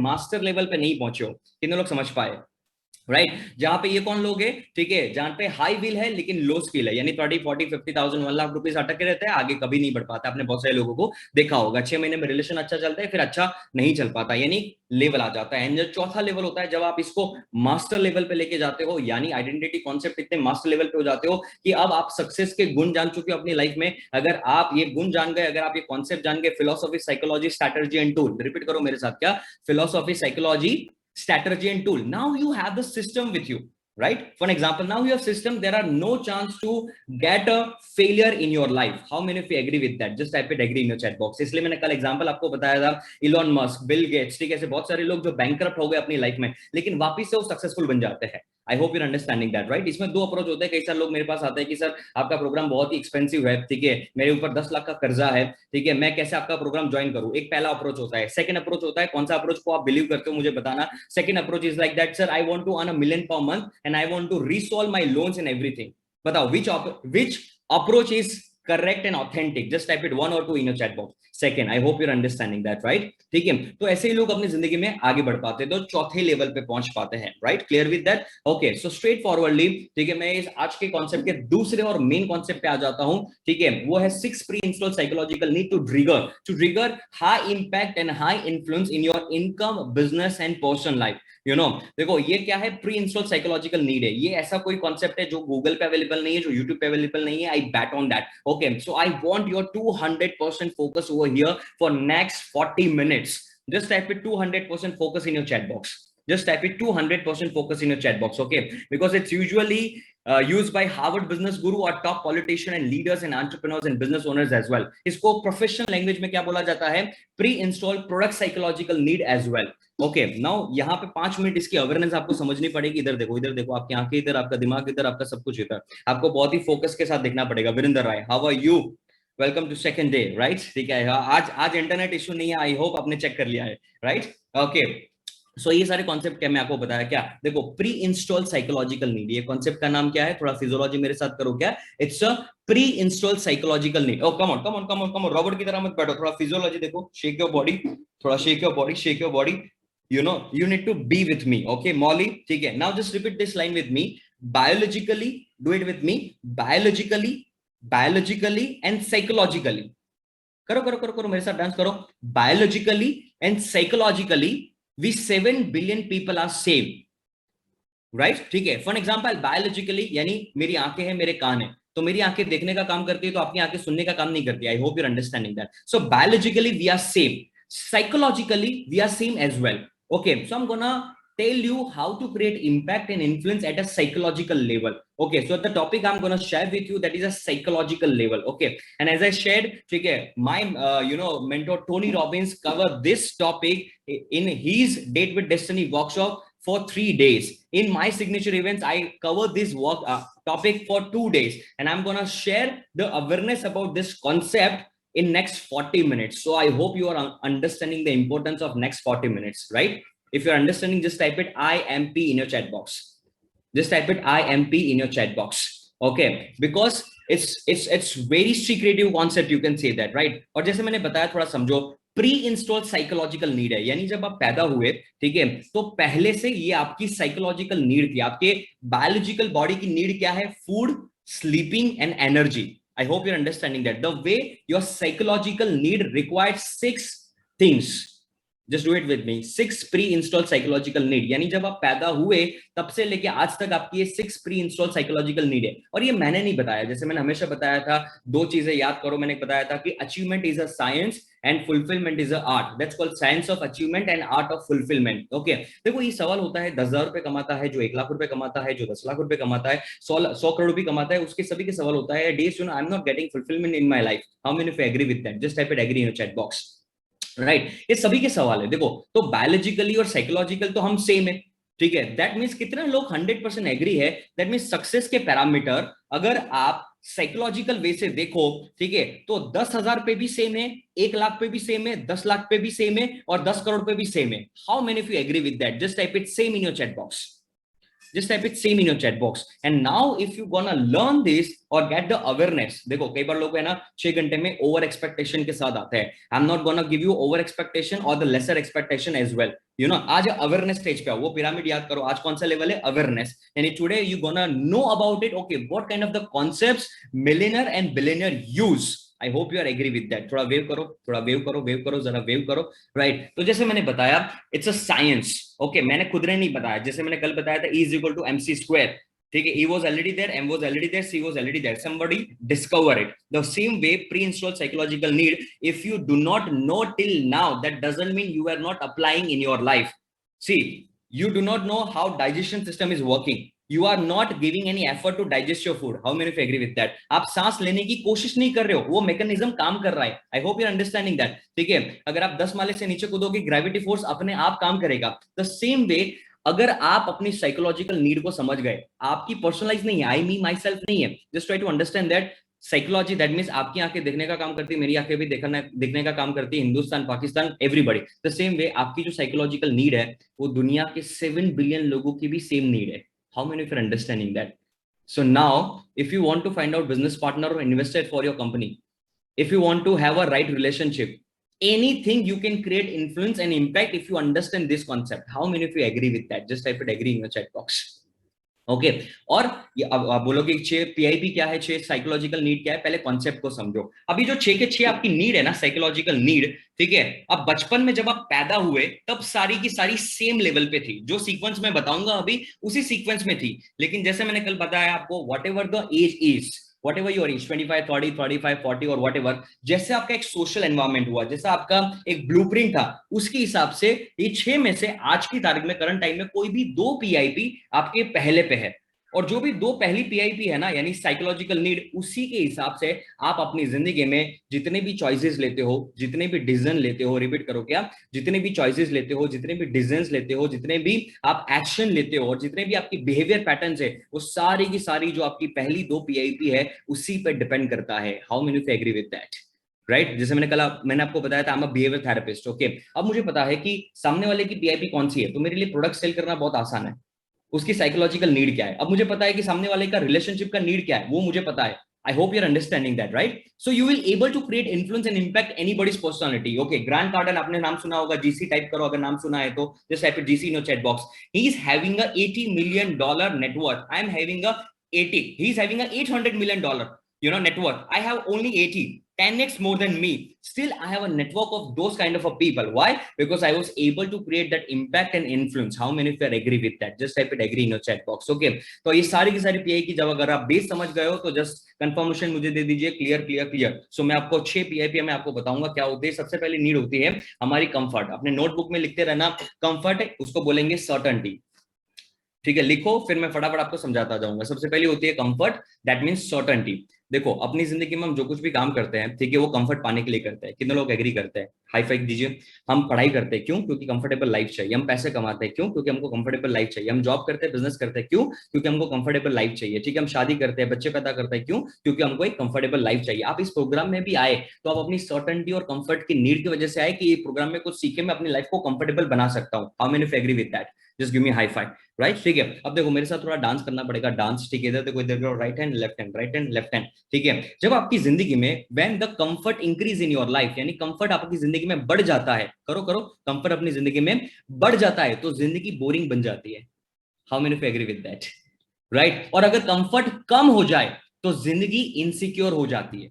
Master level पे नहीं पहुंचे हो। कितने लोग समझ पाए? राइट जहां पे ये कौन लोग है, ठीक है, जहां पे हाई विल है लेकिन लो स्किल है, यानी 30 40 50,000 1 लाख रुपीज अटके रहते हैं, आगे कभी नहीं बढ़ पाता। आपने बहुत सारे लोगों को देखा होगा, 6 महीने में रिलेशन अच्छा चलता है, फिर अच्छा नहीं चल पाता, यानी लेवल आ जाता है। एंड जो चौथा लेवल होता है, जब आप इसको मास्टर लेवल पे लेके जाते हो, यानी आइडेंटिटी कॉन्सेप्ट इतने मास्टर लेवल पे हो जाते हो कि अब आप सक्सेस के गुण जान चुके हो अपनी लाइफ में। अगर आप ये गुण जान गए, अगर आप ये कॉन्सेप्ट जान गए, philosophy psychology strategy and tool, repeat करो मेरे साथ, क्या? Philosophy psychology strategy and tool. Now you have the system with you, right? For an example, now you have system, there are no chance to get a failure in your life. How many of you agree with that? Just type it agree in your chat box. इसलिए मैंने कल example आपको बताया था, Elon Musk, Bill Gates, ठीक है, ऐसे बहुत सारे लोग जो बैंकरप्ट हो गए अपनी लाइफ में, लेकिन वापिस से वो सक्सेसफुल बन जाते हैं। I hope you're understanding that, right? इसमें दो अप्रोच होते हैं। कई सारे लोग मेरे पास आते हैं कि सर आपका प्रोग्राम बहुत ही एक्सपेंसिव है, ठीक है, मेरे ऊपर 10 लाख का कर्जा है, ठीक है, मैं कैसे आपका प्रोग्राम ज्वाइन करूं? एक पहला अप्रोच होता है। सेकंड अप्रोच होता है, कौन सा अप्रोच को आप बिलीव करते हो मुझे बताना। Second approach is like that, sir I want to earn a million per month and I want to resolve my loans and everything. बताओ which approach is correct and authentic? Just type it 1 or 2 in your chat box. Second, I hope you're understanding that, right? ठीक है, तो ऐसे ही लोग अपनी जिंदगी में आगे बढ़ पाते हैं, तो चौथे लेवल पे पहुंच पाते हैं, right? Clear with that? Okay, so straight forwardly, ठीक है, मैं इस आज के कॉन्सेप्ट के दूसरे और मेन कॉन्सेप्ट पे आ जाता हूं, ठीक है, वो है 6 pre install psychological need to trigger high impact and high influence in your income, business and personal life. You know, देखो ये क्या है? प्री इंस्टॉल साइकोलॉजिकल नीड है। ये ऐसा कोई कॉन्सेप्ट है जो गूगल पे अवेलेबल नहीं है, जो यूट्यूब पे अवेलेबल नहीं है। I bet on that. Okay, so I want your 200% focus over here for next 40 minutes. Just type it 200% focus in your chat box. Just type it 200% focus in your chat box, okay? Because it's usually used by Harvard Business Guru or top politicians and leaders and entrepreneurs and business owners as well. इसको professional language में क्या बोला जाता है? Pre install product psychological need as well. Okay, now यहाँ पे 5 minute इसकी awareness आपको समझनी पड़ेगी। इधर देखो, इधर देखो, आपकी आंखें इधर, आपका दिमाग इधर, आपका सब कुछ इधर, आपको बहुत ही फोकस के साथ देखना पड़ेगा। Virendra Rai, how are you? Welcome to second day, right? ठीक है, आज इंटरनेट इशू नहीं है, आई होप आपने चेक कर लिया है, राइट? ओके, सो ये सारे कॉन्सेप्ट क्या मैं आपको बताया, क्या? देखो, प्री इंस्टॉल साइकोलॉजिकल नीड, ये कॉन्सेप्ट का नाम क्या है? थोड़ा फिजियोलॉजी मेरे साथ करो, क्या? It's a pre install psychological need. Oh come on come on come on come on, Robert की तरह मत बैठो, थोड़ा फिजियोलॉजी देखो, शेक योर बॉडी, थोड़ा shake your body, shake your body, you know, you need to be with me, okay Molly? ठीक है, now just repeat this line with me. Biologically, do it with me. Biologically and psychologically, करो करो करो करो मेरे साथ dance करो। Biologically and psychologically we 7 billion people are same, right? ठीक है, फॉर एग्जांपल बायोलॉजिकली यानी मेरी आंखें हैं, मेरे कान हैं, तो मेरी आंखें देखने का काम करती है, तो आपकी आंखें सुनने का काम नहीं करती। I hope you are understanding that. So biologically we are same, psychologically we are same as well. Okay, so I'm gonna tell you how to create impact and influence at a psychological level. Okay, so the topic I'm gonna share with you, that is a psychological level. Okay, and as I shared, ठीक है, my mentor Tony Robbins cover this topic in his Date with Destiny workshop for 3 days. In my signature events, I cover this topic for 2 days, and I'm gonna share the awareness about this concept in next 40 minutes. So I hope you are understanding the importance of next 40 minutes, right? If you're understanding, just type it IMP in your chat box. Just type it IMP in your chat box. Okay, because it's very secretive concept, you can say that, right? और जैसे मैंने बताया, थोड़ा समझो, pre install psychological need है, यानी जब आप पैदा हुए, ठीक है, तो पहले से ये आपकी साइकोलॉजिकल नीड थी। आपके बायोलॉजिकल बॉडी की नीड क्या है? Food, sleeping and energy. I hope you're understanding that. The way your psychological need requires 6 things. Just do it with me. 6 pre-installed psychological need. यानी जब आप पैदा हुए तब से लेके आज तक आपकी ये 6 pre-installed psychological need है। और ये मैंने नहीं बताया, जैसे मैंने हमेशा बताया था, 2 चीजें याद करो। मैंने बताया था कि achievement is a science and fulfilment is a art. That's called science of achievement and art of fulfilment. Okay, देखो ये सवाल होता है, 10,000 रुपए कमाता है जो 1 लाख रुपए कमाता है, जो 10 लाख रुपए कमाता है, 100 करोड़ भी कमाता है, उसके सभी के सवाल होता है, days I am not getting fulfilment in my life, how many of you agree with that? Just type it agree in your chat box, right? ये सभी के सवाल है। देखो, तो बायोलॉजिकली और साइकोलॉजिकल तो हम सेम है, ठीक है। दैट मींस कितने लोग 100% एग्री है? दैट मींस सक्सेस के पैरामीटर अगर आप साइकोलॉजिकल वे से देखो, ठीक है, तो 10,000 पे भी सेम है, 1 लाख पे भी सेम है, 10 लाख पे भी सेम है और 10 करोड़ पे भी सेम है। How many of you agree with that? Just type it same in your chat box. just type it same in your chat box. And now if you gonna learn this or get the awareness, देखो कई बार लोग है ना 6 घंटे में over expectation के साथ आते हैं. I am not gonna give you over expectation और the lesser expectation as well. You know आज अवेयरनेस स्टेज पे वो पिरामिड याद करो. आज कौन सा लेवल है? अवेयरनेस. यानी today you gonna know about it. Okay, what kind of the concepts millionaire and billionaire use. I hope you are agree with that. थोड़ा वेव करो, थोड़ा वेव करो, वेव करो, जरा वेव करो. राइट. तो जैसे मैंने बताया इट्स अ साइंस. ओके, मैंने खुद ने नहीं बताया. जैसे मैंने कल बताया था E is equal to MC square. ठीक है, E was already there, M was already there, C was already there. Somebody discover it. The same way pre-installed psychological need, if you do not know till now, that doesn't mean you are not applying in your life. See, you do not know how digestion system is working. You are not giving any effort to digest your food. How many of you agree with that? आप सांस लेने की कोशिश नहीं कर रहे हो, वो मैकेनिज्म काम कर रहा है. I hope you are understanding that. ठीक है, अगर आप 10 माले से नीचे कूदोगे, ग्रेविटी फोर्स अपने आप काम करेगा. The same way, अगर आप अपनी साइकोलॉजिकल नीड को समझ गए, आपकी पर्सनलाइज नहीं है, आई मी माई सेल्फ नहीं है. Just try to understand that psychology. That means आपकी आंखें देखने का काम करती है, मेरी आंखें भी देखने का काम करती है, Hindustan, Pakistan, everybody. The same way आपकी जो साइकोलॉजिकल नीड है वो दुनिया के 7 बिलियन लोगों की भी सेम नीड है. How many of you are understanding that? So now, if you want to find out business partner or investor for your company, if you want to have a right relationship, anything you can create influence and impact if you understand this concept. How many of you agree with that? Just type it agree in your chat box. Okay और अब आप बोलोगे 6 PIP क्या है, 6 psychological need क्या है. पहले concept को समझो. अभी जो 6 के 6 आपकी नीड है ना, साइकोलॉजिकल नीड, ठीक है, अब बचपन में जब आप पैदा हुए तब सारी की सारी सेम लेवल पे थी. जो सीक्वेंस मैं बताऊंगा अभी उसी सीक्वेंस में थी. लेकिन जैसे मैंने कल बताया आपको, whatever the age is, whatever your age 25 30 35 40 और whatever, जैसे आपका एक सोशल एनवायरनमेंट हुआ, जैसा आपका एक ब्लूप्रिंट था, उसके हिसाब से ये 6 में से आज की तारीख में करंट टाइम में कोई भी 2 पीआईपी आपके पहले पे है. और जो भी 2 पहली पीआईपी है ना, यानी साइकोलॉजिकल नीड, उसी के हिसाब से आप अपनी जिंदगी में जितने भी चॉइसेस लेते हो, जितने भी डिसीजन लेते हो, रिपीट करो क्या, जितने भी चॉइसेस लेते हो, जितने भी डिसीजंस लेते हो, जितने भी आप एक्शन लेते हो, और जितने भी आपकी बिहेवियर पैटर्न्स है, वो सारी की सारी जो आपकी पहली 2 पीआईपी है उसी पे डिपेंड करता है. How many of you agree with that? Right. जैसे मैंने आपको बताया था, I am a behaviour therapist. Okay, अब मुझे पता है कि सामने वाले की पीआईपी कौन सी है, तो मेरे लिए प्रोडक्ट सेल करना बहुत आसान है. उसकी साइकोलॉजिकल नीड क्या है, अब मुझे पता है कि सामने वाले का रिलेशनशिप का नीड क्या है, वो मुझे पता है. I hope you're understanding that, right? So you will able to create influence and impact anybody's personality. Okay, Grant Cardone आपने नाम सुना होगा, GC टाइप करो अगर नाम सुना है तो, just type it GC in your chat box. He is having a $80 million net worth. I am having a 80. He is having a $800 million net worth. I have only 80. 10x more than me. Still I have a network of those kind of a people. Why? Because I was able to create that impact and influence. How many of you agree with that? Just type it agree in your chat box. Okay, तो ये सारी की सारी pi की, जब अगर आप base समझ गए हो तो जस्ट कंफर्मेशन मुझे दे दीजिए, क्लियर क्लियर क्लियर. सो मैं आपको 6 पीआईपी मैं आपको बताऊंगा क्या होते हैं. सबसे पहले नीड होती है हमारी कंफर्ट. अपने नोटबुक में लिखते रहना, कंफर्ट है उसको बोलेंगे सर्टेनिटी. ठीक है, लिखो, फिर मैं फटाफट आपको समझाता जाऊंगा. सबसे पहले होती है कंफर्ट, दैट मींस सर्टेनिटी. देखो अपनी जिंदगी में हम जो कुछ भी काम करते हैं, ठीक है, वो कंफर्ट पाने के लिए करते हैं. कितने लोग एग्री करते हैं? हाई फाइव दीजिए. हम पढ़ाई करते हैं क्यों? क्योंकि कंफर्टेबल लाइफ चाहिए. हम पैसे कमाते हैं क्यों? क्योंकि हमको कंफर्टेबल लाइफ चाहिए. हम जॉब करते हैं, बिजनेस करते हैं क्यों? क्योंकि हमको कंफर्टेबल लाइफ चाहिए. ठीक है, हम शादी करते हैं, बच्चे पैदा करते हैं क्यों? क्योंकि हमको एक कंफर्टेबल लाइफ चाहिए. आप इस प्रोग्राम में भी आए तो आप अपनी सर्टेनिटी और कंफर्ट की नीड की वजह से आए कि ये प्रोग्राम में कुछ सीखे, मैं अपनी लाइफ को कंफर्टेबल बना सकता हूँ. How many of you agree with that? Just give me high five. Right, ठीक है. अब देखो मेरे साथ थोड़ा डांस करना पड़ेगा. डांस, ठीक है, इधर देखो, इधर करो, right hand left hand, right hand left hand. ठीक है, जब आपकी जिंदगी में when the comfort increase in your life, यानी कंफर्ट आपकी जिंदगी में बढ़ जाता है, करो करो, कंफर्ट अपनी जिंदगी में बढ़ जाता है तो जिंदगी बोरिंग बन जाती है. How many of you agree with that? Right. और अगर कंफर्ट कम हो जाए तो जिंदगी इनसिक्योर हो जाती है.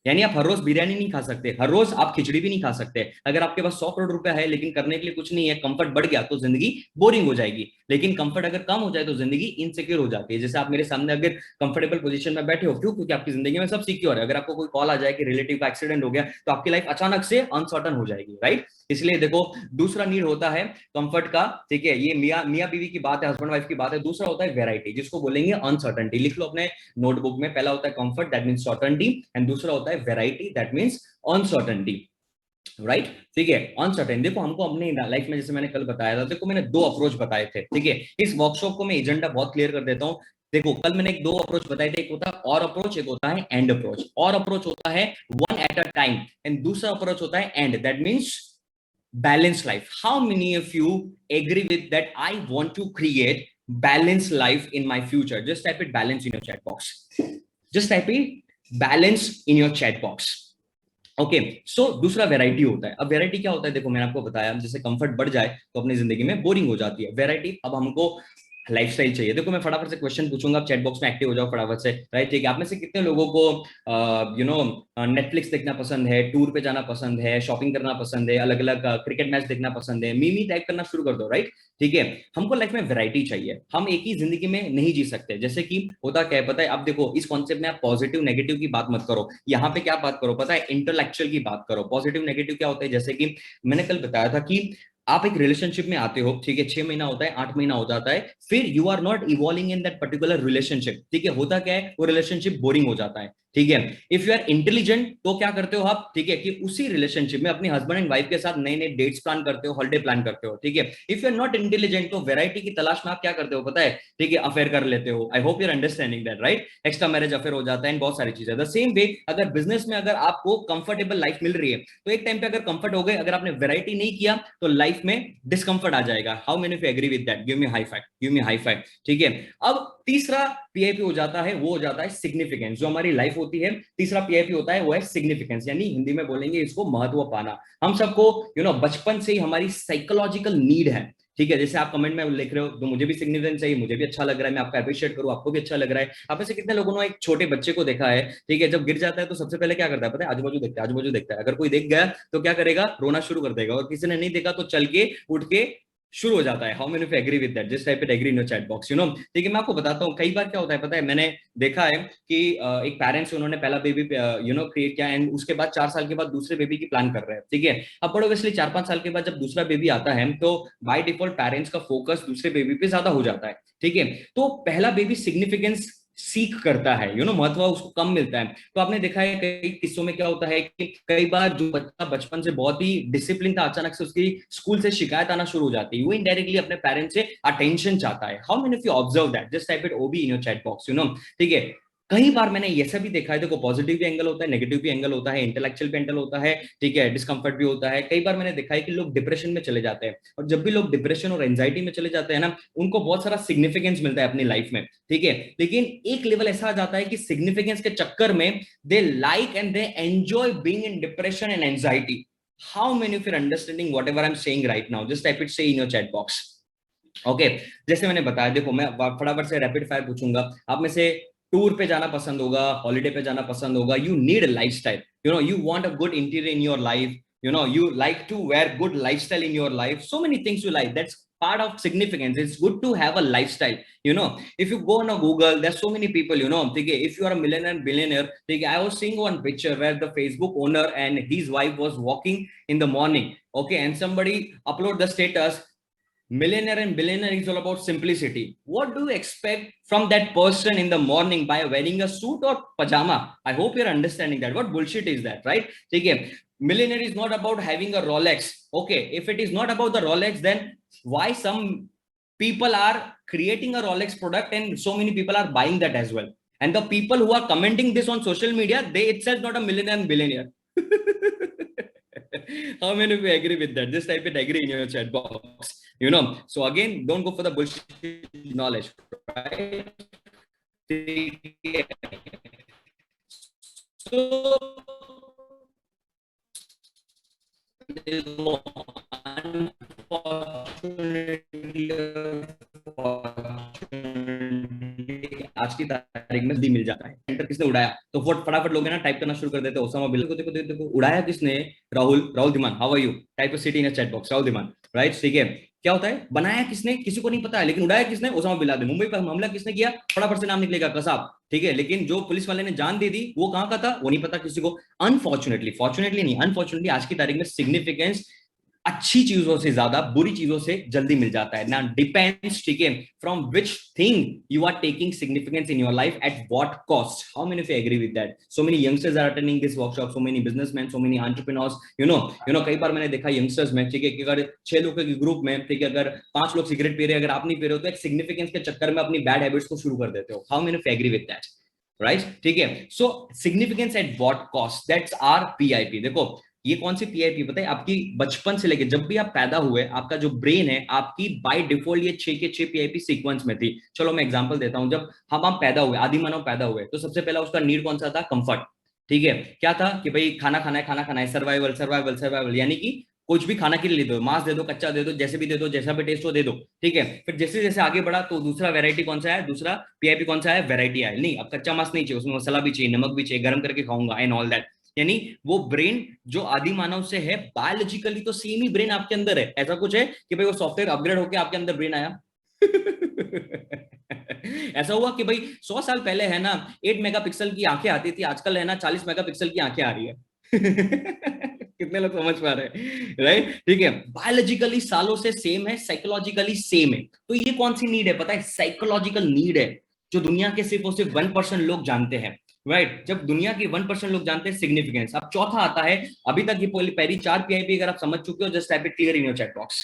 यानी आप हर रोज बिरयानी नहीं खा सकते, हर रोज आप खिचड़ी भी नहीं खा सकते. अगर आपके पास 100 करोड़ रुपया है लेकिन करने के लिए कुछ नहीं है, कंफर्ट बढ़ गया तो जिंदगी बोरिंग हो जाएगी. लेकिन कंफर्ट अगर कम हो जाए तो जिंदगी इनसिक्योर हो जाती है. जैसे आप मेरे सामने अगर कंफर्टेबल पोजीशन में बैठे हो, क्यों? क्योंकि आपकी जिंदगी में सब सिक्योर है. अगर आपको कोई कॉल आ जाए कि रिलेटिव का एक्सीडेंट हो गया तो आपकी लाइफ अचानक से अनसर्टन हो जाएगी. राइट, इसलिए देखो दूसरा नीड होता है कंफर्ट का. ठीक है, ये मियां बीवी की बात है, हस्बैंड वाइफ की बात है. दूसरा होता है वेराइटी, जिसको बोलेंगे अनसर्टेनिटी. लिख लो अपने नोटबुक में. पहला होता है comfort, that means certainty, and दूसरा होता है variety, that means uncertainty. Right, ठीक है, अनसर्टेन. देखो हमको अपने लाइफ में, जैसे मैंने कल बताया था, देखो मैंने 2 अप्रोच बताए थे. ठीक है, इस वर्कशॉप को मैं एजेंडा बहुत क्लियर कर देता हूं. देखो कल मैंने 2 अप्रोच बताए थे. एक होता है और अप्रोच, एक होता है एंड अप्रोच. और अप्रोच होता है one at a time, and दूसरा अप्रोच होता है and, that means balanced life. How many of you agree with that? I want to create balance life in my future. Just type it balance in your chat box. Just type it balance in your chat box. Okay so दूसरा variety होता है. अब variety क्या होता है, देखो मैंने आपको बताया, जैसे कंफर्ट बढ़ जाए तो अपनी जिंदगी में बोरिंग हो जाती है. वैरायटी, अब हमको लाइफस्टाइल चाहिए. देखो मैं फटाफट से क्वेश्चन पूछूंगा, आप चैट बॉक्स में एक्टिव हो जाओ फटाफट से, राइट. ठीक है, आप में से कितने लोगों को नेटफ्लिक्स देखना पसंद है, टूर पे जाना पसंद है, शॉपिंग करना पसंद है, अलग अलग क्रिकेट मैच देखना पसंद है, मीमी टाइप करना शुरू कर दो, राइट. ठीक है, हमको लाइफ में वैरायटी चाहिए. हम एक ही जिंदगी में नहीं जी सकते. जैसे कि होता क्या है पता है, अब देखो इस कॉन्सेप्ट में आप पॉजिटिव नेगेटिव की बात मत करो. यहाँ पे क्या बात करो पता है, इंटेलेक्चुअल की बात करो. पॉजिटिव नेगेटिव क्या होता है, जैसे कि मैंने कल बताया था कि आप एक रिलेशनशिप में आते हो, ठीक है, 6 महीना होता है, 8 महीना हो जाता है, फिर you are not evolving in that particular relationship. ठीक है, होता क्या है, वो रिलेशनशिप बोरिंग हो जाता है. ठीक है, इफ यू आर इंटेलिजेंट तो क्या करते हो आप, ठीक है, कि उसी रिलेशनशिप में अपनी हस्बैंड एंड वाइफ के साथ नए नए डेट्स प्लान करते हो, हॉलिडे प्लान करते हो. ठीक है, if you are not intelligent तो वैरायटी की तलाश में आप क्या करते हो पता है, ठीक है, अफेयर कर लेते हो. I hope you are understanding that, right. Extra marriage affair हो जाता है, बहुत सारी चीजें. द सेम वे अगर बिजनेस में अगर आपको कंफर्टेबल लाइफ मिल रही है तो एक टाइम पे अगर कंफर्ट हो गए, अगर आपने वैरायटी नहीं किया तो लाइफ में डिस्कंफर्ट आ जाएगा. How many of you agree with that, give me high five, give me high five. ठीक है, अब तीसरा पीआईपी हो जाता है, वो हो जाता है सिग्निफिकेंस. जो हमारी लाइफ होती है, तीसरा पीआईपी होता है वो है सिग्निफिकेंस, यानी हिंदी में बोलेंगे इसको महत्व पाना. हम सबको बचपन से ही हमारी साइकोलॉजिकल नीड है. ठीक है, जैसे आप कमेंट में लिख रहे हो तो मुझे भी सिग्निफिकेंस चाहिए, मुझे भी अच्छा लग रहा है, मैं आपका अप्रिशिएट करूं, आपको भी अच्छा लग रहा है. आप में से कितने लोगों ने एक छोटे बच्चे को देखा है, ठीक है, जब गिर जाता है तो सबसे पहले क्या करता है पता है, आजू बाजू देखता है, आजू बाजू देखता है. अगर कोई देख गया तो क्या करेगा, रोना शुरू कर देगा, और किसी ने नहीं देखा तो चल के उठ के शुरू हो जाता है. How many of you agree with that, just type it agree in your chat box. ठीक है, मैं आपको बताता हूँ कई बार क्या होता है पता है, मैंने देखा है कि एक पेरेंट्स उन्होंने पहला बेबी क्रिएट किया एंड उसके बाद 4 साल के बाद दूसरे बेबी की प्लान कर रहे हैं. ठीक है, अब बड़े ऑब्वियसली 4-5 साल के बाद जब दूसरा बेबी आता है तो बाय डिफॉल्ट पेरेंट्स का फोकस दूसरे बेबी पे ज्यादा हो जाता है. ठीक है, तो पहला बेबी सिग्निफिकेंस सीख करता है, महत्व उसको कम मिलता है. तो आपने देखा है कई किस्सों में क्या होता है कि कई बार जो बच्चा बचपन से बहुत ही डिसिप्लिन था, अचानक से उसकी स्कूल से शिकायत आना शुरू हो जाती है, वो इनडायरेक्टली अपने पेरेंट्स से अटेंशन चाहता है. How many of you observe that, just type it OB in your chat box. ठीक है, कई बार मैंने ऐसा भी देखा है, देखो पॉजिटिव भी एंगल होता है, नेगेटिव भी एंगल होता है, इंटेलेक्चुअल भी एंगल होता है, ठीक है, डिस्कंफर्ट भी होता है. कई बार मैंने देखा है कि लोग डिप्रेशन में चले जाते हैं, और जब भी लोग डिप्रेशन और एंजाइटी में चले जाते हैं ना, उनको बहुत सारा सिग्निफिकेंस मिलता है अपनी लाइफ में. ठीक है, लेकिन एक लेवल ऐसा आ जाता है कि सिग्निफिकेंस के चक्कर में they like and they enjoy being in depression and anxiety. How many of you are understanding whatever I am saying right now, just type it say in your chat box. Okay, जैसे मैंने बताया, देखो मैं फटाफट से rapid fire पूछूंगा. आप में से टूर पे जाना पसंद होगा, हॉलिडे पे जाना पसंद होगा, you need lifestyle, you want a good interior in your life, you like to wear good lifestyle in your life, so many things you like, that's part of significance. It's good to have a lifestyle. If you go on a Google, there's so many people, okay, if you are a millionaire billionaire, okay, I was seeing one picture where the Facebook owner and his wife was walking in the morning, okay, and somebody upload the status, millionaire and billionaire is all about simplicity. What do you expect from that person in the morning by wearing a suit or pajama? I hope you're understanding that. What bullshit is that, right? Okay, millionaire is not about having a Rolex. Okay, if it is not about the Rolex, then why some people are creating a Rolex product and so many people are buying that as well? And the people who are commenting this on social media, they itself not a millionaire and billionaire. How many of you agree with that? Just type it agree in your chat box. So again, don't go for the bullshit knowledge, right? So आज की तारीख में मिल जाता है. Centre किसने उड़ाया तो फटाफट लोग है ना टाइप करना शुरू कर देते हैं, ओसामा बिन, देखो देखो देखो उड़ाया किसने, Rahul Dhiman. How are you, type city in chat box, Rahul Dhiman, right. ठीक है, क्या होता है, बनाया किसने किसी को नहीं पता है, लेकिन उड़ाया किसने, ओसामा बिन लादेन. मुंबई पर हमला किसने किया, फटाफट से नाम निकलेगा, कसाब. ठीक है, लेकिन जो पुलिस वाले ने जान दे दी वो कहां का था वो नहीं पता किसी को. अनफॉर्चुनेटली, फॉर्चुनेटली नहीं, अनफॉर्चुनेटली आज की तारीख में सिग्निफिकेंस अच्छी चीजों से ज्यादा बुरी चीजों से जल्दी मिल जाता है ना. डिपेंड्स, ठीक है, from which thing you are taking significance in your life, at what cost. How many of you agree with that? So many youngsters are attending this workshop, so many businessman, so many entrepreneurs. कई बार मैंने देखा youngsters में, ठीक है, कि अगर 6 लोगों के ग्रुप में, ठीक है, अगर 5 लोग सिगरेट पी रहे हैं, अगर आप नहीं पी रहे हो तो एक सिग्निफिकेंस के चक्कर में अपनी बैड हैबिट्स को शुरू कर देते हो. How many of you agree with that? Right, ठीक है. So significance at what cost, that's our PIP. देखो ये कौन सी पीआईपी पता है? आपकी बचपन से लेके जब भी आप पैदा हुए, आपका जो ब्रेन है आपकी बाय डिफॉल्ट ये 6 के 6 पीआईपी सीक्वेंस में थी। चलो मैं एग्जांपल देता हूं, जब हम पैदा हुए, आदि मानव पैदा हुए, तो सबसे पहला उसका नीड कौन सा था? कंफर्ट। ठीक है, क्या था कि भाई खाना खाना है, खाना खाना है, सर्वाइवल सर्वाइवल सर्वाइवल, यानी कि कुछ भी खाना के लिए दो, मांस दे दो, कच्चा दे दो, जैसे भी दे दो, जैसा भी टेस्ट हो दे दो। ठीक है, फिर जैसे जैसे आगे बढ़ा तो दूसरा वेराइटी कौन सा है, दूसरा पीआईपी कौन सा है? वेराइटी है। नहीं, अब कच्चा मांस नहीं चाहिए, उसमें मसाला भी चाहिए, नमक भी चाहिए, गर्म करके खाऊंगा एंड ऑल दैट। यानी वो ब्रेन जो आदि मानव से है, बायोलॉजिकली तो सेम ही ब्रेन आपके अंदर है। ऐसा कुछ है कि भाई वो सॉफ्टवेयर अपग्रेड होकर आपके अंदर ब्रेन आया? ऐसा हुआ कि भाई 100 साल पहले है ना 8 मेगापिक्सल की आंखें आती थी, आजकल है ना 40 मेगापिक्सल की आंखें आ रही है। कितने लोग समझ पा रहे हैं? राइट, ठीक है, बायोलॉजिकली सालों से सेम है, साइकोलॉजिकली सेम है। तो ये कौन सी नीड है पता है? साइकोलॉजिकल नीड है, जो दुनिया के सिर्फ और सिर्फ 1% लोग जानते हैं। राइट, जब दुनिया के 1% लोग जानते हैं सिग्निफिकेंस। अब चौथा आता है, अभी तक ये पहली 4 पीआईपी अगर आप समझ चुके हो, just type it clear in your chat box.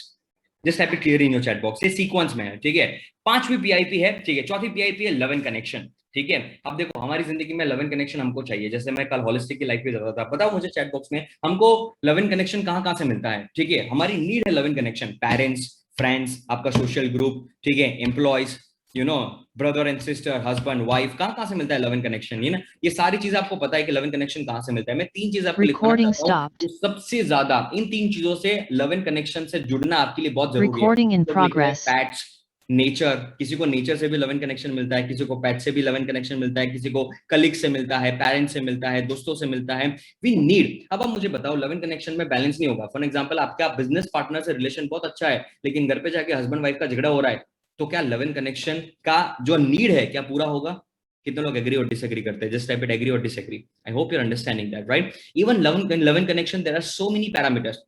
Just type it clear in your chat box, ये सीक्वेंस में है। ठीक है, पांचवी पीआईपी है, ठीक है, चौथी पीआईपी है लव एंड कनेक्शन। ठीक है, अब देखो हमारी जिंदगी में लव एंड कनेक्शन हमको चाहिए। जैसे मैं कल होलिस्टिक की लाइफ पे जाता था, बताओ मुझे चैट बॉक्स में, हमको लव एंड कनेक्शन कहां कहां से मिलता है? ठीक है, हमारी नीड है love and connection, parents, friends, आपका सोशल ग्रुप, ठीक है, employees, you know, brother and sister, husband wife, कहां कहां से मिलता है लव एंड कनेक्शन? ये ना, ये सारी चीजें आपको पता है कि लव एंड कनेक्शन कहां से मिलता है। मैं 3 चीज आपको लिखना चाहता हूँ, तो सबसे ज्यादा इन 3 चीजों से लव एंड कनेक्शन से जुड़ना आपके लिए बहुत जरूरी है। पैट्स, नेचर, किसी को नेचर से भी लव एंड कनेक्शन मिलता है, किसी को पेट से भी लव एंड कनेक्शन मिलता है, किसी को कलीग से मिलता है, पेरेंट्स से मिलता है, दोस्तों से मिलता है। We need. अब आप मुझे बताओ, लव एंड कनेक्शन में बैलेंस नहीं होगा, फॉर एग्जांपल आपका बिजनेस पार्टनर से रिलेशन बहुत अच्छा है, लेकिन घर पे जाके हस्बैंड वाइफ का झगड़ा हो रहा है, तो क्या लव एंड कनेक्शन का जो नीड है क्या पूरा होगा? कितने लोग एग्री और डिसएग्री करते हैं? जस्ट टाइप इट एग्री और disagree. I hope you are understanding that, right? Even love and connection there are so many parameters.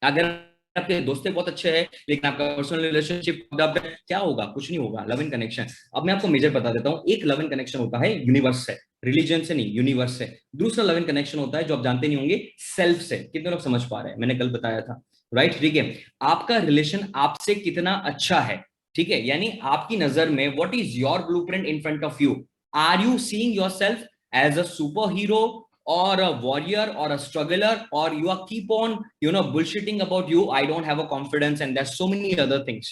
अगर आपके दोस्त बहुत अच्छे हैं लेकिन आपका पर्सनल रिलेशनशिप क्या होगा? कुछ नहीं होगा। लव एंड कनेक्शन, अब मैं आपको मेजर बता देता हूं। एक लव एंड कनेक्शन होता है यूनिवर्स से, रिलीजन से नहीं, यूनिवर्स से। दूसरा लव एंड कनेक्शन होता है जो आप जानते नहीं होंगे, सेल्फ से। कितने लोग समझ पा रहे हैं? मैंने कल बताया था, राइट? ठीक है, आपका रिलेशन आपसे कितना अच्छा है, ठीक है, यानी आपकी नजर में what is your blueprint in front of you? Are you seeing yourself as a super hero or a warrior or a struggler, or you are keep on bullshitting about you, I don't have a confidence, and there's so many other things.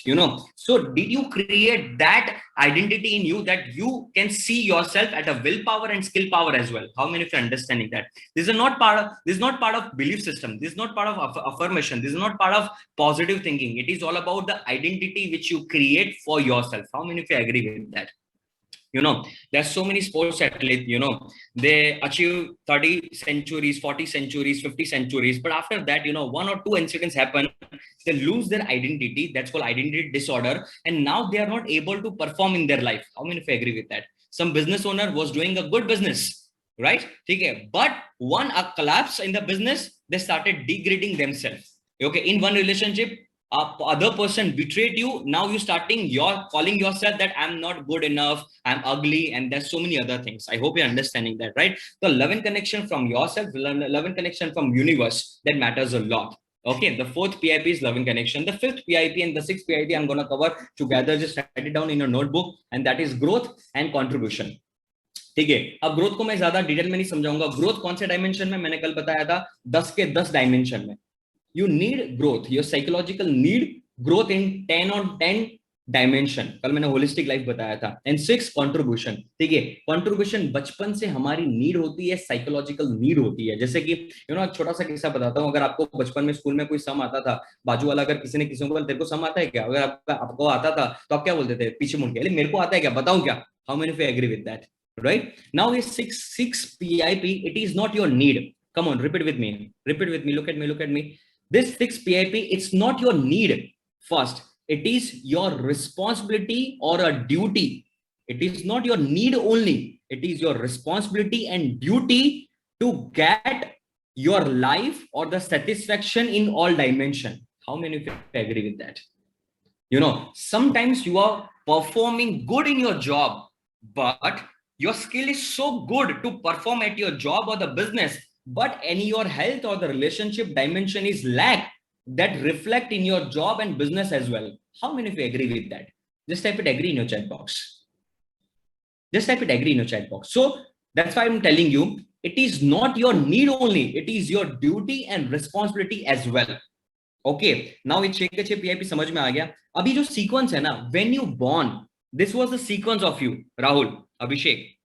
So did you create that identity in you that you can see yourself at a willpower and skill power as well? How many of you are understanding that this is not part of belief system, this is not part of affirmation, this is not part of positive thinking? It is all about the identity which you create for yourself. How many of you agree with that? There's so many sports athletes, they achieve 30 centuries, 40 centuries, 50 centuries, but after that, one or two incidents happen, they lose their identity. That's called identity disorder, and now they are not able to perform in their life. How many of you agree with that? Some business owner was doing a good business, right? Okay, but one a collapse in the business, they started degrading themselves. Okay, in one relationship, other person betrayed you, now you starting you're calling yourself that I'm not good enough, I'm ugly, and there's so many other things. I hope you're understanding that, right? The love and connection from yourself, love and connection from universe, that matters a lot. Okay, the fourth PIP is love and connection. The fifth PIP and the sixth PIP I'm going to cover together. Just write it down in your notebook, and that is growth and contribution. ठीक है, अब growth को मैं ज्यादा detail में नहीं समझाऊंगा। Growth कौन से डायमेंशन में? मैंने कल बताया था 10 के 10 डायमेंशन में। You need growth, your psychological need growth in 10 on 10 dimension. कल मैंने होलिस्टिक लाइफ बताया था। And 6 contribution. ठीक है, कंट्रीब्यूशन बचपन से हमारी नीड होती है, साइकोलॉजिकल नीड होती है। जैसे कि छोटा सा किस्सा बताता हूँ। अगर आपको बचपन में स्कूल में कोई सम आता था, बाजू वाला अगर किसी ने किसी को, तेरे को सम आता है क्या? अगर आपको आता था तो आप क्या बोलते थे? पीछे मुड़ के, मेरे को आता है क्या, बताऊं क्या? How many of you agree with that? Right now, ये 6 PIP, it is not your need. Come on, repeat with me, look at me. This 6 PIP, it's not your need first, it is your responsibility or a duty. It is not your need only, it is your responsibility and duty to get your life or the satisfaction in all dimension. How many of you agree with that? Sometimes you are performing good in your job, but your skill is so good to perform at your job or the business, but any your health or the relationship dimension is lack, that reflect in your job and business as well. How many of you agree with that? Just type it agree in your chat box. So that's why I'm telling you, It is not your need only, it is your duty and responsibility as well. Okay, now ये 6 के 6 PIP समझ में आ गया. अभी जो sequence है ना, when you born, this was the sequence of you, Rahul, Abhishek,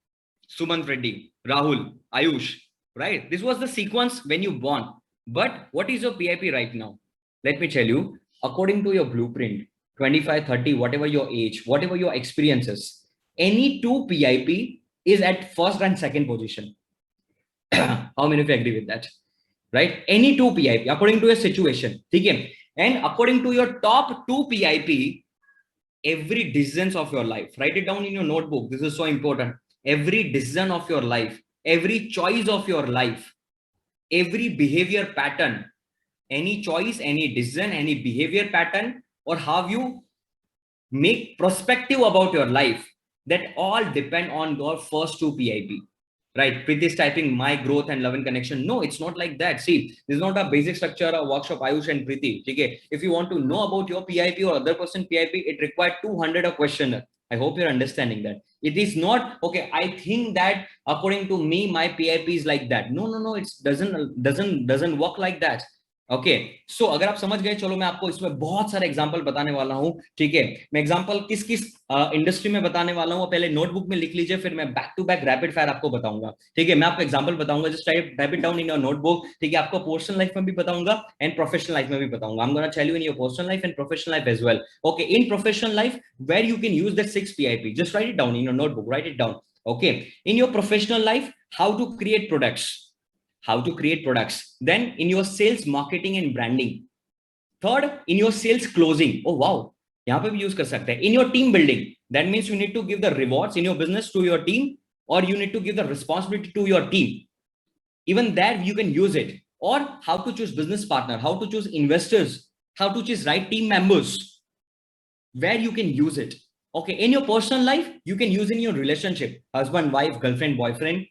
Sumant Reddy, Rahul, Ayush, right? This was the sequence when you born. But what is your PIP right now? Let me tell you, according to your blueprint, 25, 30, whatever your age, whatever your experiences, any 2 PIP is at first and second position. How many of you agree with that? Right? Any 2 PIP according to your situation. Okay? And according to your top 2 PIP, every decision of your life, write it down in your notebook. This is so important. Every decision of your life, every choice of your life, every behavior pattern, any choice, any decision, any behavior pattern, or how you make perspective about your life, that all depend on your first 2 PIP. Right? Priti is typing my growth and love and connection. No, it's not like that. See, this is not a basic structure of workshop Ayush and Priti. Okay? If you want to know about your PIP or other person PIP, it required 200 a question. I hope you're understanding that. It is not, okay, I think that according to me, my PIP is like that. No, it doesn't work like that. Okay so अगर आप समझ गए, चलो मैं आपको इसमें बहुत सारे एग्जांपल बताने वाला हूं. ठीक है, मैं एग्जांपल किस किस इंडस्ट्री में बताने वाला हूं, पहले नोटबुक में लिख लीजिए, फिर मैं back to back rapid fire आपको बताऊंगा. ठीक है, मैं आपको एग्जांपल बताऊंगा, just type it down in your notebook. ठीक है, आपको पर्सनल लाइफ में भी बताऊंगा एंड प्रोफेशनल लाइफ में भी बताऊंगा. I am gonna tell you in your personal life and professional life as well. Okay, in professional life where you can use that 6 PIP, just write it down in your notebook, write it down. Okay, in your professional life, how to create products, then in your sales, marketing and branding. Third, in your sales closing. Oh wow, yahan pe bhi use kar sakte hain. In your team building, that means you need to give the rewards in your business to your team, or you need to give the responsibility to your team. Even there you can use it. Or how to choose business partner, how to choose investors, how to choose right team members, where you can use it. Okay, in your personal life, you can use in your relationship, husband, wife, girlfriend, boyfriend.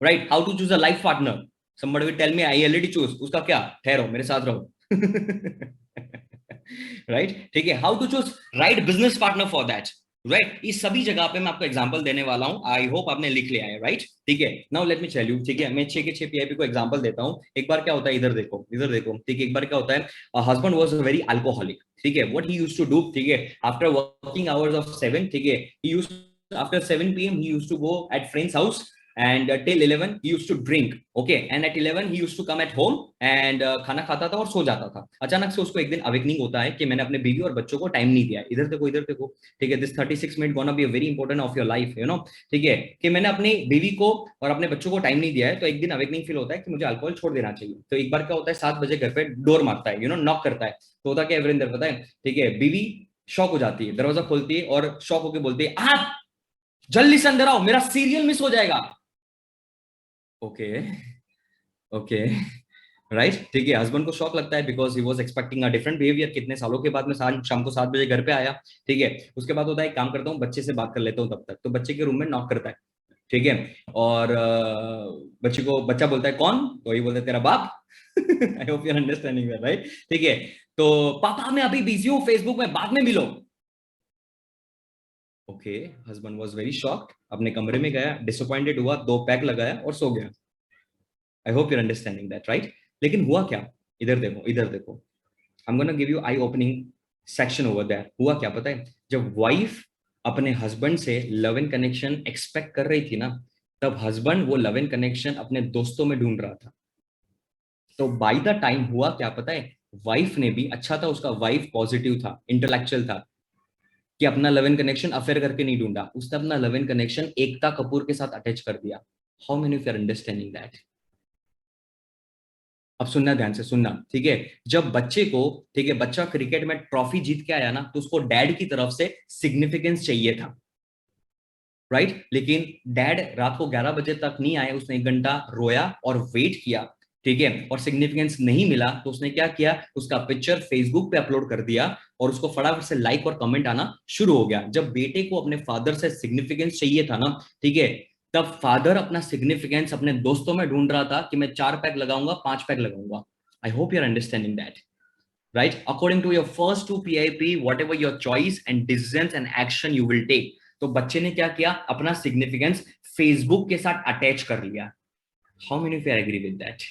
Right? How to choose a life partner. Somebody will tell me, I already choose. Uska kya? Thero, mere saath raho. Right? ठीक है, how to choose right business partner for that. Right? इस सभी जगह पे मैं आपको example देने वाला हूं. आई होप आपने लिख लिया है. राइट? ठीक है, now let me tell you. ठीक है, मैं 6 के 6 PIP को एग्जांपल देता हूं. एक बार क्या होता है, इधर देखो. ठीक है, एक बार क्या होता है, हस्बैंड वाज वेरी अल्कोहलिक. ठीक है, what he used to do, ठीक है, आफ्टर वर्किंग आवर्स ऑफ 7, ठीक है, he used after 7 PM he used to go at friend's house, and till 11 he used to drink. Okay, and at 11 he used to come at home and खाना खाता था और सो जाता था. अचानक से उसको एक दिन अवेकनिंग होता है कि मैंने अपने बीवी और बच्चों को टाइम नहीं दिया. इधर देखो. ठीक है, this 36 minute gonna be a very important of your life, you no. ठीक है, कि मैंने अपनी बीवी को और अपने बच्चों को टाइम नहीं दिया है, तो एक दिन अवेकनिंग फील होता है कि मुझे अल्कोहल छोड़ देना चाहिए. तो एक बार क्या होता है, 7 बजे घर पे डोर मारता है, यू नो, नॉक करता है. तो होता क्या है, पता है, ठीक है, बीवी शॉक हो जाती है, दरवाजा खोलती है और शॉक होकर बोलती है, आप जल्दी से अंदर आओ, मेरा सीरियल मिस हो जाएगा. Okay right. ठीक है, हस्बैंड को शॉक लगता है because he was expecting a different behaviour. कितने सालों के बाद में शाम को 7 बजे घर पे आया. ठीक है, उसके बाद होता है, काम करता हूँ, बच्चे से बात कर लेता हूँ तब तक. तो बच्चे के रूम में नॉक करता है. ठीक है, और बच्चा बोलता है कौन, तो ये बोलता है तेरा बाप. I hope you are understanding that, right. ठीक है, तो पापा मैं अभी बिजी हूँ, फेसबुक में बाद में मिलो. Okay, husband was very shocked, अपने कमरे में गया, डिसअपॉइंटेड हुआ, 2 पैक लगाया और सो गया. I hope you are understanding that, right. लेकिन हुआ क्या, इधर देखो. I am gonna give you I opening section over there. हुआ क्या पता है, जब वाइफ अपने हस्बैंड से लव एंड कनेक्शन एक्सपेक्ट कर रही थी ना, तब हस्बैंड वो लव एंड कनेक्शन अपने दोस्तों में ढूंढ रहा था. तो बाय द टाइम हुआ क्या पता है, वाइफ ने भी, अच्छा था उसका वाइफ पॉजिटिव था, इंटेलेक्चुअल था, कि अपना लव एंड कनेक्शन अफेयर करके नहीं ढूंढा, उसने अपना love and connection Ekta Kapoor के साथ अटैच कर दिया. How many of you are understanding that. अब सुनना, ध्यान से सुनना. ठीक है, जब बच्चे को, ठीक है, बच्चा क्रिकेट में ट्रॉफी जीत के आया ना, तो उसको डैड की तरफ से सिग्निफिकेंस चाहिए था. राइट, लेकिन डैड रात को 11 बजे तक नहीं आए, उसने 1 घंटा रोया और वेट किया. ठीक है, और सिग्निफिकेंस नहीं मिला, तो उसने क्या किया, उसका पिक्चर फेसबुक पे अपलोड कर दिया और उसको फटाफट से लाइक और कमेंट आना शुरू हो गया. जब बेटे को अपने फादर से सिग्निफिकेंस चाहिए था ना, ठीक है, तब फादर अपना सिग्निफिकेंस अपने दोस्तों में ढूंढ रहा था कि मैं 4 पैक लगाऊंगा, 5 पैक लगाऊंगा. I hope you are understanding that, right? According to your first 2 PIP, whatever your choice and decisions and action you will take, तो बच्चे ने क्या किया, अपना सिग्निफिकेंस फेसबुक के साथ अटैच कर लिया। How many of you agree with that?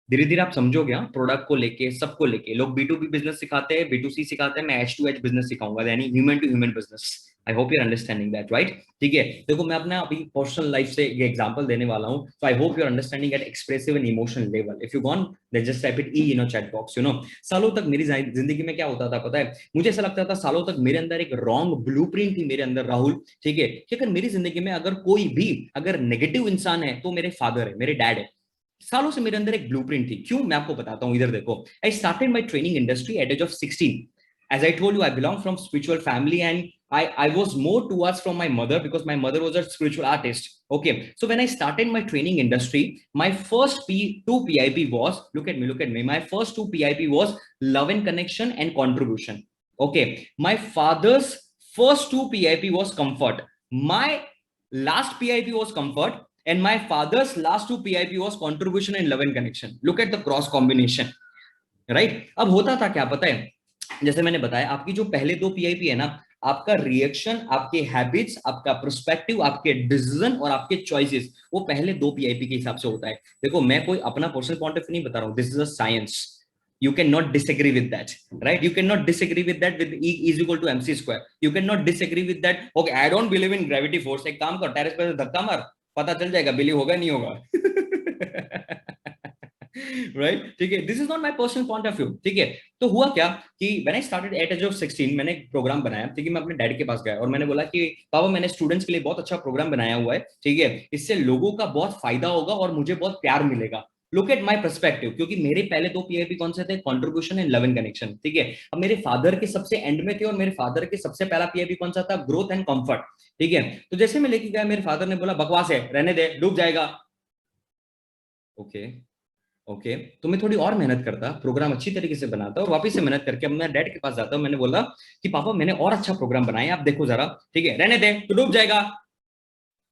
धीरे धीरे आप समझोगे, प्रोडक्ट को लेके, सबको लेके। लोग B2B बिजनेस सिखाते हैं, B2C सिखाते हैं, मैं H2H बिजनेस सिखाऊंगा, यानी human to human business. I hope you are understanding that, right? ठीक है, देखो मैं अपना अभी पर्सनल लाइफ से ये एग्जांपल देने वाला हूं, तो I hope you are understanding at expressive and emotional level. If you gone then just type it E in chat box, you know. सालों तक मेरी जिंदगी में क्या होता था पता है? मुझे ऐसा लगता था सालों तक मेरे अंदर एक रॉन्ग ब्लूप्रिंट थी मेरे अंदर, राहुल, ठीक है, कि अगर मेरी जिंदगी में अगर कोई भी अगर नेगेटिव इंसान है तो मेरे फादर है, मेरे डैड है। सालों से मेरे अंदर एक ब्लूप्रिंट थी। क्यों? मैं आपको बताता हूं, इधर देखो। I started my training industry at age of 16। As I told you, I belong from spiritual family, and I was more towards from my mother because my mother was a spiritual artist. Okay, so when I started my training industry, my first two PIP was, look at me. My first two PIP was love and connection and contribution. Okay, my father's first two PIP was comfort. My last PIP was comfort, and my father's last two PIP was contribution and love and connection. Look at the cross combination, right? अब होता था क्या पता है? जैसे मैंने बताया, आपकी जो पहले दो पीआईपी है ना, आपका रिएक्शन, आपके हैबिट्स, आपका पर्सपेक्टिव, आपके डिसीजन और आपके चॉइसेस, वो पहले दो पीआईपी के हिसाब से होता है। देखो मैं कोई अपना पर्सनल पॉइंट ऑफ व्यू नहीं बता रहा हूं, this is a science. You cannot disagree with that, right? You cannot disagree with that with E is equal to MC square. You cannot disagree with that. Okay, I don't believe in gravity force. एक काम कर, terrace पे धक्का मार, पता चल जाएगा believe होगा नहीं होगा। राइट, ठीक है, this is not my personal point of view, ठीक है। तो हुआ क्या कि when I started at age of 16, मैंने एक प्रोग्राम बनाया, ठीक है। मैं अपने डैड के पास गया और मैंने बोला कि पापा, मैंने स्टूडेंट्स के लिए बहुत अच्छा प्रोग्राम बनाया हुआ है, ठीक है, इससे लोगों का बहुत फायदा होगा और मुझे बहुत प्यार मिलेगा। लुक एट माय पर्सपेक्टिव, क्योंकि मेरे पहले दो पीआईपी कौन से थे? Contribution and love and connection, ठीक है। अब मेरे फादर के सबसे एंड में थे और मेरे फादर के सबसे पहला पीआईपी कौन सा था? ग्रोथ एंड कंफर्ट, ठीक है। तो जैसे मैं लेके गया, मेरे फादर ने बोला बकवास है, रहने दे, डूब जाएगा। ओके, ओके, तो मैं थोड़ी और मेहनत करता, प्रोग्राम अच्छी तरीके से बनाता और वापस से मेहनत करके अपने डैड के पास जाता हूं। मैंने बोला कि पापा, मैंने और अच्छा प्रोग्राम बनाया, आप देखो जरा, ठीक है, रहने दे तो डूब जाएगा।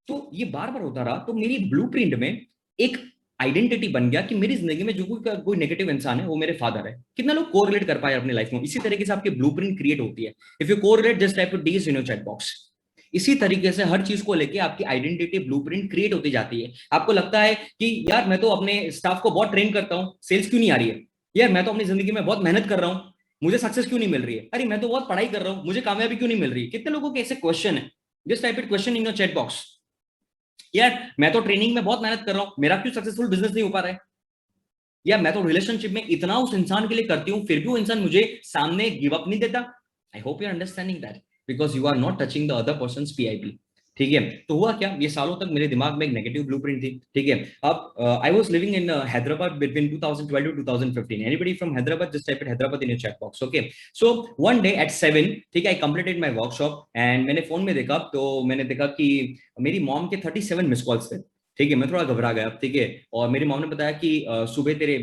तो ये बार बार होता रहा, तो मेरी ब्लूप्रिंट में एक आइडेंटिटी बन गया कि मेरी जिंदगी में जो कोई नेगेटिव इंसान है वो मेरे फादर है। कितना लोग कोरिलेट कर पाए अपनी लाइफ में? इसी तरीके से आपकी ब्लूप्रिंट क्रिएट होती है। If you correlate, just type D in your chat box. इसी तरीके से हर चीज को लेके आपकी आइडेंटिटी ब्लूप्रिंट क्रिएट होती जाती है। आपको लगता है कि यार मैं तो अपने स्टाफ को बहुत ट्रेन करता हूँ, सेल्स क्यों नहीं आ रही है? यार मैं तो अपनी जिंदगी में बहुत मेहनत कर रहा हूँ, मुझे सक्सेस क्यों नहीं मिल रही है? अरे मैं तो बहुत पढ़ाई कर रहा हूँ, मुझे कामयाबी क्यों नहीं मिल रही है? कितने लोगों के ऐसे क्वेश्चन है? Just type it question in your chat box. यार मैं तो ट्रेनिंग में बहुत मेहनत कर रहा हूँ, मेरा क्यों सक्सेसफुल बिजनेस नहीं हो पा रहा है? यार मैं तो रिलेशनशिप में इतना उस इंसान के लिए करती हूँ, फिर भी वो इंसान मुझे सामने गिव अप नहीं देता। I hope you are understanding that, because you are not touching the other person PIP, ठीक है। तो हुआ क्या, ये सालों तक मेरे दिमाग में एक नेगेटिव ब्लूप्रिंट थी, ठीक है। अब I was living in Hyderabad between 2012 to 2015। Anybody from Hyderabad, just type it Hyderabad in your chat box, okay. So one day at 7, ठीक है, I completed my workshop and मैंने फोन में देखा, तो मैंने देखा कि मेरी मॉम के 37 मिस कॉल्स थे, ठीक है। मैं थोड़ा घबरा गया, ठीक है। और मेरी मॉम ने बताया कि सुबह तेरे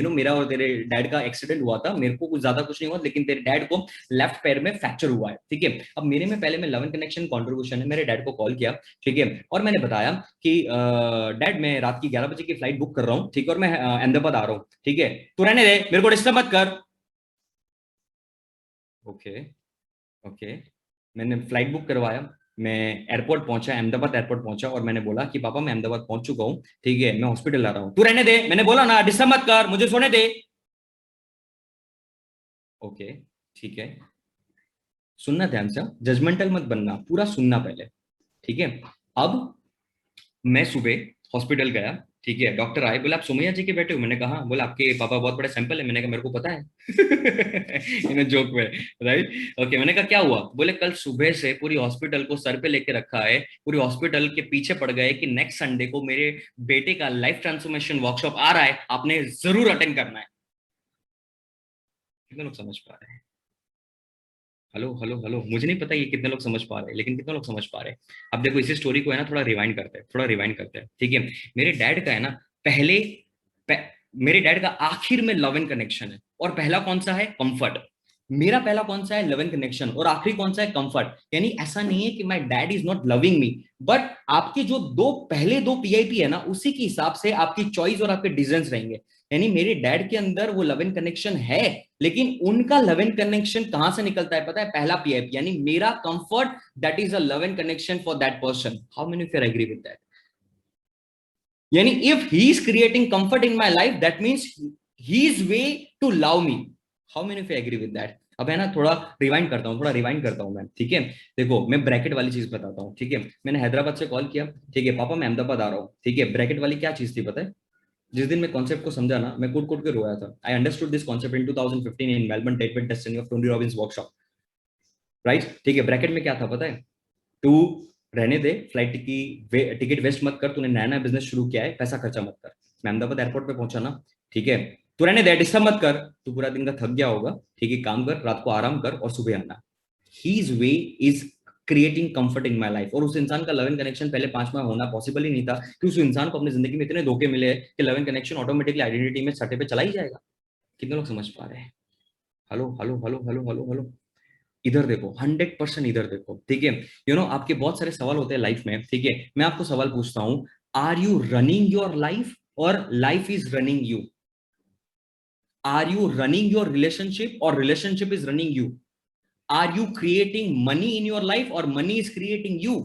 मेरा और तेरे डैड का एक्सीडेंट हुआ था, मेरे को कुछ ज्यादा कुछ नहीं हुआ, लेकिन तेरे डैड को लेफ्ट पैर में फ्रैक्चर हुआ है, ठीक है। अब मेरे में पहले में लव एंड कनेक्शन कंट्रीब्यूशन है, मेरे डैड को कॉल किया, ठीक है, और मैंने बताया कि डैड मैं रात की 11 बजे की फ्लाइट बुक कर रहा हूँ, ठीक है, और मैं अहमदाबाद आ रहा हूँ, ठीक है, तू रहने दे, मेरे को डिस्टर्ब मत कर। ओके, ओके, मैंने फ्लाइट बुक करवाया, मैं एयरपोर्ट पहुंचा, अहमदाबाद एयरपोर्ट पहुंचा और मैंने बोला कि पापा मैं अहमदाबाद पहुंच चुका हूँ, ठीक है, मैं हॉस्पिटल आ रहा हूँ, तू रहने दे, मैंने बोला ना डिस्टर्ब मत कर, मुझे सोने दे। ओके, ठीक है, सुनना ध्यान से, जजमेंटल मत बनना, पूरा सुनना पहले, ठीक है। अब मैं सुबह हॉस्पिटल गया, ठीक है, डॉक्टर आए, बोले आप सोमैया जी के बेटे हो? मैंने कहा हाँ। बोला आपके पापा बहुत बड़े सैंपल है? मैंने कहा मेरे को पता है। इन जोक में, राइट, ओके। मैंने कहा क्या हुआ? बोले कल सुबह से पूरी हॉस्पिटल को सर पे लेके रखा है, पूरी हॉस्पिटल के पीछे पड़ गए कि नेक्स्ट संडे को मेरे बेटे का लाइफ ट्रांसफॉर्मेशन वर्कशॉप आ रहा है, आपने जरूर अटेंड करना है। कितने लोग समझ पा रहे हैं? हेलो हेलो हेलो, मुझे नहीं पता ये कितने लोग समझ पा रहे हैं, लेकिन कितने लोग समझ पा रहे हैं? अब देखो इसी स्टोरी को है ना, थोड़ा रिवाइंड करते हैं, थोड़ा रिवाइंड करते हैं, ठीक है। मेरे डैड का है ना, पहले मेरे डैड का आखिर में लव एंड कनेक्शन है, और पहला कौन सा है? कंफर्ट। मेरा पहला कौन सा है? लव एंड कनेक्शन, और आखिरी कौन सा है? कंफर्ट। यानी ऐसा नहीं है कि my dad is not loving me, but आपके जो दो पहले दो पीआईपी है ना, उसी के हिसाब से आपकी चॉइस और आपके डिसीजंस रहेंगे। यानी मेरे डैड के अंदर वो लव एंड कनेक्शन है, लेकिन उनका लव एंड कनेक्शन कहां से निकलता है पता है? पहला पीआईपी, यानी मेरा comfort, that is a love and connection for that person. How many of you agree with that? यानी if he is creating comfort in my life, that means he is way to love me. How many of you agree with that? अब है ना, थोड़ा rewind करता हूँ, थोड़ा rewind करता हूँ मैं, ठीक है? देखो मैं ब्रैकेट वाली चीज बताता हूँ, ठीक है? मैंने हैदराबाद से कॉल किया, ठीक है, पापा मैं अहमदाबाद आ रहा हूँ, ठीक है? ब्रैकेट वाली क्या चीज थी पता है? जिस दिन मैं कॉन्सेप्ट को समझा ना, मैं कूट कूट के रोया था। I understood this concept in 2015 in Melbourne take destiny of Tony Robbins workshop, right? ठीक है, ब्रैकेट में क्या था पता है? तू रहने दे, फ्लाइट की टिकट वेस्ट मत कर, तूने नया नया बिजनेस शुरू किया है, पैसा खर्चा मत कर। मैं अहमदाबाद एयरपोर्ट पे पहुंचा ना, ठीक है? तू रहने दे, डिस्टर्ब मत कर, तू पूरा दिन का थक गया होगा, ठीक है? काम कर, रात को आराम कर और सुबह आना। His way is creating comfort in my life. और उस इंसान का लव एंड कनेक्शन पहले 5 माह होना पॉसिबल ही नहीं था, कि उस इंसान को अपनी जिंदगी में इतने धोखे मिले हैं कि love and connection automatically identity में सट्टे पे चला ही जाएगा। कितने लोग समझ पा रहे हैं? Hello hello hello hello hello hello. इधर देखो, 100% इधर देखो, ठीक है? आपके बहुत सारे सवाल होते हैं लाइफ में, ठीक है? मैं आपको सवाल पूछता हूं, are you running your life or life is running you? Are you running your relationship or relationship is running you? Are you creating money in your life or money is creating you?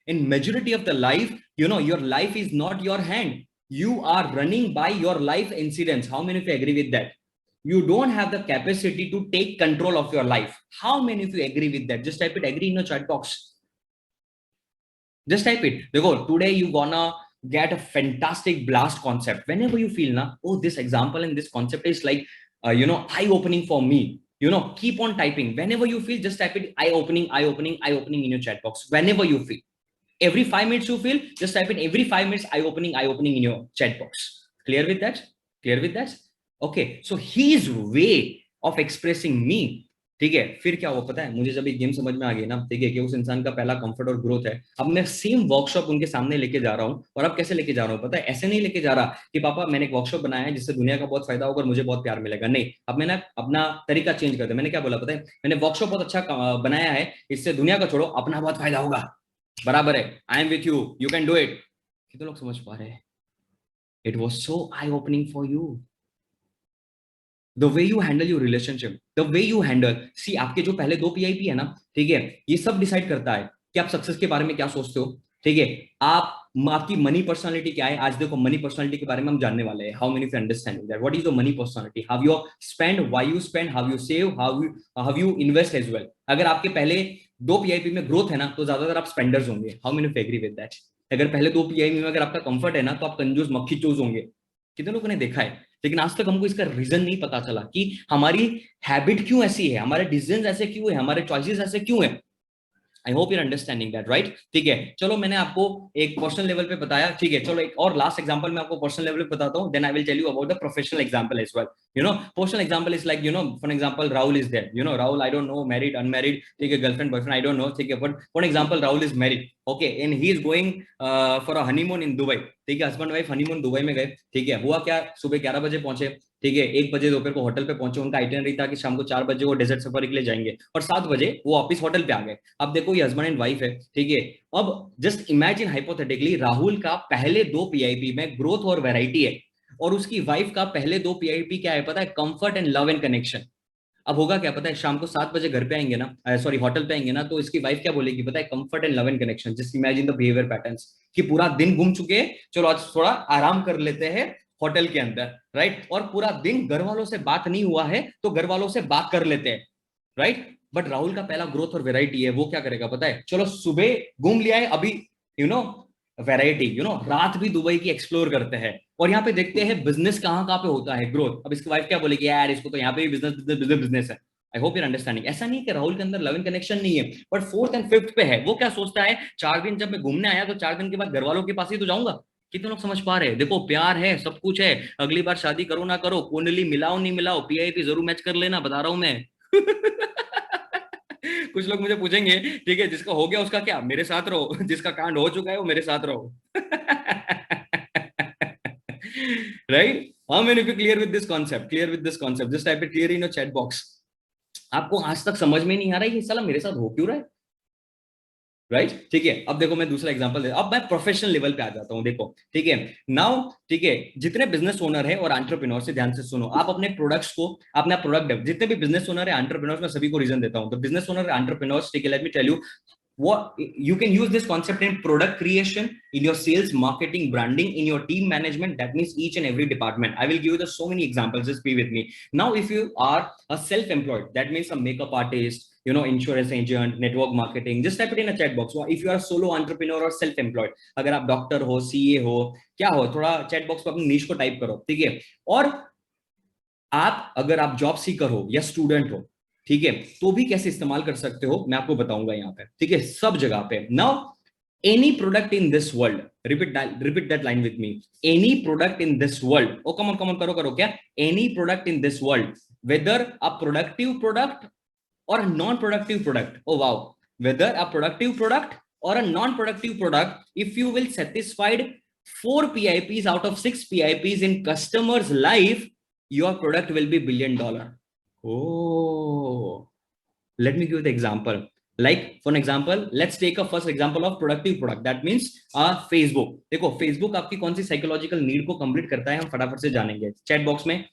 In majority of the life, your life is not your hand. You are running by your life incidents. How many of you agree with that? You don't have the capacity to take control of your life. How many of you agree with that? Just type it agree in your chat box. Just type it. Dekho, today you gonna get a fantastic blast concept. Whenever you feel na, oh, this example and this concept is like, eye opening for me. Keep on typing. Whenever you feel, just type it eye opening, eye opening, eye opening in your chat box. Whenever you feel. Every 5 minutes you feel, just type it every 5 minutes eye opening in your chat box. Clear with that? Clear with that? Okay. So his way of expressing me, ठीक है? फिर क्या हुआ पता है? मुझे जब एक गेम समझ में आ गई ना, ठीक है, कि उस इंसान का पहला कंफर्ट और ग्रोथ है, अब मैं सेम वर्कशॉप उनके सामने लेके जा रहा हूँ। और अब कैसे लेके जा रहा हूँ पता है? ऐसे नहीं लेके जा रहा कि पापा मैंने एक वर्कशॉप बनाया है जिससे दुनिया का बहुत फायदा होगा और मुझे बहुत प्यार मिलेगा। नहीं, अब मैंने अपना तरीका चेंज कर दिया। मैंने क्या बोला पता है? मैंने वर्कशॉप बहुत अच्छा बनाया है, इससे दुनिया का छोड़ो अपना बहुत फायदा होगा। बराबर है? I am with you can do it. कितने लोग समझ पा रहे हैं? It was so I opening for you. The way you handle your relationship, the way you handle, see आपके जो पहले 2 पीआईपी है ना, ठीक है, ये सब डिसाइड करता है कि आप सक्सेस के बारे में क्या सोचते हो, ठीक है? आपकी मनी पर्सनालिटी क्या है? आज देखो मनी पर्सनालिटी के बारे में हम जानने वाले हैं। How many of you understanding that? What is your money personality? How you spend, why you spend, how you save, how you invest as well. अगर आपके पहले 2 पीआईपी में ग्रोथ है ना, तो ज्यादातर आप स्पेंडर्स होंगे। How many of you agree with that? अगर पहले 2 पीआईपी में अगर आपका कंफर्ट है ना, तो आप कंजूस मक्खी चूज होंगे। कितने लोगों ने देखा है? लेकिन आज तक हमको इसका रीजन नहीं पता चला कि हमारी हैबिट क्यों ऐसी है, हमारे डिसीजन ऐसे क्यों है, हमारे चॉइसेस ऐसे क्यों है। I hope you're understanding that, right? ठीक है, चलो मैंने आपको एक पर्सनल लेवल पे बताया, ठीक है? चलो एक और लास्ट एग्जांपल मैं आपको पर्सनल लेवल पे बताता हूं, then I will tell you about the professional example as well. Personal example is like, for example Rahul is there, Rahul, I don't know married unmarried, ठीक है, girlfriend boyfriend, I don't know, ठीक है, but for example Rahul is married, okay, and he is going for a honeymoon in Dubai, ठीक है? Husband wife honeymoon Dubai में गए, ठीक है? हुआ क्या, सुबह 11 बजे पहुंचे, ठीक है, 1 बजे दोपहर को होटल पे पहुंचे। उनका आइटनरी था कि शाम को 4 बजे वो डेजर्ट सफारी के लिए जाएंगे और 7 बजे वो वापस होटल पे आ गए। अब देखो ये हस्बैंड एंड वाइफ है, ठीक है? अब जस्ट इमेजिन हाइपोथेटिकली, राहुल का पहले 2 पीआईपी में ग्रोथ और वैरायटी है, और उसकी वाइफ का पहले 2 पीआईपी क्या है पता है? Comfort and love and connection. अब होगा क्या पता है? शाम को 7 बजे घर पे आएंगे ना, सॉरी होटल पे आएंगे ना, तो इसकी वाइफ क्या बोलेगी पता है? Comfort and love and connection. Just imagine the behaviour patterns कि पूरा दिन घूम चुके, चलो आज थोड़ा आराम कर लेते हैं होटल के अंदर, राइट? और पूरा दिन घर वालों से बात नहीं हुआ है तो घर वालों से बात कर लेते हैं, राइट? बट राहुल का पहला ग्रोथ और वेराइटी है, वो क्या करेगा पता है? चलो सुबह घूम लिया है, अभी यू नो वेराइटी, रात भी दुबई की एक्सप्लोर करते हैं और यहाँ पे देखते हैं बिजनेस कहाँ कहाँ पे होता है ग्रोथ। अब इसकी वाइफ क्या बोलेगी? यार इसको तो यहाँ पे भी बिजनेस बिजनेस बिजनेस बिजनेस है। I hope you're understanding. ऐसा नहीं कि राहुल के अंदर लव एंड कनेक्शन नहीं है, बट 4th एंड 5th पे है। वो क्या सोचता है? 4 दिन जब मैं घूमने आया तो 4 दिन के बाद घर वालों के पास ही तो जाऊंगा। कितने लोग समझ पा रहे हैं? देखो प्यार है, सब कुछ है, अगली बार शादी करो ना करो, कुंडली मिलाओ नहीं मिलाओ, पीआईपी जरूर मैच कर लेना, बता रहा हूं मैं। कुछ लोग मुझे पूछेंगे, ठीक है, जिसका हो गया उसका क्या? मेरे साथ रहो, जिसका कांड हो चुका है वो मेरे साथ रहो। Right? How many of you clear with this concept? Clear with this concept? Just type it clear in your chat box. आपको आज तक समझ में नहीं आ रहा है ये साला मेरे साथ हो क्यों रहा है, राइट ठीक है। अब देखो मैं दूसरा एग्जांपल दे, अब मैं प्रोफेशनल लेवल पे आ जाता हूँ। देखो ठीक है नाउ, ठीक है, जितने बिजनेस ओनर है और एंटरप्रेन्योर से ध्यान से सुनो, आप अपने प्रोडक्ट्स को, अपना प्रोडक्ट, जितने भी बिजनेस ओनर है एंटरप्रेन्योर्स, मैं सभी को रीजन देता हूँ। तो बिजनेस ओनर एंटरप्रेन्योर्स, ठीक है, let me tell you what you can use this concept in product creation, in your sales, marketing, branding, in your team management. That means each and every department. I will give you the so many examples, just be with me now. If you are a self-employed, that means a makeup artist, insurance agent, network marketing, just type it in a chat box. If you are a solo entrepreneur or self-employed, अगर आप doctor हो, CA हो, क्या हो, थोड़ा chat box पे अपनी नीश को टाइप करो, ठीक है। और अगर आप जॉब सीकर हो या स्टूडेंट हो, ठीक है, तो भी कैसे इस्तेमाल कर सकते हो मैं आपको बताऊंगा यहाँ पे, ठीक है, सब जगह पे। Now any product in this world, repeat that line with me, any product in this world, oh come on करो करो, क्या, any product in this world, whether a productive product or non productive product, oh wow, whether a productive product or a non-productive product, if you will satisfied 4 PIPs out of 6 PIPs in customers life, your product will be $1 billion. Oh, let me give you the example. Like for an example, let's take a first example of productive product. That means Facebook. देखो Facebook आपकी कौन सी psychological need को complete करता है, हम फटाफट से जानेंगे चैट बॉक्स में,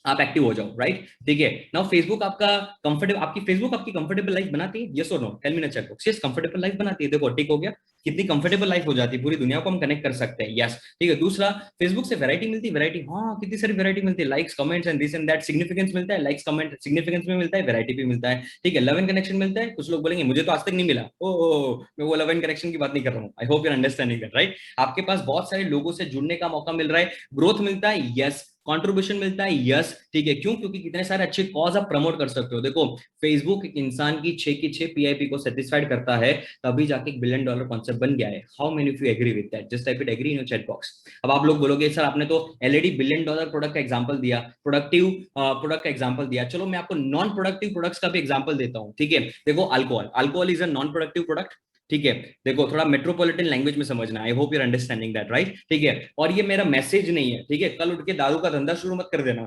आप एक्टिव हो जाओ, राइट ठीक है। नाउ फेसबुक आपका कंफर्टेबल, आपकी फेसबुक आपकी कंफर्टेबल लाइफ बनाती है, यस और no, tell me in chat box. Yes, comfortable life बनाती है। देखो टिक हो गया, कितनी कंफर्टेबल लाइफ हो जाती है, पूरी दुनिया को हम कनेक्ट कर सकते हैं, यस ठीक है। दूसरा, फेसबुक से वैरायटी मिलती है, वैरायटी, हाँ कितनी सारी वैरायटी मिलती है, likes comments and this and that, significance मिलता है, लाइक्स कमेंट सिग्निफिकेंस में मिलता है, वैरायटी भी मिलता है, ठीक है। लव एंड कनेक्शन मिलता है, कुछ लोग बोलेंगे मुझे तो आज तक नहीं मिला, ओ मैं वो लव एंड कनेक्शन की बात नहीं कर रहा हूँ, आई hope you understanding that, right. आपके पास बहुत सारे लोगों से जुड़ने का मौका मिल रहा है, ग्रोथ मिलता है, यस, कंट्रीब्यूशन मिलता है, यस ठीक है। क्यों? क्योंकि कितने सारे अच्छे कॉज आप प्रमोट कर सकते हो। देखो फेसबुक एक इंसान की 6 की 6 पीआईपी को सेटिस्फाइड करता है, तभी जाके $1 बिलियन कॉन्सेप्ट बन गया है। How many of you agree with that? Just type it agree in your chat box. अब आप लोग बोलोगे सर आपने तो ऑलरेडी $1 बिलियन प्रोडक्ट का एग्जांपल दिया, प्रोडक्टिव प्रोडक्ट का एग्जांपल दिया, चलो मैं आपको नॉन प्रोडक्टिव प्रोडक्ट्स का भी एग्जांपल देता हूं, ठीक है। देखो alcohol, alcohol is a non productive product, ठीक है। देखो थोड़ा मेट्रोपॉलिटन लैंग्वेज में समझना, I hope you're understanding that, right ठीक है। और ये मेरा मैसेज नहीं है, ठीक है, कल उठ के दारू का धंधा शुरू मत कर देना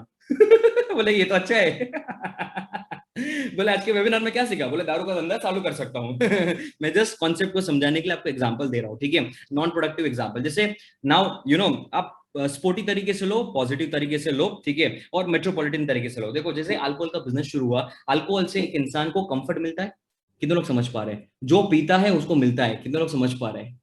बोले ये तो अच्छा है बोले आज के वेबिनार में क्या सीखा, बोले दारू का धंधा चालू कर सकता हूँ मैं जस्ट कॉन्सेप्ट को समझाने के लिए आपको एग्जांपल दे रहा हूँ, ठीक है, नॉन प्रोडक्टिव एग्जांपल। जैसे नाउ आप स्पोर्टी तरीके से लो, पॉजिटिव तरीके से लो, ठीक है, और मेट्रोपॉलिटन तरीके से लो। देखो जैसे अल्कोहल का बिजनेस शुरू हुआ, अल्कोहल से एक इंसान को कंफर्ट मिलता है, कितने लोग समझ पा रहे हैं, जो पीता है उसको मिलता है, कितने लोग समझ पा रहे हैं,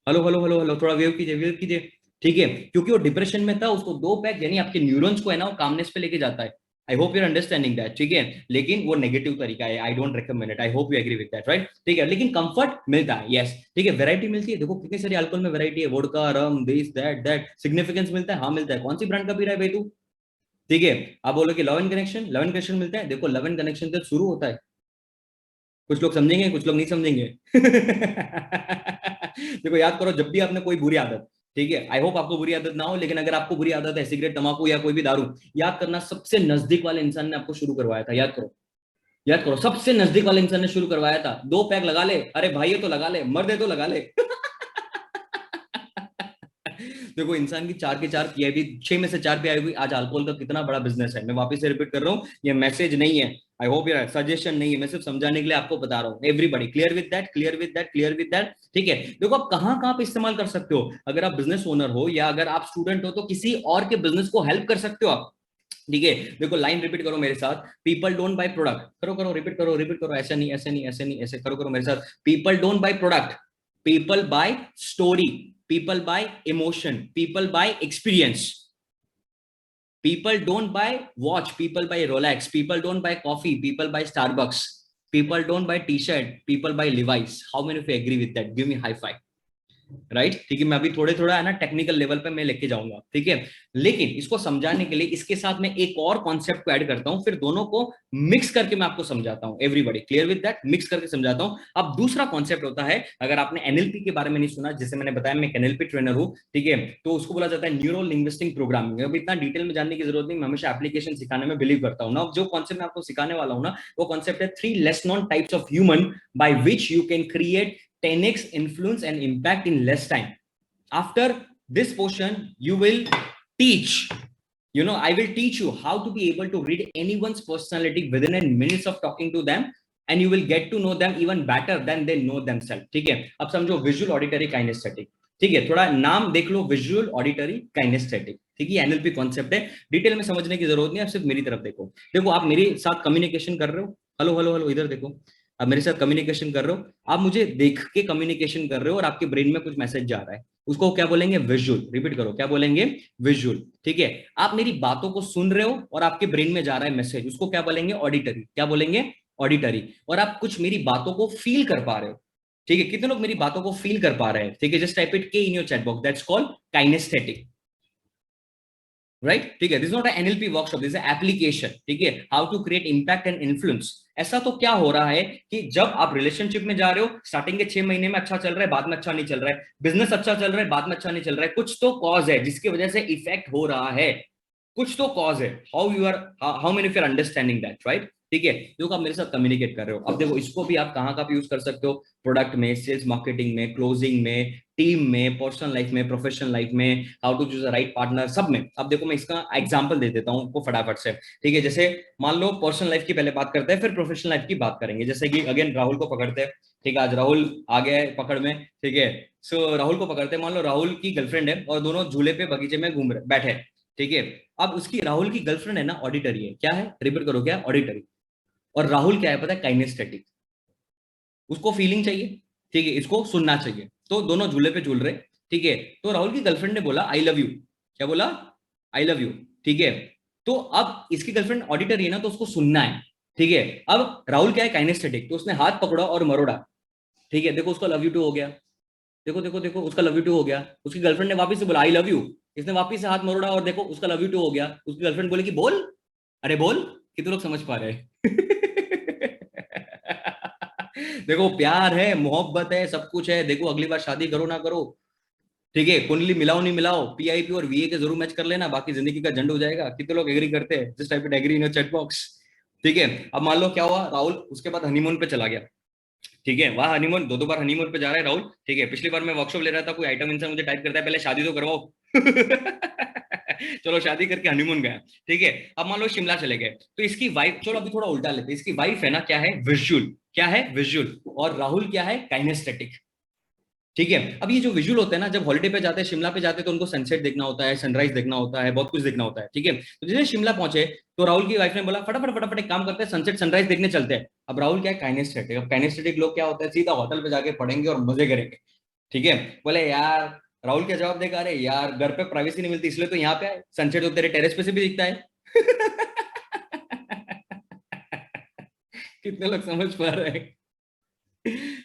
हेलो हेलो हेलो हेलो, थोड़ा वेव कीजिए, वेव कीजिए, ठीक है। क्योंकि वो डिप्रेशन में था, उसको 2 पैक यानी आपके न्यूरॉन्स को है ना वो कामनेस पे लेके जाता है। I hope you're understanding that, ठीक है। लेकिन वो नेगेटिव तरीका है, I don't recommend it, I hope you agree with that, right ठीक है। लेकिन कंफर्ट मिलता है, यस ठीक है, वैरायटी मिलती है। देखो कितनी सारी अल्कोहल में वैरायटी है, vodka, rum, this that that, significance मिलता है, हाँ मिलता है। कौन सी ब्रांड का पी रहा है भाई तू, ठीक है। आप बोलो कि love and connection, love and connection मिलता है, देखो लव एंड कनेक्शन से शुरू होता है, कुछ लोग समझेंगे कुछ लोग नहीं समझेंगे देखो याद करो, जब भी आपने कोई बुरी आदत, ठीक है, आई होप आपको बुरी आदत ना हो, लेकिन अगर आपको बुरी आदत है सिगरेट, तंबाकू या कोई भी दारू, याद करना सबसे नजदीक वाले इंसान ने आपको शुरू करवाया था, याद करो, याद करो, सबसे नजदीक वाले इंसान ने शुरू करवाया था। 2 पैक लगा ले, अरे भाई ये तो लगा ले, मर्द है तो लगा ले देखो इंसान की 4 के 4 पीआईबी, 6 में से 4 पीआईबी, आज अल्कोहल का कितना बड़ा बिजनेस है। मैं वापस से रिपीट कर रहा हूँ, ये मैसेज नहीं है, आई होप यार, सजेशन नहीं है, मैं सिर्फ समझाने के लिए आपको बता रहा हूँ। Everybody clear with that, clear with that, clear with that, ठीक है। देखो आप कहां कहां पे इस्तेमाल कर सकते हो, अगर आप बिजनेस ओनर हो या अगर आप स्टूडेंट हो तो किसी और के बिजनेस को हेल्प कर सकते हो आप, ठीक है। देखो लाइन रिपीट करो मेरे साथ, पीपल डोंट बाय प्रोडक्ट, करो करो, रिपीट करो, रिपीट करो, ऐसा नहीं ऐसे नहीं ऐसे नहीं ऐसे, करो करो मेरे साथ, people don't by product, people bye story, people buy emotion, people buy experience, people don't buy watch, people buy Rolex, people don't buy coffee, people buy Starbucks, people don't buy t-shirt, people buy Levi's. How many of you agree with that? Give me high five. Right ठीक है। मैं अभी थोड़े थोड़ा है ना technical level पे मैं लेके जाऊंगा, ठीक है। लेकिन इसको समझाने के लिए इसके साथ मैं एक और कॉन्सेप्ट को ऐड करता हूं, फिर दोनों को मिक्स करके मैं आपको समझाता हूं। Everybody clear with that, mix करके समझाता हूं। अब दूसरा कॉन्सेप्ट होता है, अगर आपने एनएलपी के बारे में नहीं सुना, जैसे मैंने बताया मैं एनएलपी ट्रेनर हूं, ठीक है, तो उसको बोला जाता है न्यूरो लिंग्विस्टिक प्रोग्रामिंग। अब इतना डिटेल में जानने की जरूरत नहीं, मैं हमेशा एप्लीकेशन सिखाने में बिलीव करता हूं ना। जो कॉन्सेप्ट मैं आपको सिखाने वाला हूं ना, वो कॉन्सेप्ट है 3 less known types of human by which you can create 10x influence and impact in less time. After this portion you will teach, I will teach you how to be able to read anyone's personality within a minutes of talking to them, and you will get to know them even better than they know themselves. ठीक है, अब समझो visual auditory kinaesthetic, ठीक है, थोड़ा नाम देख लो, visual auditory kinaesthetic, ठीक है, एनएलपी कॉन्सेप्ट है, डिटेल में समझने की जरूरत नहीं है, आप सिर्फ मेरी तरफ देखो। देखो आप मेरे साथ कम्युनिकेशन कर रहे हो, हेलो हेलो हेलो, इधर देखो, आप मेरे साथ कम्युनिकेशन कर रहे हो, आप मुझे देख के कम्युनिकेशन कर रहे हो और आपके ब्रेन में कुछ मैसेज जा रहा है, उसको क्या बोलेंगे? विजुअल। रिपीट करो, क्या बोलेंगे? विजुअल। ठीक है, आप मेरी बातों को सुन रहे हो और आपके ब्रेन में जा रहा है मैसेज, उसको क्या बोलेंगे? ऑडिटरी। क्या बोलेंगे? ऑडिटरी। और आप कुछ मेरी बातों को फील कर पा रहे हो, ठीक है, कितने लोग मेरी बातों को फील कर पा रहे हैं? ठीक है, just type it K in your chat box, that's called kinaesthetic, right? ठीक है, this not NLP workshop, this application, ठीक है, how to create impact and influence. ऐसा तो क्या हो रहा है कि जब आप रिलेशनशिप में जा रहे हो, स्टार्टिंग के 6 महीने में अच्छा चल रहा है, बाद में अच्छा नहीं चल रहा है, बिजनेस अच्छा चल रहा है, बाद में अच्छा नहीं चल रहा है, कुछ तो कॉज है जिसकी वजह से इफेक्ट हो रहा है, कुछ तो कॉज है। How many of you are understanding that, right? ठीक है, देखो आप मेरे साथ कम्युनिकेट कर रहे हो, अब देखो इसको भी आप कहाँ का यूज कर सकते हो? प्रोडक्ट में, सेल्स मार्केटिंग में, क्लोजिंग में, टीम में, पर्सनल लाइफ में, प्रोफेशनल लाइफ में, how to choose a right partner, सब में। अब देखो मैं इसका एग्जांपल दे देता हूँ आपको फटाफट से, ठीक है? जैसे मान लो पर्सनल लाइफ की पहले बात करते हैं, फिर प्रोफेशनल लाइफ की बात करेंगे। जैसे कि अगेन राहुल को पकड़ते हैं, ठीक है, आज राहुल आ गया है पकड़ में, ठीक है। सो राहुल को पकड़ते हैं, मान लो राहुल की गर्लफ्रेंड है और दोनों झूले पे बगीचे में घूम रहे बैठे, ठीक है। अब उसकी, राहुल की गर्लफ्रेंड है ना, ऑडिटरी है, क्या है? रिपीट करो, क्या? ऑडिटरी। और राहुल क्या है पता है? काइनेस्थेटिक, उसको फीलिंग चाहिए, ठीक है, इसको सुनना चाहिए, तो दोनों झूले पे झूल रहे, ठीक है। तो राहुल की गर्लफ्रेंड ने बोला आई लव यू, क्या बोला? आई लव यू, ठीक है। तो अब इसकी गर्लफ्रेंड ऑडिटरी है ना, तो उसको सुनना है, ठीक है। अब राहुल क्या है? काइनेस्थेटिक, तो उसने हाथ पकड़ा और मरोड़ा, ठीक है, देखो उसका लव यू टू हो गया, देखो देखो देखो उसका लव यू टू हो गया। उसकी गर्लफ्रेंड ने वापस से बोला आई लव यू, इसने वापस से हाथ मरोड़ा और देखो उसका लव यू टू हो गया। उसकी गर्लफ्रेंड बोले कि बोल, अरे बोल। कितने लोग समझ पा रहे हैं? देखो प्यार है, मोहब्बत है, सब कुछ है, देखो अगली बार शादी करो ना करो, ठीक है, कुंडली मिलाओ नहीं मिलाओ, पीआईपी और वीए के जरूर मैच कर लेना, बाकी जिंदगी का झंड हो जाएगा। कितने लोग एग्री करते हैं? Just type it agree in your chat box, ठीक है। अब मान लो क्या हुआ, राहुल उसके बाद हनीमून पे चला गया, ठीक है, वहां हनीमून, दो दो बार हनीमून पे जा रहा है राहुल, ठीक है। पिछली बार मैं वर्कशॉप ले रहा था, कोई आइटम इंसान मुझे टाइप करता है पहले शादी तो करवाओ। चलो शादी करके हनीमून गया, ठीक है। अब मान लो शिमला चले गए, तो इसकी वाइफ, चलो अभी थोड़ा उल्टा लेते हैं, इसकी वाइफ है ना, क्या है? विजुअल, क्या है? विजुअल। और राहुल क्या है? काइनेस्थेटिक, ठीक है। अब ये जो विजुअल होते हैं ना, जब हॉलिडे पे जाते हैं, शिमला पे जाते हैं, तो उनको सनसेट देखना होता है, सनराइज देखना होता है, बहुत कुछ देखना होता है, ठीक है। तो जैसे शिमला पहुंचे, तो राहुल की वाइफ ने बोला फटाफट फटाफट एक काम करते हैं, सनसेट सनराइज देखने चलते हैं। अब राहुल क्या है? काइनेस्थेटिक। अब काइनेस्थेटिक लोग क्या होता है? सीधा होटल पे जाके पढ़ेंगे और मजे करेंगे, ठीक है। बोले यार, राहुल क्या जवाब देगा? अरे यार घर पे प्राइवेसी नहीं मिलती, इसलिए तो यहाँ पे आए, सनसेट तो तेरे टेरेस पे से भी दिखता है। कितने लोग समझ पा रहे हैं?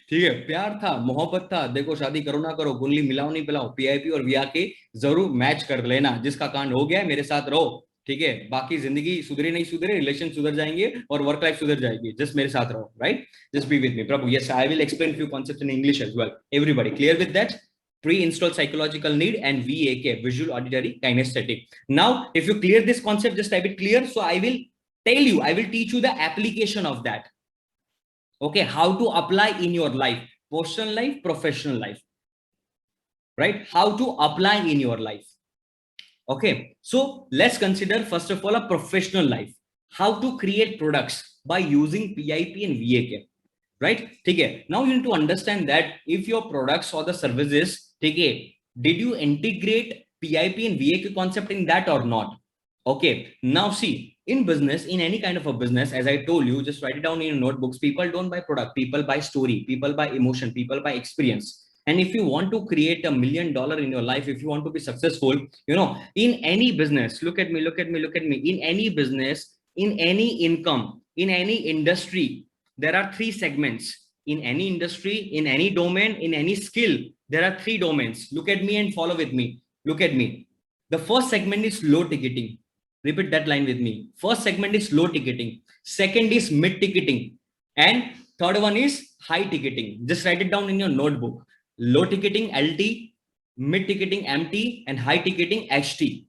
ठीक है, प्यार था, मोहब्बत था, देखो शादी करो ना करो, कुंडली मिलाओ नहीं पिलाओ, पीआईपी और वीआ के जरूर मैच कर लेना, जिसका कांड हो गया है मेरे साथ रहो, ठीक है। बाकी जिंदगी सुधरे नहीं सुधरे, रिलेशन सुधर जाएंगे और वर्क लाइफ सुधर जाएगी, जस्ट मेरे साथ रहो, right? Just be with me Prabhu. Yes, I will explain few concepts in English as well. Everybody clear with that? Pre-installed psychological need and VAK, visual auditory kinesthetic. Now if you clear this concept, just type it clear, so I will tell you, I will teach you the application of that. Okay, how to apply in your life, personal life, professional life, right? How to apply in your life. Okay, so let's consider first of all a professional life, how to create products by using PIP and VAK, right? Okay, now you need to understand that if your products or the services, okay, did you integrate PIP and VAK concept in that or not? Okay, now see, in business, in any kind of a business, as I told you, just write it down in your notebooks. People don't buy product, people buy story, people buy emotion, people buy experience. And if you want to create $1 million in your life, if you want to be successful, you know, in any business, look at me, look at me, look at me, in any business, in any income, in any industry, there are three segments. In any industry, in any domain, in any skill, there are three domains. Look at me and follow with me. Look at me. The first segment is low ticketing. Repeat that line with me. First segment is low ticketing, second is mid ticketing, and third one is high ticketing. Just write it down in your notebook. Low ticketing LT, mid ticketing MT, and high ticketing HT.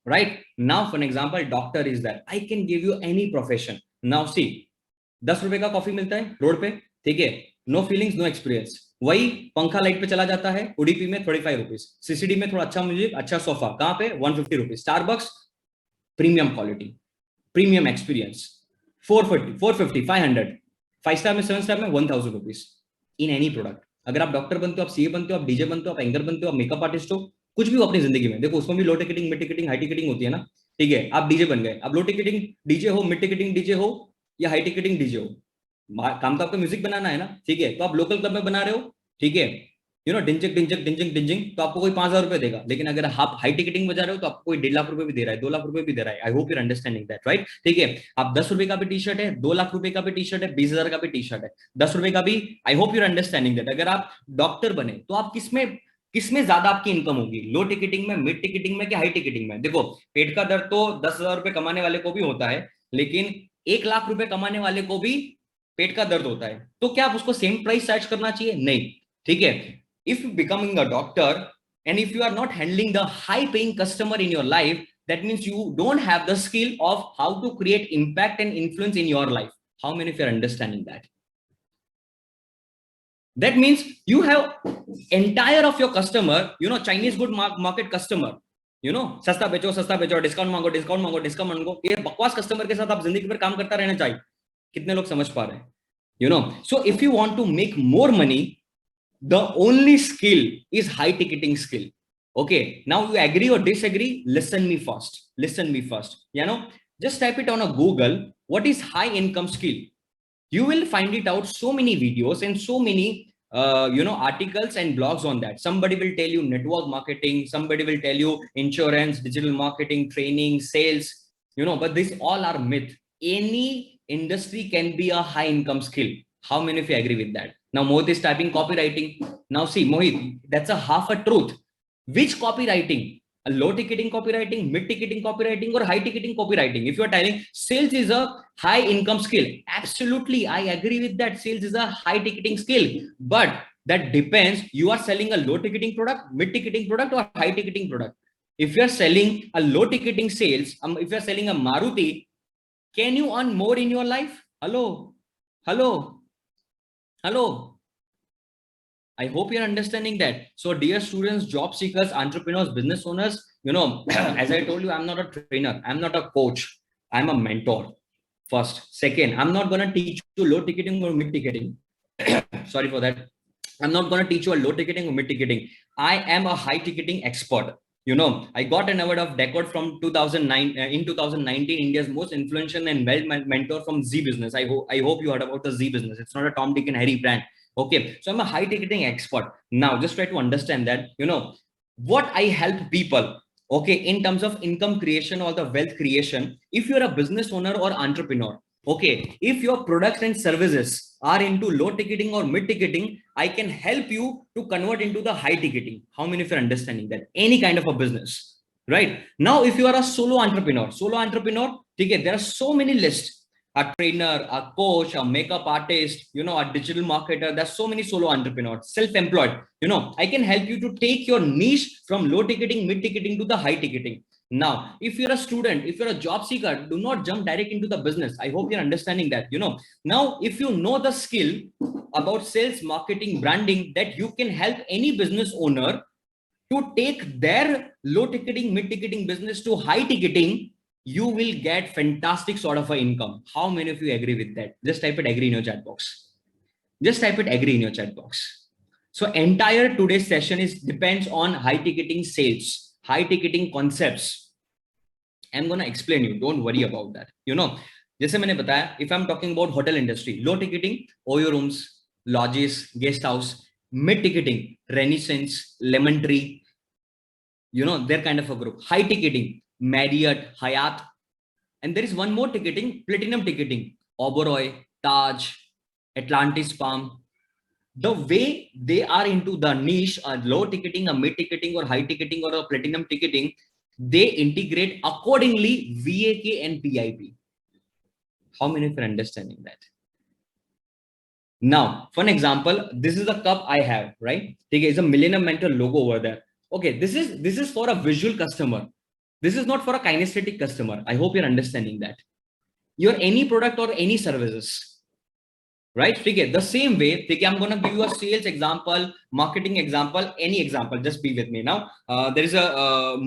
Right? Now for an example, doctor is that I can give you any profession. Now see, 10 रुपए का coffee मिलता है road पे, ठीक है, no feelings no experience. वही पंखा light पे चला जाता है, उडीपी में 35 रुपीज, सीसीडी में थोड़ा अच्छा म्यूजिक, अच्छा सोफा, कहां पे? 150 rupees. Starbucks, premium quality, premium experience. 450, 450, 500, 5 star में, 7 स्टार में 1000 रुपीज इन एनी प्रोडक्ट। अगर आप डॉक्टर बनते हो, आप सीए बनते हो, आप डीजे बनते हो, आप एंकर बनते हो, आप मेकअप आर्टिस्ट हो, कुछ भी हो अपनी जिंदगी में, देखो उसमें भी low ticketing, mid ticketing, high ticketing होती है ना। ठीक है, आप डीजे बन गए, आप लो टिकटिंग डीजे हो, मिड टिकटिंग डीजे हो या हाई टिकटिंग डीजे हो, काम तो आपको म्यूजिक बनाना है ना। ठीक है, तो आप लोकल क्लब में बना रहे हो, ठीक है, डिंचक डिंचक डिंचिंग डिंचिंग, तो आपको कोई 5,000 रुपए देगा। लेकिन अगर आप हाई टिकटिंग बजा रहे हो तो आपको कोई 1.5 लाख रुपए भी दे रहा है, 2 लाख रुपए भी दे रहा है। I hope you're understanding that, right. ठीक है, आप 10 रुपए का भी टी शर्ट है, 2 लाख रुपए का भी टी शर्ट है, 20,000 का भी टी शर्ट है, 10 रुपए का भी। I hope you're understanding that. अगर आप डॉक्टर बने तो आप किसमें किसमें ज्यादा आपकी इनकम होगी, लो टिकटिंग में, मिड टिकटिंग में, कि हाई टिकटिंग में? देखो, पेट का दर्द तो 10,000 रुपए कमाने वाले को भी होता है, लेकिन 1 लाख रुपए कमाने वाले को भी पेट का दर्द होता है। तो क्या आप उसको सेम प्राइस चार्ज करना चाहिए? नहीं। ठीक है, if you becoming a doctor and if you are not handling the high paying customer in your life, that means you don't have the skill of how to create impact and influence in your life. How many of you are understanding that? That means you have entire of your customer, Chinese good market customer, सस्ता बेचो, discount मांगो, ये बकवास customer के साथ आप जिंदगी भर काम करता रहना चाहिए। कितने लोग समझ पा रहे हैं? So if you want to make more money, the only skill is high ticketing skill. Okay, now you agree or disagree? Listen me first. Just type it on a Google, what is high income skill? You will find it out, so many videos and so many articles and blogs on that. Somebody will tell you network marketing, somebody will tell you insurance, digital marketing, training, sales, but these all are myth. Any industry can be a high income skill. How many of you agree with that? Now Mohit is typing copywriting. Now see, Mohit, that's a half a truth. Which copywriting? A low ticketing copywriting, mid ticketing copywriting, or high ticketing copywriting? If you are telling sales is a high income skill, absolutely, I agree with that. Sales is a high ticketing skill, but that depends. You are selling a low ticketing product, mid ticketing product, or high ticketing product. If you are selling a low ticketing sales, if you are selling a Maruti, can you earn more in your life? Hello. I hope you're understanding that. So dear students, job seekers, entrepreneurs, business owners, as I told you, I'm not a trainer, I'm not a coach, I'm a mentor. First. Second, I'm not going to teach you low ticketing or mid ticketing. Sorry for that. I'm not going to teach you a low ticketing or mid ticketing. I am a high ticketing expert. I got an award of Decade from 2009 in 2019, India's most influential and well mentor from Z Business. I hope you heard about the Z Business. It's not a Tom, Dick and Harry brand. Okay, so I'm a high ticketing expert. Now just try to understand that, what I help people, okay, in terms of income creation or the wealth creation. If you're a business owner or entrepreneur, okay, if your products and services are into low ticketing or mid ticketing, I can help you to convert into the high ticketing. How many of you are understanding that? Any kind of a business, right? Now if you are a solo entrepreneur, okay, there are so many lists. A trainer, a coach, a makeup artist, a digital marketer. There's so many solo entrepreneurs, self-employed. I can help you to take your niche from low ticketing, mid ticketing to the high ticketing. Now, if you're a student, if you're a job seeker, do not jump direct into the business. I hope you're understanding that. Now, if you know the skill about sales, marketing, branding, that you can help any business owner to take their low ticketing, mid ticketing business to high ticketing, you will get fantastic sort of an income. How many of you agree with that? Just type it agree in your chat box. Just type it agree in your chat box. So entire today's session depends on high ticketing sales, high ticketing concepts. I'm going to explain you. Don't worry about that. जैसे मैंने बताया, if I'm talking about hotel industry, low ticketing, OYO rooms, lodges, guest house. Mid ticketing, Renaissance, Lemon Tree, they're kind of a group. High ticketing, Marriott, Hyatt. And there is one more ticketing, platinum ticketing, Oberoi, Taj, Atlantis Palm. The way they are into the niche, a low ticketing, a mid ticketing, or high ticketing, or a platinum ticketing, they integrate accordingly VAK and PIP. How many of you are understanding that? Now, for an example, this is the cup I have, right? It's a Millennium Mentor logo over there. Okay, this is for a visual customer. This is not for a kinesthetic customer. I hope you're understanding that. Your any product or any services, right? ठीक है, the same way, ठीक है, I'm gonna give you a sales example, marketing example, any example, just be with me now. There is a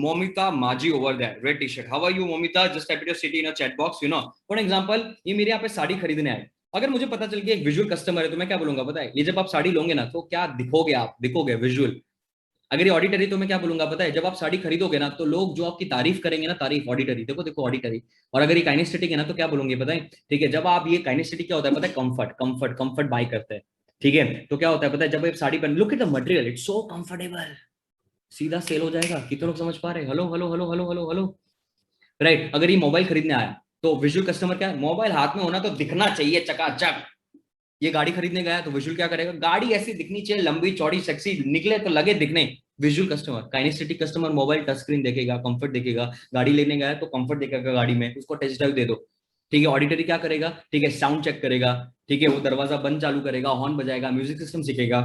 Momita Maji over there, red t-shirt. How are you, Momita? Just type your city in a chat box, you know. For example, ये मेरे यहाँ पे साड़ी खरीदने आए, अगर मुझे पता चल गया एक विजुअल कस्टमर है, तो मैं क्या बोलूंगा पता है? ये जब आप साड़ी लोगे ना, तो क्या दिखोगे आप? दिखोगे विजुअल। अगर ये ऑडिटरी, तो मैं क्या बोलूंगा पता है? जब आप साड़ी खरीदोगे ना, तो लोग जो आपकी तारीफ करेंगे ना, तारीफ ऑडिटरी, देखो देखो ऑडिटरी। और अगर ये काइनेस्थेटिक है ना, तो क्या बोलूंगे पता है? ठीक है, जब आप ये काइनेस्थेटिक क्या होता है पता है? कंफर्ट, कंफर्ट, कंफर्ट बाय करते हैं। ठीक है, तो क्या होता है पता है? जब आप साड़ी पहन, look at the material, it's so comfortable, सीधा सेल हो जाएगा। कितने लोग समझ पा रहे हैं? Hello hello hello hello hello hello, right? अगर ये मोबाइल खरीदने आया, तो विजुअल कस्टमर क्या है? मोबाइल हाथ में होना तो दिखना चाहिए चकाचक। ये गाड़ी खरीदने गया, तो विजुअल क्या करेगा? गाड़ी ऐसी दिखनी चाहिए, लंबी चौड़ी सेक्सी, निकले तो लगे दिखने। Visual customer, kinaesthetic customer mobile touch screen देखेगा, कंफर्ट देखेगा। गाड़ी लेने गया है, तो कंफर्ट देखेगा गाड़ी में, उसको टेस्ट ड्राइव दे दो। ठीक है, ऑडिटरी क्या करेगा? ठीक है, साउंड चेक करेगा। ठीक है, वो दरवाजा बंद चालू करेगा, हॉर्न बजाएगा, म्यूजिक सिस्टम सीखेगा।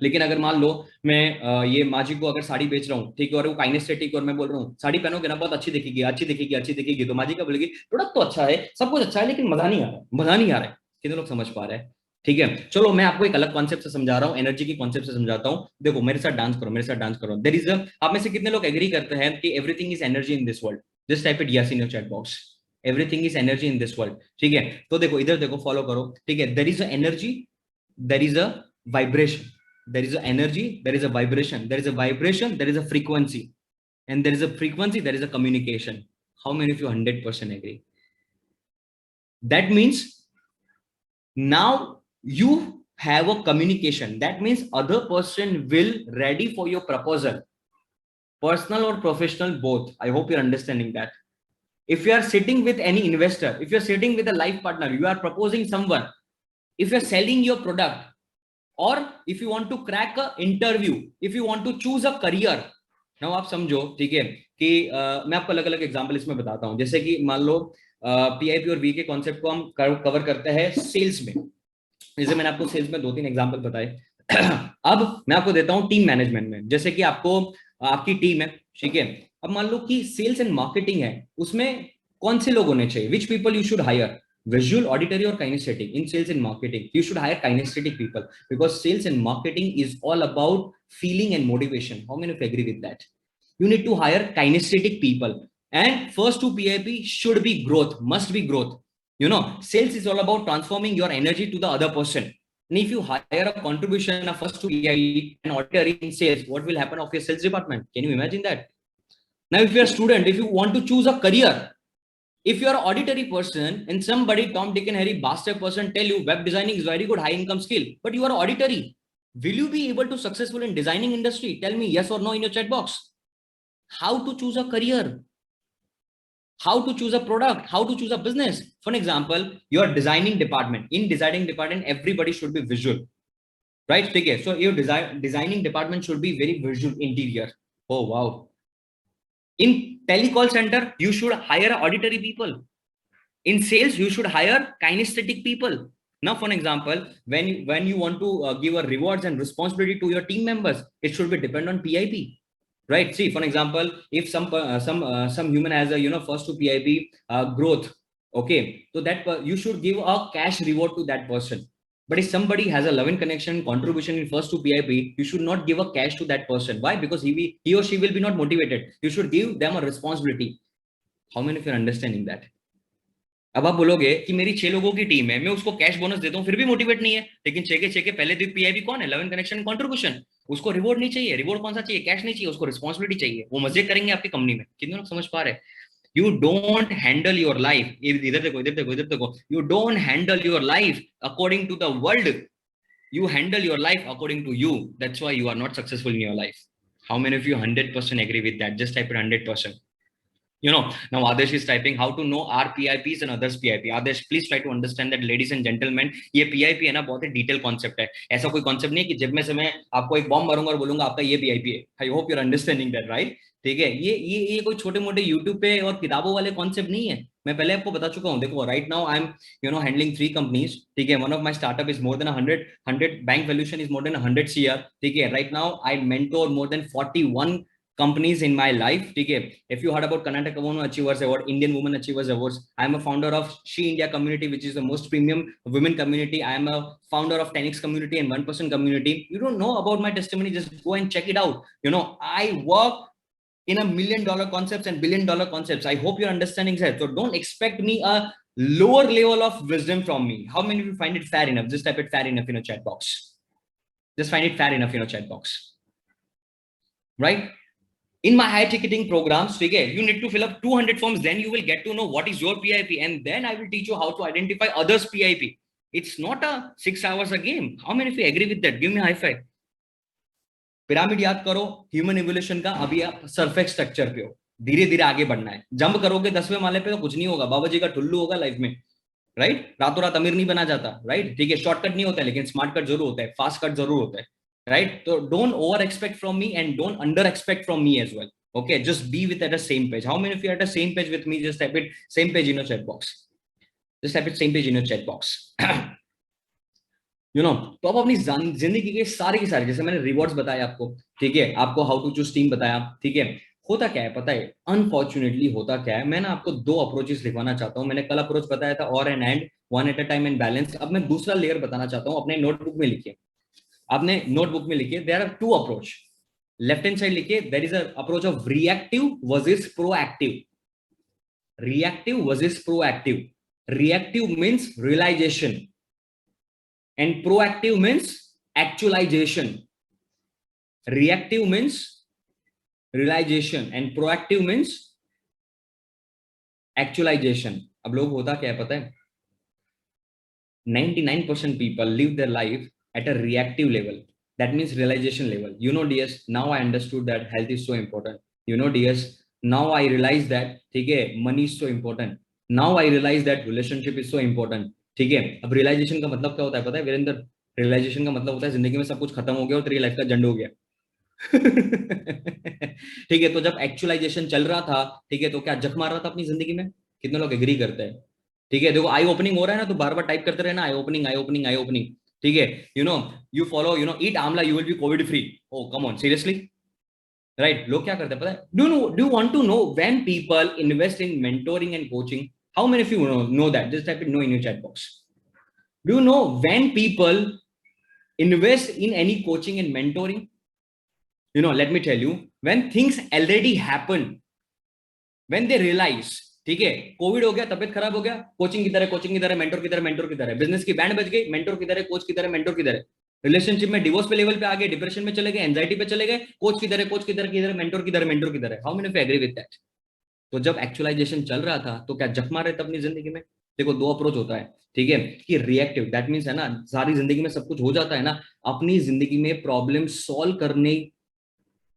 लेकिन अगर मान लो मैं ये माजी को अगर साड़ी बेच रहा हूँ, ठीक है, और वो काइनेस्थेटिक, और मैं बोल रहा हूँ साड़ी पहनोगे ना बहुत अच्छी दिखेगी, अच्छी दिखेगी, अच्छी दिखेगी, तो माजी का बोलेगी प्रोडक्ट तो अच्छा है, सब कुछ अच्छा है, लेकिन मजा नहीं आ रहा, मजा नहीं आ रहा है। कितने लोग समझ पा रहे हैं? ठीक है, चलो मैं आपको एक अलग कॉन्सेप्ट से समझा रहा हूँ, एनर्जी की कॉन्सेप्ट से समझाता हूँ। देखो मेरे साथ डांस करो, मेरे साथ डांस करो। देयर इज आप में से कितने लोग एग्री करते हैं कि everything is energy in this world? Just type it yes in your chat box. Everything is energy in this world. ठीक है, तो देखो इधर देखो, फॉलो करो। ठीक है, there is a energy, there is a vibration, there is a energy, there is a vibration, there is a vibration, there is a frequency, and there is a frequency, there is a communication. How many of you 100% agree? That means now you have a communication. That means other person will ready for your proposal, personal or professional both. I hope you're understanding that. If you are sitting with any investor, if you're sitting with a life partner, you are proposing someone, if you're selling your product, और if you want to crack a interview, if you want to choose a career, now आप समझो। ठीक है, कि मैं आपको अलग अलग एग्जांपल इसमें बताता हूं। जैसे कि मान लो पीआईपी और वी के कॉन्सेप्ट को हम कवर करते हैं सेल्स में। जैसे मैंने आपको सेल्स में 2-3 एग्जांपल बताए। अब मैं आपको देता हूं टीम मैनेजमेंट में। जैसे कि आपको आपकी टीम है, ठीक है, अब मान लो कि सेल्स एंड मार्केटिंग है, उसमें कौन से लोग होने चाहिए? Which people you should higher? Visual, auditory, or kinesthetic? In sales and marketing, you should hire kinesthetic people, because sales and marketing is all about feeling and motivation. How many of you agree with that? You need to hire kinesthetic people. And first to PIP should be growth, must be growth. You know, sales is all about transforming your energy to the other person. And if you hire a contribution of first to PIP and auditory in sales, what will happen of your sales department? Can you imagine that? Now, if you're a student, if you want to choose a career, if you're an auditory person and somebody, Tom, Dick, and Harry, bastard person, tell you web designing is very good, high income skill, but you are auditory, will you be able to successful in designing industry? Tell me yes or no in your chat box. How to choose a career? How to choose a product? How to choose a business? For example, your designing department. In designing department, everybody should be visual, right? Okay, so your designing department should be very visual interior. Oh wow. In telecall center, you should hire auditory people. In sales, you should hire kinesthetic people. Now, for example, when you want to give a rewards and responsibility to your team members, it should be depend on PIP, right? See, for example, if some human has a first to PIP growth, okay, so that you should give a cash reward to that person. But if somebody has a loving connection contribution in first to PIP, you should not give a cash to that person. Why? Because he or she will be not motivated. You should give them a responsibility. How many of you are understanding that? अब आप बोलोगे कि मेरी 6 लोगों की team है, मैं उसको कैश बोनस देता हूं फिर भी मोटिवेट नहीं है। लेकिन 6 के पहले दिन पीआईबी कौन है? Love connection contribution. उसको रिवॉर्ड नहीं चाहिए। रिवॉर्ड कौन सा चाहिए? कैश नहीं चाहिए, उसको रिस्पॉन्सिबिलिटी चाहिए। वो मजे करेंगे आपकी कंपनी में। कितने लोग समझ पा रहे हैं? You don't handle your life, इधर देखो इधर देखो इधर देखो, you don't handle your life according to the world, you handle your life according to you. That's why you are not successful in your life. How many of you 100% agree with that? Just type it 100%. Now Adesh is typing how to know our PIPs and others PIP. Adesh, please try to understand that, ladies and gentlemen, ये PIP है ना, बहुत ही detail concept है। ऐसा कोई concept नहीं है कि जब में से मैं आपको एक बॉम्ब मारूंगा और बोलूंगा आपका ये PIP है। I hope you are understanding that, right? ठीक है, ये कोई छोटे मोटे यूट्यूब पे और किताबों वाले कॉन्सेप्ट नहीं है। मैं पहले आपको बता चुका हूँ। देखो right now I am handling 3 companies. ठीक है, one of my startup is more than 100 bank valuation is more than 100 CR। ठीक है, right now I mentor more than 41 companies in my life. Okay, if you heard about Karnataka Women Achievers Award, Indian Women Achievers Awards, I am a founder of She India community, which is the most premium women community. I am a founder of 10x community and 1% community. You don't know about my testimony, just go and check it out. You know, I work in $1 million concepts and $1 billion concepts. I hope you're understanding that. So don't expect me a lower level of wisdom from me. How many of you find it fair enough? Just type it fair enough in a chat box. Just find it fair enough in a chat box. Right? In my high ticketing programs, you need to fill up 200 forms. Then you will get to know what is your PIP. And then I will teach you how to identify others' PIP. It's not a 6 hours a game. How many of you agree with that? Give me a high five. Pyramid याद करो human evolution का. अभी आप surface structure पे हो, धीरे धीरे आगे बढ़ना है. जंप करोगे 10वें माले पे तो कुछ नहीं होगा, बाबा जी का ठुल्लू होगा लाइफ में. राइट? रातों रात अमीर नहीं बना जाता. राइट? ठीक है, शॉर्टकट नहीं होता है, लेकिन स्मार्ट कट जरूर होता है, फास्ट कट जरूर होता है. राइट? तो don't over expect from me and don't under expect from me as well. Okay, just be with at the same page. How many of you are at the same page with me? Just type it same page in your chat box. Just type it same page in your chat box. You know, तो आप अपनी जिंदगी के सारे जैसे मैंने rewards बताया आपको, ठीक है, आपको हाउ टू चूज टीम बताया, ठीक है. होता क्या है पता है? अनफॉर्चुनेटली होता क्या है, मैं ना आपको 2 अप्रोचेस लिखवाना चाहता हूँ. मैंने कल अप्रोच बताया था और and one at a time and balance. अब मैं दूसरा लेयर बताना चाहता हूँ. अपने नोटबुक में लिखिए, आपने नोटबुक में लिखिए, there are 2 approach. Left hand side लिखिए, there is a approach of reactive versus proactive. Reactive versus proactive. Reactive means realization and proactive means actualization. Reactive means realization and proactive means actualization. अब लोग होता क्या है पता है? 99% people live their life at a reactive level. That means realization level. You know, DS, now I understood that health is so important. You know, DS, now I realize that, ठीक है, money is so important. Now I realize that relationship is so important. ठीक है. अब realisation का मतलब क्या होता है पता है वीरेंद्र? रियलाइजेशन का मतलब होता है जिंदगी में सब कुछ खत्म हो गया और तेरी लाइफ का जंड हो गया. ठीक है. तो जब एक्चुअलाइजेशन चल रहा था, ठीक है, तो क्या जख मार रहा था अपनी जिंदगी में? कितने लोग एग्री करते हैं? ठीक है. देखो, आई ओपनिंग हो रहा है ना, तो बार बार टाइप करते रहना, eye opening, eye opening, eye opening. ठीक है. You follow, eat amla, you will be COVID free. Oh come on, seriously. Right? लोग क्या करते हैं पता है? Do want to know when people invest in mentoring and coaching? How many of you know that? Just type it no in your chat box. Do you know when people invest in any coaching and mentoring? You know, let me tell you, when things already happen, when they realize, ठीक है, Covid हो गया, तबियत खराब हो गया, coaching की तरह, मेंटोर की तरह, बिजनेस की बैंड बज गई, मेंटोर की तरह, कोच की तरह, मेंटोर की तरह. रिलेशनशिप में डिवोर्स पे लेवल पे आ गए, डिप्रेशन में चले गए, एंजाइटी पे चले गए, कोच की तरह, मेंटोर की तरह. How many of you agree with that? तो जब एक्चुअलाइजेशन चल रहा था तो क्या जख्मा रहे थे अपनी जिंदगी में? देखो, 2 अप्रोच होता है, ठीक है, कि रिएक्टिव, दैट मींस है ना, सारी जिंदगी में सब कुछ हो जाता है ना, अपनी जिंदगी में प्रॉब्लम सॉल्व करने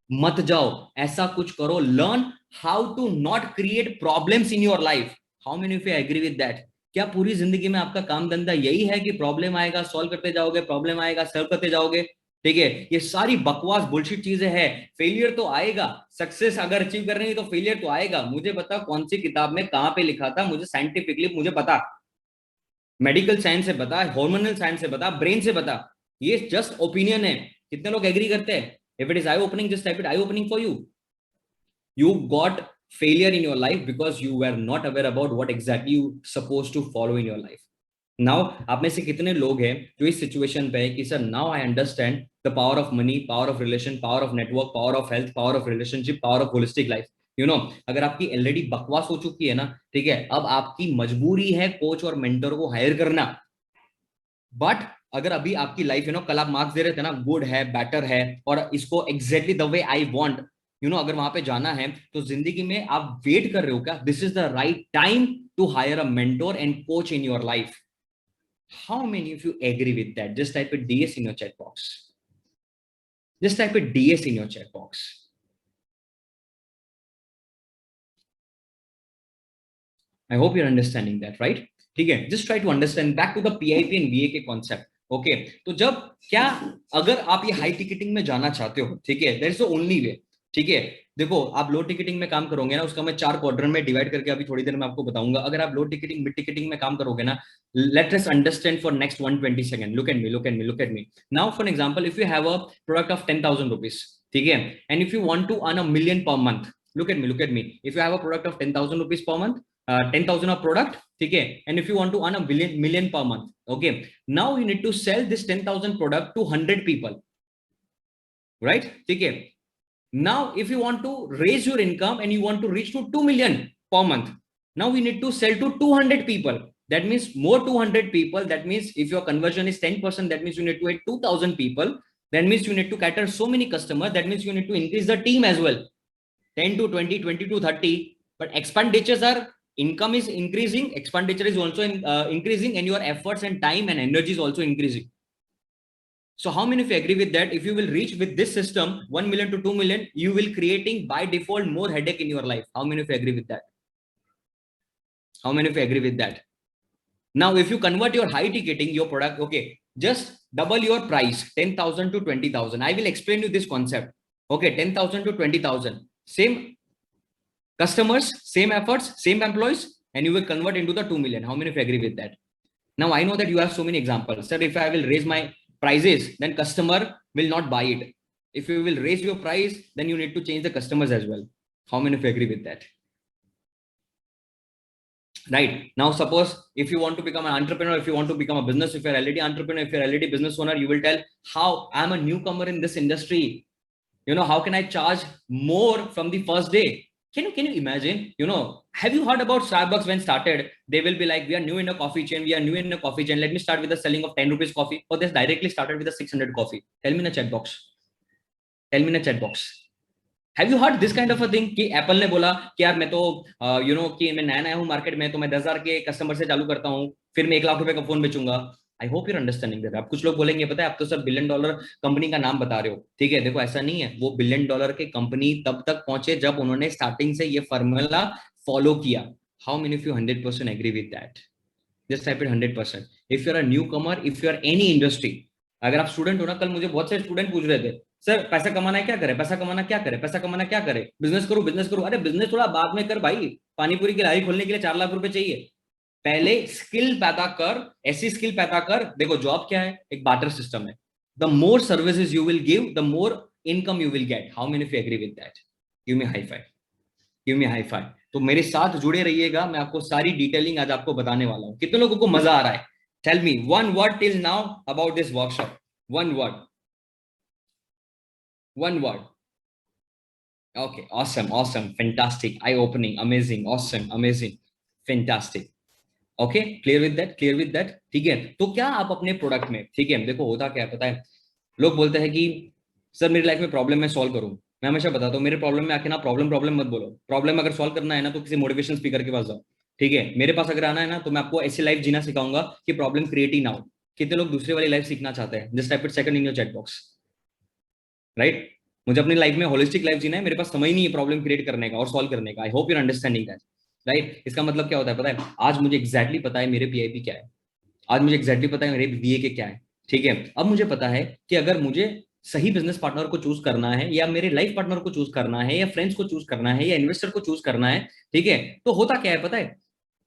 मत जाओ, ऐसा कुछ करो. Learn how to not create problems in your life. How many of you agree with that? क्या पूरी जिंदगी में आपका काम धंधा यही है कि प्रॉब्लम आएगा सॉल्व करते जाओगे, प्रॉब्लम आएगा सॉल्व करते जाओगे? ठीक है, ये सारी बकवास बुलशिट चीजें हैं. फेलियर तो आएगा, सक्सेस अगर अचीव करनी है तो फेलियर तो आएगा. मुझे पता कौन सी किताब में कहां पे लिखा था, मुझे साइंटिफिकली मुझे पता, मेडिकल साइंस से पता, हार्मोनल साइंस से पता, ब्रेन से पता. ये जस्ट ओपिनियन है. कितने लोग एग्री करते हैं? If it is I opening, just type it I opening for you. You got failure in your life because you were not aware about what exactly you supposed to follow in your life. Now, आप में से कितने लोग हैं जो इस situation पे है कि sir now I understand the power of money, power of relation, power of network, power of health, power of relationship, power of holistic life. You no, अगर आपकी ऑलरेडी बकवास हो चुकी है ना, ठीक है, अब आपकी मजबूरी है कोच और मेंटर को हायर करना. बट अगर अभी आपकी लाइफ है ना, कल आप मार्क्स दे रहे थे ना, गुड है, बेटर है, और इसको exactly the way I want, you know, अगर वहां पे जाना है तो जिंदगी में आप वेट कर रहे हो क्या? This is the right time to hire a mentor and coach in your life. How many of you agree with that? Just type it DS in your chat box. Just type it DS in your chat box. I hope you're understanding that, right? ठीक है, just try to understand. Back to the PIP and VA के concept. Okay, तो जब क्या, अगर आप ये high ticketing में जाना चाहते हो, ठीक है, that is the only way. ठीक है, देखो, आप लो टिकटिंग में काम करोगे ना, उसका मैं 4 क्वाड्रेंट में डिवाइड करके अभी थोड़ी देर में आपको बताऊंगा. अगर आप लो टिकटिंग, मिड टिकटिंग में काम करोगे ना, let us understand for next 120 seconds. Look at me. Now, for an example, if you have a product of 10,000 rupees, ठीक है, and if you want to earn a million per month, look at me, if you have a product of 10,000 rupees per month, 10,000 of product, ठीक है, and if you want to earn a million per month, okay, now you need to sell this 10,000 product to 100 people, right? ठीक है, now if you want to raise your income and you want to reach to 2 million per month, now we need to sell to 200 people. That means more 200 people. That means if your conversion is 10%, that means you need to hit 2,000 people. That means you need to cater so many customers. That means you need to increase the team as well, 10 to 20, 20 to 30. But expenditures are, income is increasing, expenditure is also increasing, and your efforts and time and energy is also increasing. So how many of you agree with that? If you will reach with this system 1 million to 2 million, you will creating by default more headache in your life. How many of you agree with that? How many of you agree with that? Now, if you convert your high ticketing, your product, okay, just double your price, 10,000 to 20,000. I will explain you this concept. Okay, 10,000 to 20,000. Same customers, same efforts, same employees, and you will convert into the 2 million. How many of you agree with that? Now, I know that you have so many examples. Sir, if I will raise my prices, then customer will not buy it. If you will raise your price, then you need to change the customers as well. How many of you agree with that? Right. Now, suppose if you want to become an entrepreneur, if you want to become a business, if you're already entrepreneur, if you're already business owner, you will tell how I'm a newcomer in this industry. You know, how can I charge more from the first day? Can you imagine? You know, have you heard about Starbucks when started? They will be like, we are new in a coffee chain. We are new in a coffee chain. Let me start with the selling of 10 rupees coffee. Or they directly started with a 600 coffee. Tell me in a chat box. Tell me in a chat box. Have you heard this kind of a thing कि Apple ने बोला कि यार मैं तो you know कि मैं नया हूँ मार्केट में, तो मैं 10,000 के कस्टमर से चालू करता हूँ, फिर मैं 1 लाख रुपए का फोन बेचूंगा. I hope you're understanding that. अब कुछ लोग बोलेंगे पता है आप तो सर बिलियन डॉलर कंपनी का नाम बता रहे हो. ठीक है, देखो ऐसा नहीं है. वो बिलियन डॉलर के कंपनी तब तक पहुंचे जब उन्होंने स्टार्टिंग से ये फॉर्मूला फॉलो किया. How many of you 100% agree with that? Just type it 100%. If you are a newcomer, if you are any industry, अगर आप स्टूडेंट हो ना, कल मुझे बहुत से स्टूडेंट पूछ रहे थे, सर पैसा कमाना है क्या करे, पैसा कमाना क्या करे, पैसा कमाना क्या करे, बिजनेस करो बिजनेस करो. अरे बिजनेस थोड़ा बाद में कर भाई, पानीपुरी की लारी खोलने के लिए 4 लाख रुपए चाहिए. पहले स्किल पैदा कर, ऐसी स्किल पैदा कर. देखो जॉब क्या है, एक बार्टर सिस्टम है. The more services you will give, the more income you will get. How many of you agree with that? Give me high five. Give me high five. तो मेरे साथ जुड़े रहिएगा, मैं आपको सारी डिटेलिंग आज आपको बताने वाला हूं. कितने लोगों को मजा आ रहा है? Tell me one word till now about this workshop. One word. One word. Okay, awesome, fantastic, eye-opening, amazing, awesome, amazing, fantastic. Okay, clear with that. ठीक है, तो क्या आप अपने प्रोडक्ट में, ठीक है, देखो होता क्या है पता है, लोग बोलते हैं कि सर मेरी लाइफ में प्रॉब्लम मैं सॉल्व करूं. मैं हमेशा बताता हूँ, मेरे प्रॉब्लम में आके ना प्रॉब्लम मत बोलो. प्रॉब्लम अगर सॉल्व करना है ना तो किसी मोटिवेशन स्पीकर के पास जाओ. ठीक है, मेरे पास अगर आना है ना तो मैं आपको ऐसी लाइफ जीना सिखाऊंगा कि प्रॉब्लम क्रिएट ही ना हो. कितने लोग दूसरे वाली लाइफ सीखना चाहते हैं? Just type it second in your chat box. Right. मुझे अपनी लाइफ में होलिस्टिक लाइफ जीना है, मेरे पास समय नहीं है प्रॉब्लम क्रिएट करने का और सॉल्व करने का. I hope you're understanding that. Right. इसका मतलब क्या होता है पता है? आज मुझे एग्जैक्टली पता है मेरे पीआईपी क्या है. आज मुझे एग्जैक्टली पता है मेरे बीए के क्या है. ठीक है, अब मुझे पता है कि अगर मुझे सही बिजनेस पार्टनर को चूज करना है, या मेरे लाइफ पार्टनर को चूज करना है, या फ्रेंड्स को चूज करना है, या इन्वेस्टर को चूज करना है, ठीक है, तो होता क्या है पता है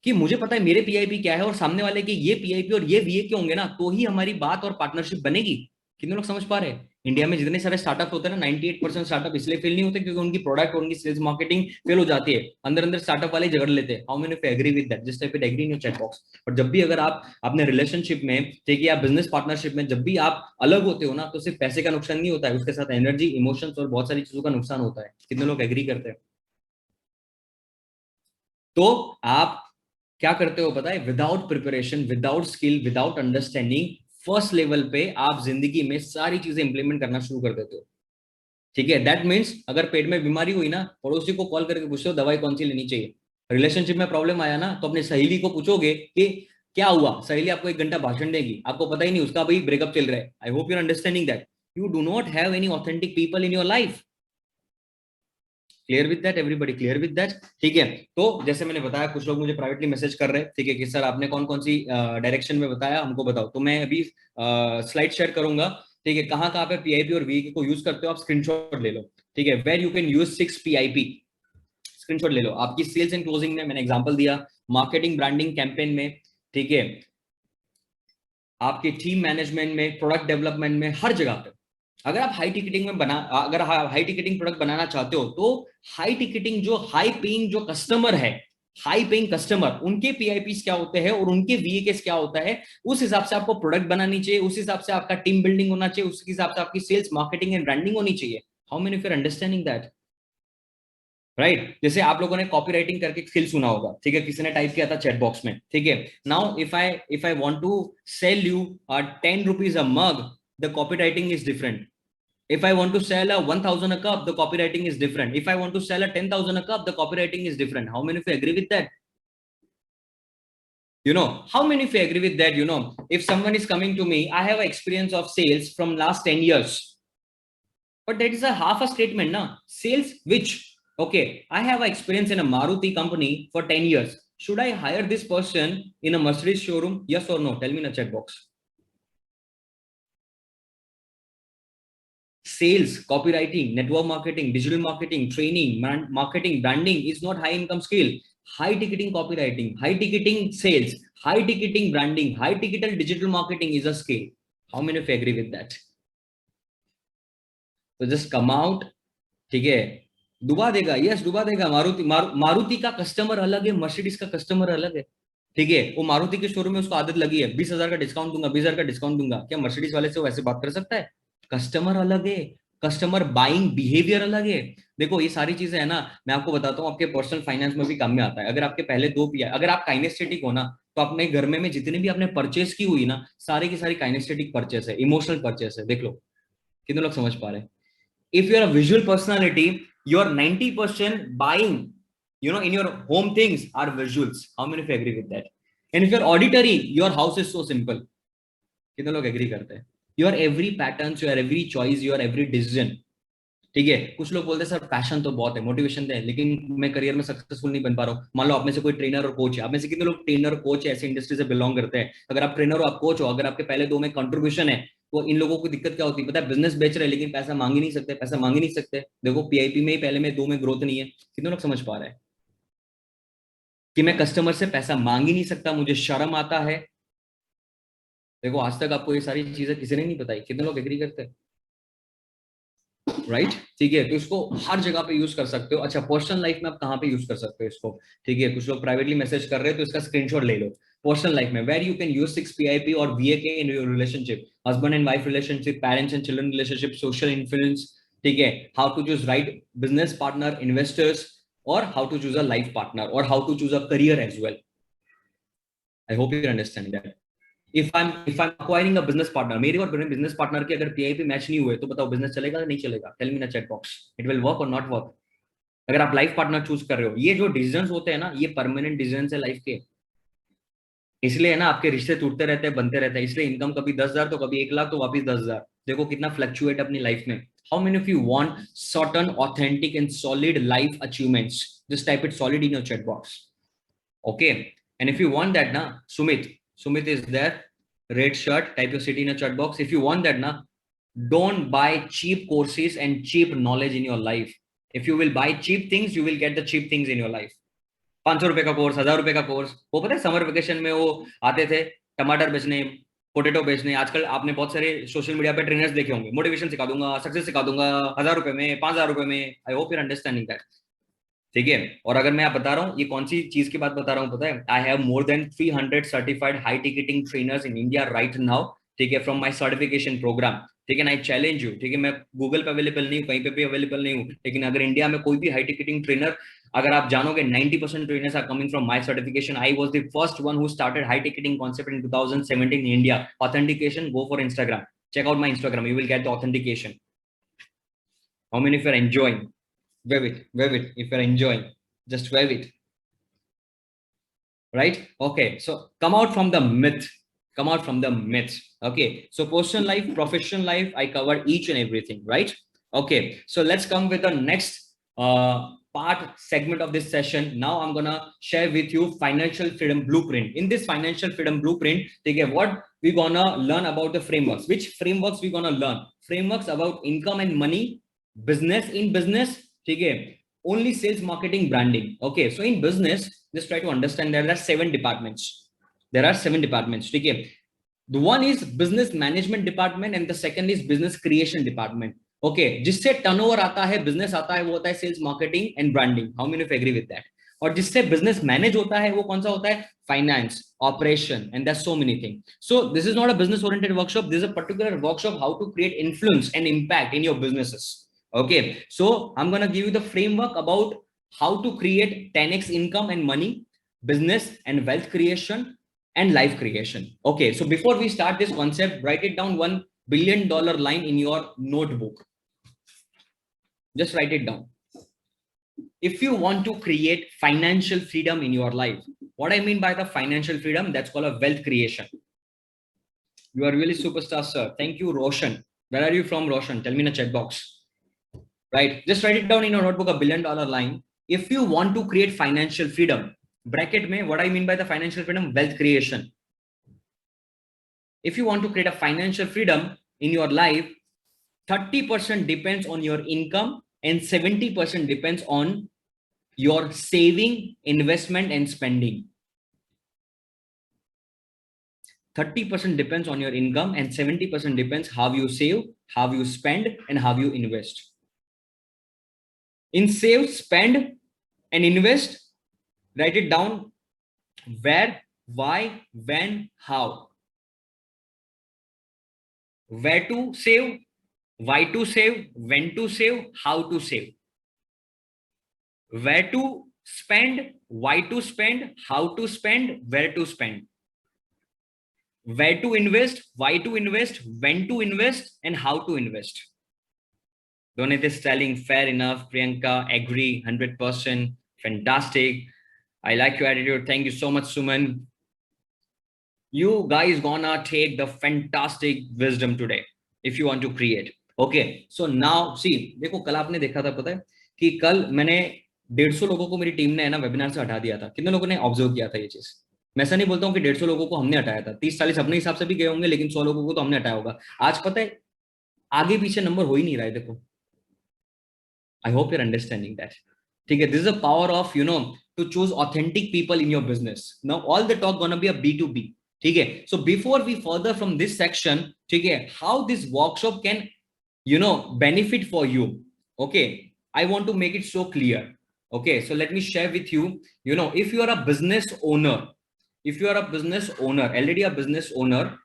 कि मुझे पता है मेरे पीआईपी क्या है और सामने वाले के ये पीआईपी और ये वीए के होंगे ना, तो ही हमारी बात और पार्टनरशिप बनेगी. कितने लोग समझ पा रहे हैं? इंडिया में जितने सारे स्टार्टअप होते हैं ना, 98% स्टार्टअप इसलिए फेल नहीं होते क्योंकि उनकी प्रोडक्ट और उनकी सेल्स मार्केटिंग फेल हो जाती है. अंदर स्टार्टअप वाले झगड़ लेते हैं. How many of you agree with that? Just type it agree in your chat box. और जब भी अगर आप अपने रिलेशनशिप में, ठीक है, या बिजनेस पार्टनरशिप में जब भी आप अलग होते हो ना, तो सिर्फ पैसे का नुकसान नहीं होता है, उसके साथ एनर्जी, इमोशंस और बहुत सारी चीजों का नुकसान होता है. कितने लोग एग्री करते हैं? तो आप क्या करते हो पता है? Without preparation, without skill, without understanding, first level पे आप जिंदगी में सारी चीजें इंप्लीमेंट करना शुरू कर देते हो. ठीक है, दैट मीन्स अगर पेट में बीमारी हुई ना, पड़ोसी को कॉल करके पूछो दवाई कौन सी लेनी चाहिए. रिलेशनशिप में प्रॉब्लम आया ना, तो अपने सहेली को पूछोगे कि क्या हुआ. सहेली आपको 1 घंटा भाषण देगी, आपको पता ही नहीं उसका भाई ब्रेकअप चल रहा है. I hope you're understanding that. You do not have any authentic people in your life. Clear with that everybody? Clear with that? ठीक है, तो जैसे मैंने बताया, कुछ लोग मुझे प्राइवेटली मैसेज कर रहे हैं, ठीक है, कि सर आपने कौन कौन सी डायरेक्शन में बताया हमको बताओ. तो मैं अभी स्लाइड शेयर करूंगा. ठीक है, कहाँ कहाँ पे पीआईपी और वीके को यूज करते हो आप स्क्रीनशॉट ले लो. ठीक है, where you can use 6 PIP. Screenshot ले लो. आपकी सेल्स एंड क्लोजिंग में मैंने एग्जांपल दिया, मार्केटिंग ब्रांडिंग कैंपेन में, ठीक है, आपके टीम मैनेजमेंट में, प्रोडक्ट डेवलपमेंट में, हर जगह पे. अगर आप हाई टिकटिंग में अगर हाई टिकटिंग प्रोडक्ट बनाना चाहते हो तो हाई टिकटिंग जो हाई पेइंग जो कस्टमर है, हाई पेइंग कस्टमर, उनके पीआईपीस क्या होते हैं और उनके वीएकेस क्या होता है, उस हिसाब से आपको प्रोडक्ट बनानी चाहिए, उस हिसाब से आपका टीम बिल्डिंग होना चाहिए, उस हिसाब से आपकी सेल्स मार्केटिंग एंड ब्रांडिंग होनी चाहिए। How many of you are understanding that? Right? जैसे आप लोगों ने कॉपी राइटिंग करके स्किल सुना होगा, ठीक है, किसी ने टाइप किया था चैट बॉक्स में, ठीक है। Now if I want to sell you 10 rupees a mug, the copywriting is different. If I want to sell a 1,000 a cup, the copywriting is different. If I want to sell a 10,000 a cup, the copywriting is different. How many of you agree with that? How many of you agree with that? If someone is coming to me, I have experience of sales from last 10 years. But that is a half a statement, na? Sales, which, okay, I have experience in a Maruti company for 10 years. Should I hire this person in a Mercedes showroom? Yes or no? Tell me in a chat box. Sales, copywriting, network marketing, digital marketing, training, marketing, branding is not high income skill. High ticketing copywriting, high ticketing sales, high ticketing branding, high ticketing digital marketing is a skill. How many of you agree with that? So just come out, ठीक है। डुबा देगा, yes डुबा देगा। मारुति का customer अलग है, Mercedes का कस्टमर अलग है, ठीक है। वो मारुति के शोरूम में उसको आदत लगी है 20,000 का डिस्काउंट दूंगा, 20,000 का डिस्काउंट दूंगा, क्या मर्सिडीज वाले से वो वैसे बात कर सकता है? कस्टमर अलग है, कस्टमर बाइंग बिहेवियर अलग है। देखो ये सारी चीजें है ना, मैं आपको बताता हूँ, आपके पर्सनल फाइनेंस में भी काम में आता है। अगर आपके पहले दो पी, अगर आप काइनेस्थेटिक हो ना, तो अपने घर में जितने भी आपने परचेस की हुई ना, सारी की सारी काइनेस्थेटिक परचेस है, इमोशनल परचेस है। देख लो कितने लोग समझ पा रहे हैं? If you're a visual personality, your 90% buying, in your home things are visuals. How many of you agree with that? And if you're auditory, your house is so simple. कितने लोग एग्री करते हैं? Your every patterns, your every choice, your every decision, ठीक है। कुछ लोग बोलते हैं सर पैशन तो बहुत है, मोटिवेशन है, लेकिन मैं करियर में सक्सेसफुल नहीं बन पा रहा हूँ। मान लो आप में से कोई ट्रेनर और कोच है, आप में से कितने लोग ट्रेनर कोच है, ऐसे इंडस्ट्री से बिलोंग करते हैं? अगर आप ट्रेनर हो, आप कोच हो, अगर आपके पहले दो में कंट्रीब्यूशन है, तो इन लोगों को दिक्कत क्या होती है पता है? बिजनेस बेच रहे हैं लेकिन पैसा मांग ही नहीं सकते, पैसा मांग ही नहीं सकते। देखो पीआईपी में ही पहले में दो में ग्रोथ नहीं है। कितने लोग समझ पा रहे हैं कि मैं कस्टमर से पैसा मांग ही नहीं सकता, मुझे शर्म आता है? देखो आज तक आपको ये सारी चीजें किसी ने नहीं बताई। कितने लोग एग्री करते हैं? राइट, ठीक है। तो इसको हर जगह पे यूज कर सकते हो। अच्छा, पर्सनल लाइफ में आप कहाँ पे यूज कर सकते हो इसको? ठीक है, कुछ लोग प्राइवेटली मैसेज कर रहे हैं तो इसका स्क्रीनशॉट ले लो। पर्सनल लाइफ में where you can use 6 PIP और VAK in your relationship, husband and wife relationship, parents and children relationship, social influence, ठीक है। How to choose right business partner, investors, और how to choose a life partner, और how to choose a career as well. I hope you understand that. If I am acquiring a business partner, मेरे और मेरे business partner के अगर PIP match नहीं हुए तो बताओ बिजनेस चलेगा या नहीं चलेगा? Tell me in the chat box, it will work और नॉट वर्क। अगर आप लाइफ पार्टनर चूज कर रहे हो, ये जो डिसीजंस होते हैं ना, ये परमानेंट डिसीजंस है लाइफ के। इसलिए है ना आपके रिश्ते टूटते रहते हैं, बनते रहते हैं। इसलिए इनकम कभी 10,000 तो कभी 1 लाख तो वापिस 10,000। देखो कितना फ्लक्चुएट अपनी लाइफ में। How many of you want certain authentic and solid life achievements? Just type it solid in your chat box, okay? And if you want that, na, Sumit is there, red shirt, type your city in a chat box. If you want that, na, don't buy cheap courses and cheap knowledge in your life. If you will buy cheap things, you will get the cheap things in your life. 500 रुपए का course, 1000 रुपए का course, वो पता है summer vacation में वो आते थे टमाटर बेचने, पोटेटो बेचने। आजकल आपने बहुत सारे सोशल मीडिया पे ट्रेनर्स देखे होंगे, मोटिवेशन सिखा दूंगा, सक्सेस सिखा दूंगा, 1000 रुपए में, 5000 रुपए में। I hope you're understanding that, ठीक है। और अगर मैं आप बता रहा हूँ ये कौन सी चीज की बात बता रहा हूँ पता है? I have more than 300 certified high ticketing trainers in India right now, ठीक है, फ्रॉम माय सर्टिफिकेशन प्रोग्राम, ठीक है। आई चैलेंज यू, ठीक है, मैं गूगल पे अवेलेबल नहीं हूँ, कहीं पे भी अवेलेबल नहीं हूँ, लेकिन अगर इंडिया में कोई भी हाई टिकटिंग ट्रेनर, अगर आप जानोगे 90% trainers are coming from my certification. I was the first one who started high ticketing concept in 2017 in India. Authentication, go for Instagram, check out my Instagram, you will get the authentication. How many if you're enjoying? Wave it if you're enjoying, just wave it. Right, okay, so come out from the myth, come out from the myth. Okay, so personal life, professional life, I covered each and everything, right? Okay, so let's come with the next part segment of this session. Now I'm gonna share with you financial freedom blueprint. In this financial freedom blueprint, okay, what we're gonna learn about the frameworks. Which frameworks we're gonna learn? Frameworks about income and money, business in business, okay, only sales, marketing, branding. Okay, so in business, just try to understand there are 7 departments. There are 7 departments, okay. The one is business management department and the second is business creation department. Okay, जिससे turnover आता है, business आता है, वो होता है sales, marketing and branding. How many of agree with that? और जिससे बिजनेस मैनेज होता है वो कौन सा होता है? Finance, operation, and that's so many thing. So this is not a business oriented workshop. This is a particular workshop how to create influence and impact in your businesses. Okay, so I'm going to give you the framework about how to create 10x income and money, business and wealth creation, and life creation. Okay, so before we start this concept, write it down, $1 billion line in your notebook. Just write it down. If you want to create financial freedom in your life, what I mean by the financial freedom, that's called a wealth creation. You are really superstar, sir. Thank you, Roshan. Where are you from, Roshan? Tell me in the chat box. Right, just write it down in your notebook, $1 billion line. If you want to create financial freedom, bracket mein, what I mean by the financial freedom, wealth creation. If you want to create a financial freedom in your life, 30% depends on your income and 70% depends on your saving, investment and spending. 30% depends on your income and 70% depends how you save, how you spend and how you invest. In save, spend and invest, write it down: where, why, when, how. Where to save, why to save, when to save, how to save. Where to spend, why to spend, how to spend, where to spend. Where to invest, why to invest, when to invest and how to invest. Donate is telling fair enough. Priyanka, agree, 100%. Fantastic. I like your attitude. Thank you so much, Suman. You guys gonna take the fantastic wisdom today if you want to create. Okay, so now see, देखो कल आपने देखा था, पता है कि कल मैंने 150 लोगों को मेरी टीम ने है ना वेबिनार से हटा दिया था. कितने लोगों ने ऑब्जर्व किया था ये चीज? मैं ऐसा नहीं बोलता हूँ कि 150 लोगों को हमने हटाया था, 30-40 अपने हिसाब से भी गए होंगे, लेकिन 100 लोगों को तो हमने हटाया होगा. आज पता है आगे पीछे नंबर हो ही नहीं रहा है. देखो, I hope you're understanding that. Okay, this is the power of, to choose authentic people in your business. Now, all the talk gonna be a B2B. Okay, so before we further from this section, okay, how this workshop can, benefit for you. Okay, I want to make it so clear. Okay, so let me share with you, if you are a business owner, already a business owner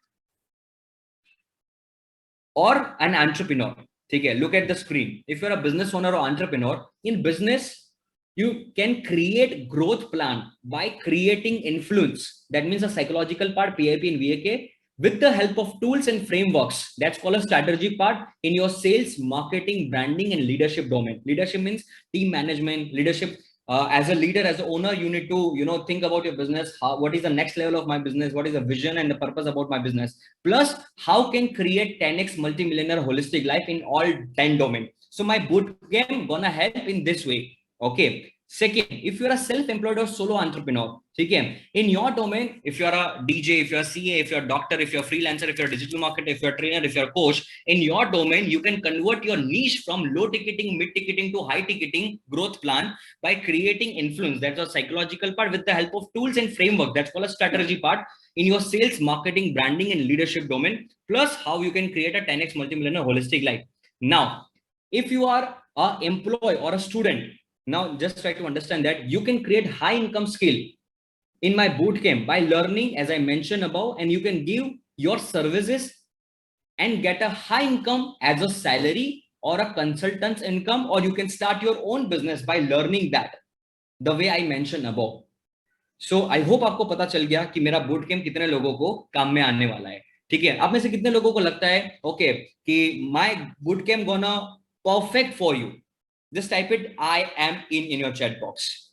or an entrepreneur. Okay, look at the screen. If you're a business owner or entrepreneur, in business, you can create growth plan by creating influence. That means a psychological part, PIP and VAK, with the help of tools and frameworks. That's called a strategy part in your sales, marketing, branding, and leadership domain. Leadership means team management, leadership. As a leader, as an owner, you need to, think about your business. What is the next level of my business? What is the vision and the purpose about my business? Plus, how can create 10x multi-millionaire holistic life in all 10 domains. So my bootcamp gonna help in this way. Okay. Second, if you're a self-employed or solo entrepreneur, okay, in your domain, if you're a DJ, if you're a CA, if you're a doctor, if you're a freelancer, if you're a digital marketer, if you're a trainer, if you're a coach, in your domain, you can convert your niche from low ticketing, mid ticketing to high ticketing growth plan by creating influence. That's a psychological part with the help of tools and framework. That's called a strategy part in your sales, marketing, branding, and leadership domain. Plus, how you can create a 10x multi-millionaire holistic life. Now, if you are an employee or a student, now just try to understand that you can create high income skill in my bootcamp by learning, as I mentioned above, and you can give your services and get a high income as a salary or a consultant's income, or you can start your own business by learning that the way I mentioned above. So I hope आपको पता चल गया कि मेरा bootcamp कितने लोगों को काम में आने वाला है. ठीक है, आप में से कितने लोगों को लगता है okay कि my bootcamp gonna perfect for you? Just type it I am in your chat box.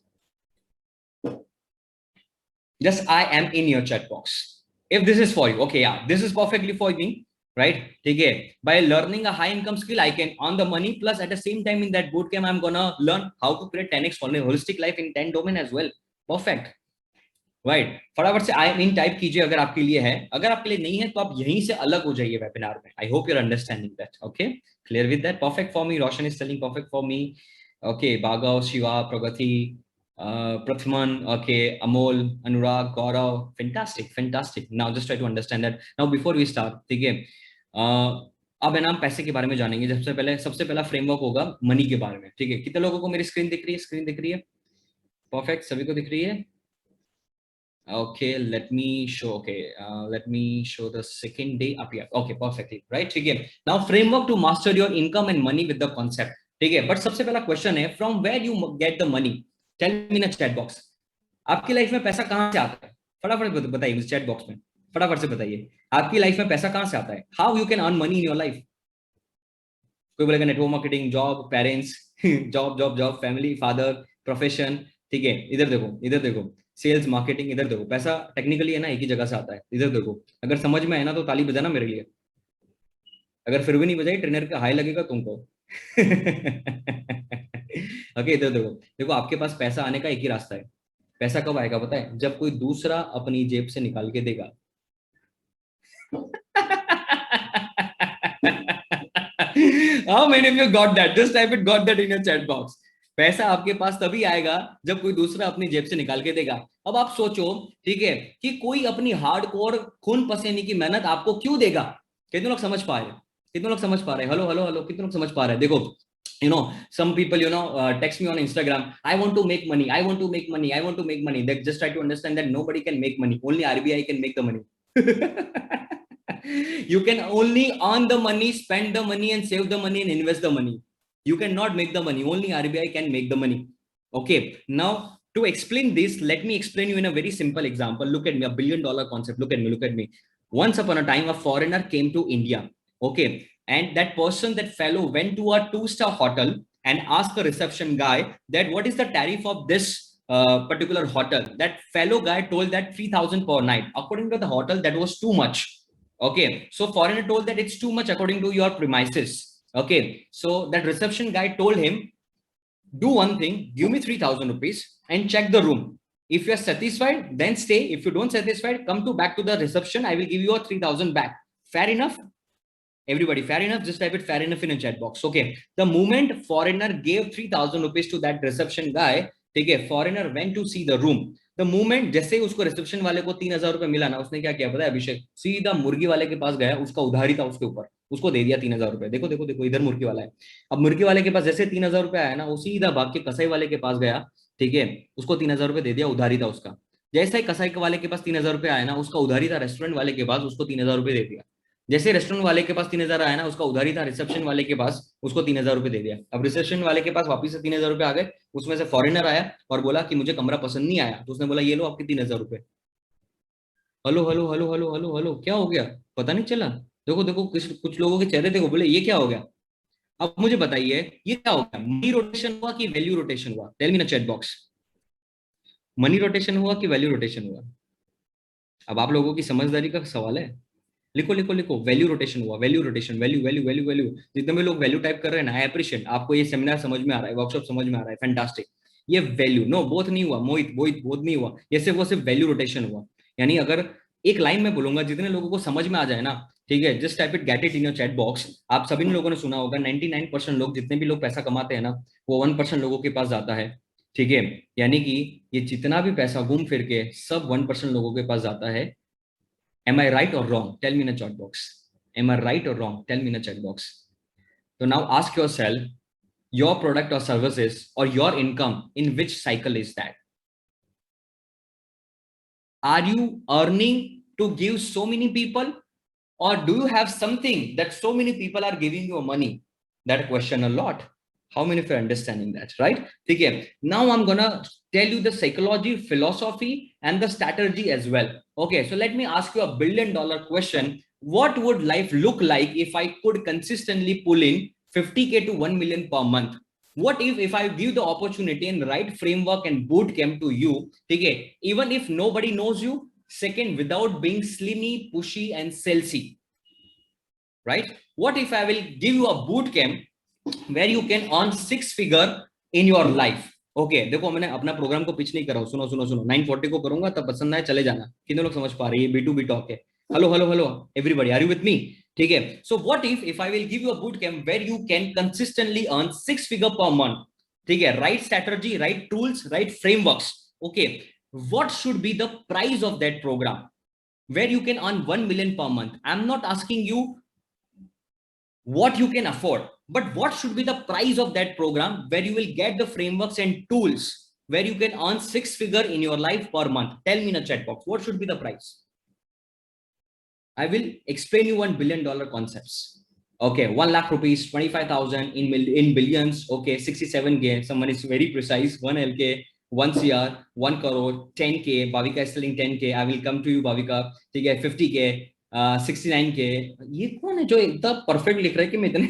Just I am in your chat box. If this is for you, okay, yeah, this is perfectly for me, right? Okay, by learning a high income skill, I can earn the money. Plus, at the same time, in that bootcamp, I'm gonna learn how to create 10x holistic life in 10 domain as well. Perfect. Right, फटाफट से I am in type कीजिए अगर आपके लिए है. अगर आपके लिए नहीं है तो आप यहीं से अलग हो जाइए वेबिनार में. I hope you are understanding that. Okay, clear with that. Perfect for me. Roshan is telling perfect for me. Okay, Bhargav, Shiva, Pragati, Prathman, okay, Amol, Anurag, Gaurav, fantastic, fantastic. Now just try to understand that. Now before we start, ठीक है, अब है ना हम पैसे के बारे में जानेंगे। सबसे पहला फ्रेमवर्क होगा मनी के बारे में, ठीक है। कितने लोगों को मेरी स्क्रीन दिख रही है? स्क्रीन दिख रही है? परफेक्ट, सभी को दिख रही है? Okay, let me show. Okay, let me show the second day up here. Okay, perfectly, right? ठीक है. Now framework to master your income and money with the concept. ठीक है. But सबसे पहला क्वेश्चन है, from where you get the money? Tell me in a chat box. आपकी life में पैसा कहाँ से आता है? फटाफट बताइए मुझे चैट बॉक्स में, फटाफट से बताइए आपकी लाइफ में पैसा कहाँ से आता है? How you can earn money in your life? कोई बोलेगा network marketing, job, parents, job job job, family, father, profession. ठीक है, इधर देखो, इधर देखो, सेल्स, मार्केटिंग, इधर देखो। पैसा टेक्निकली है ना एक ही जगह से आता है, इधर देखो। अगर समझ में आए ना तो ताली बजाना मेरे लिए, अगर फिर भी नहीं बजाई ट्रेनर का हाई लगेगा तुमको। ओके, इधर देखो, देखो आपके पास पैसा आने का एक ही रास्ता है। पैसा कब आएगा पता है? जब कोई दूसरा अपनी जेब से निकाल के देगा। How many of you got that? Just type it, got that in your chat box. पैसा आपके पास तभी आएगा जब कोई दूसरा अपनी जेब से निकाल के देगा। अब आप सोचो, ठीक है, कि कोई अपनी हार्डकोर खून पसीने की मेहनत आपको क्यों देगा? कितने लोग समझ पा रहे हैं? कितने लोग समझ पा रहे हैं? हेलो हेलो हेलो, कितने लोग समझ पा रहे हैं? देखो, you know, some people, text me on Instagram, I want to make money, I want to make money, I want to make money. They just try to understand that nobody can make money, only RBI can make the money. You can only earn the money, spend the money, and save the money and invest the money. You cannot make the money, only RBI can make the money. Okay, now to explain this, let me explain you in a very simple example. Look at me, $1 billion concept. Look at me, look at me. Once upon a time, a foreigner came to India. Okay, and that person, that fellow, went to a 2-star hotel and asked the reception guy that what is the tariff of this particular hotel. That fellow guy told that 3,000 per night. According to the hotel, that was too much. Okay, so foreigner told that it's too much according to your premises. Okay, so that reception guy told him, do one thing, give me 3,000 rupees and check the room. If you're satisfied, then stay. If you don't satisfied, come back to the reception. I will give you a 3,000 back. Fair enough? Everybody, fair enough? Just type it fair enough in a chat box. Okay, the moment foreigner gave 3,000 rupees to that reception guy, okay, foreigner went to see the room. The moment जैसे उसको reception वाले को 3,000 रुपए मिला ना, उसने क्या किया पता है अभिषेक? सीधा मुर्गी वाले के पास गया, उसका उधारी था उसके ऊपर, उसको दे दिया 3,000 रुपए। देखो देखो देखो, इधर मुर्गी वाला है। अब मुर्गी वाले के पास जैसे 3,000 रुपए आया ना, वो सीधा भाग के कसाई वाले के पास गया, ठीक है, उसको 3,000 रुपए दे दिया, उधारी था उसका। जैसे ही कसाई वाले के पास 3,000 रुपए आया ना, उसका उधारी था रेस्टोरेंट वाले के पास, उसको 3,000 रुपए दे दिया। जैसे रेस्टोरेंट वाले के पास 3,000 आया ना, उसका उधारी था रिसेप्शन वाले के पास, उसको 3,000 रुपए दे दिया। अब रिसेप्शन वाले के पास वापिस से 3,000 रुपए आ गए। उसमें से फॉरेनर आया और बोला कि मुझे कमरा पसंद नहीं आया, तो उसने बोला ये लो आपके 3,000 रुपए। Hello hello hello hello hello hello, क्या हो गया? पता नहीं चला? देखो देखो, कुछ लोगों के चेहरे देखो, बोले ये क्या हो गया? अब मुझे बताइए ये क्या हो गया? मनी रोटेशन हुआ कि वैल्यू रोटेशन हुआ? Tell me in chat box, money rotation हुआ कि वैल्यू रोटेशन हुआ? अब आप लोगों की समझदारी का सवाल है। लिखो लिखो लिखो, वैल्यू रोटेशन हुआ, value rotation, value value value value. जितने भी लोग वैल्यू टाइप कर रहे हैं ना, आई अप्रिशिएट, आपको ये सेमिनार समझ में आ रहा है, वर्कशॉप समझ में आ रहा है, फैंटास्टिक। ये वैल्यू, नो बोथ नहीं हुआ, मोहित बोहित बोध नहीं हुआ, ये सिर्फ वो सिर्फ वैल्यू रोटेशन हुआ। यानी अगर एक लाइन में बोलूंगा, जितने लोगों को समझ में आ जाए ना, ठीक है, just type it, get it in your chat box. आप सभी लोगों ने सुना होगा 99% लोग, जितने भी लोग पैसा कमाते हैं ना, वो 1% लोगों के पास जाता है, ठीक है। यानी कि ये जितना भी पैसा घूम फिर के सब 1% लोगों के पास जाता है। Am I right or wrong? Tell me in a chat box. Am I right or wrong? Tell me in a chat box. So now ask yourself, your product or services or your income, in which cycle is that? Are you earning to give so many people, or do you have something that so many people are giving you money? That question a lot. How many of you are understanding that, right? Okay. Now I'm gonna tell you the psychology, philosophy, and the strategy as well. Okay, so let me ask you a $1 billion question. What would life look like if I could consistently pull in 50K to 1 million per month? What if I give the opportunity and right framework and boot camp to you, okay, even if nobody knows you, second, without being slimy, pushy, and salesy, right? What if I will give you a boot camp where you can earn 6 figure in your life? Okay, देखो मैंने अपना programme को pitch नहीं कर रहा हूँ, सुनो सुनो सुनो, 940 को करूंगा, तब पसंद आए चले जाना। कितने लोग समझ पा रहे हैं? ये B2B टॉक है। Hello hello hello everybody, are you with me? ठीक है, so what if I will give you a boot camp where you can consistently earn 6 figure per month, ठीक है, right strategy, right tools, right frameworks. Okay, what should be the price of that program where you can earn 1 million per month? I'm not asking you what you can afford, but what should be the price of that program where you will get the frameworks and tools where you can earn 6 figure in your life per month? Tell me in a chat box, what should be the price? I will explain you $1 billion concepts. Okay, 1 lakh rupees, 25,000 in billions. Okay, 67K. Someone is very precise. 1 LK, 1 CR, 1 crore, 10K. Bhavika is selling 10K. I will come to you, Bhavika. ठीक है, 50K, 69K. ये कौन है जो इतना perfect लिख रहा है कि मैं इतने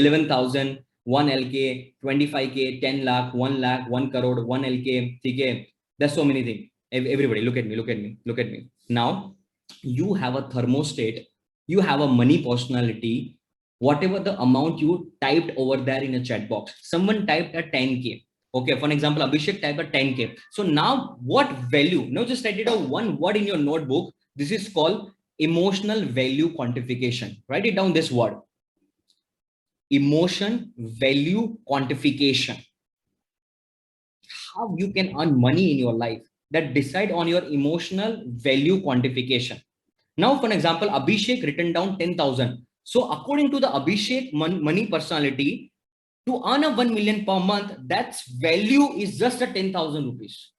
11,000, 1 LK, 25K, 10 lakh, 1 lakh, 1 crore, 1 LK. ठीक है, there's so many things. Everybody, look at me, look at me, look at me. Now, you have a thermostat, you have a money personality, whatever the amount you typed over there in a chat box. Someone typed a 10K. Okay, for example, Abhishek typed a 10K. So now what value? Now just write it out one word in your notebook. This is called emotional value quantification. Write it down, this word. Emotion value quantification. How you can earn money in your life, that decide on your emotional value quantification. Now, for example, Abhishek written down 10,000. So according to the Abhishek money personality, to earn a 1 million per month, that's value is just a 10,000 rupees.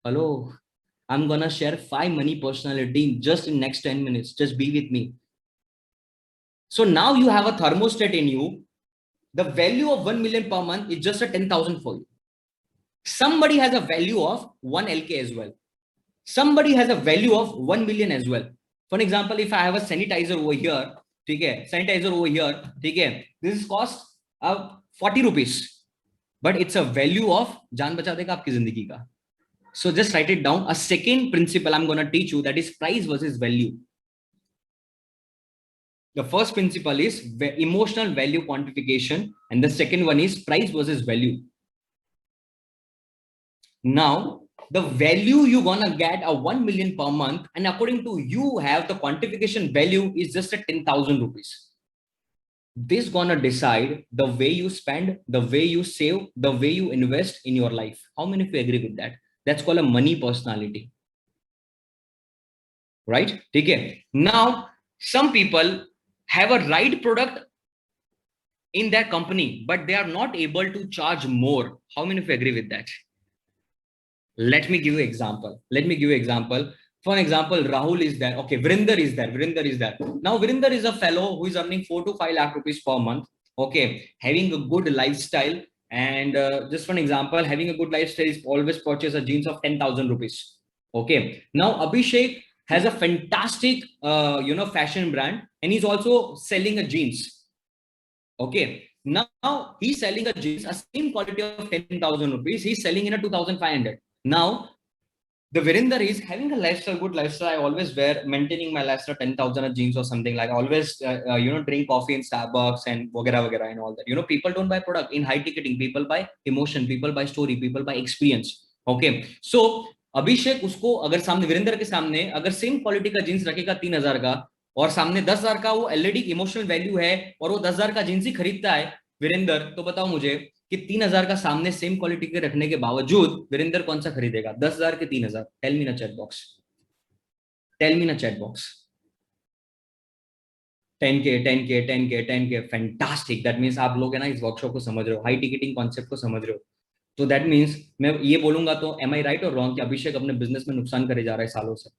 Hello, I'm gonna share 5 money personality just in next 10 minutes. Just be with me. So now you have a thermostat in you. The value of 1 million per month is just a 10,000 for you. Somebody has a value of 1 LK as well. Somebody has a value of 1 million as well. For example, if I have a sanitizer over here, okay, sanitizer over here, okay, this is cost 40 rupees, but it's a value of jaan bacha dega aapki zindagi ka. So just write it down. A second principle I'm going to teach you, that is price versus value. The first principle is emotional value quantification, and the second one is price versus value. Now, the value you're gonna get a 1 million per month, and according to you have the quantification value is just a 10,000 rupees. This gonna decide the way you spend, the way you save, the way you invest in your life. How many of you agree with that? That's called a money personality, right? Okay. Now, some people have a right product in their company, but they are not able to charge more. How many of you agree with that? Let me give you example. Let me give you example. For example, Rahul is there. Okay, Vrinder is there. Vrinder is there. Now, Vrinder is a fellow who is earning 4 to 5 lakh rupees per month. Okay, having a good lifestyle. And just for an example, having a good lifestyle is always purchase a jeans of 10,000 rupees. Okay. Now, Abhishek has a fantastic, fashion brand, and he's also selling a jeans. Okay. Now he's selling a jeans, a same quality of 10,000 rupees. He's selling in a 2,500. Now, the Virender is having a lifestyle, good lifestyle. I always wear, maintaining my lifestyle, 10,000 jeans or something like. I always, drink coffee in Starbucks and vagara and all that. People don't buy product in high ticketing. People buy emotion. People buy story. People buy experience. Okay. So अभिषेक उसको अगर सामने वीरेंद्र के सामने अगर same quality का jeans रखेगा 3,000 का और सामने 10,000 का वो ऑलरेडी इमोशनल वैल्यू है और वो 10,000 का जींस ही खरीदता है वीरेंद्र, तो बताओ मुझे कि 3,000 का सामने सेम क्वालिटी के रखने के बावजूद वीरेंद्र कौन सा खरीदेगा? 10,000 के 3,000? टेल मी ना चैट बॉक्स, टेल मी ना chat box. 10K 10K 10K 10K, fantastic. That means आप लोग है ना इस वर्कशॉप को समझ रहे हो, हाई टिकटिंग कॉन्सेप्ट को समझ रहे हो. तो दैट मींस मैं ये बोलूंगा तो एम आई राइट और रॉन्ग कि अभिषेक अपने बिजनेस में नुकसान करे जा रहा है सालों से?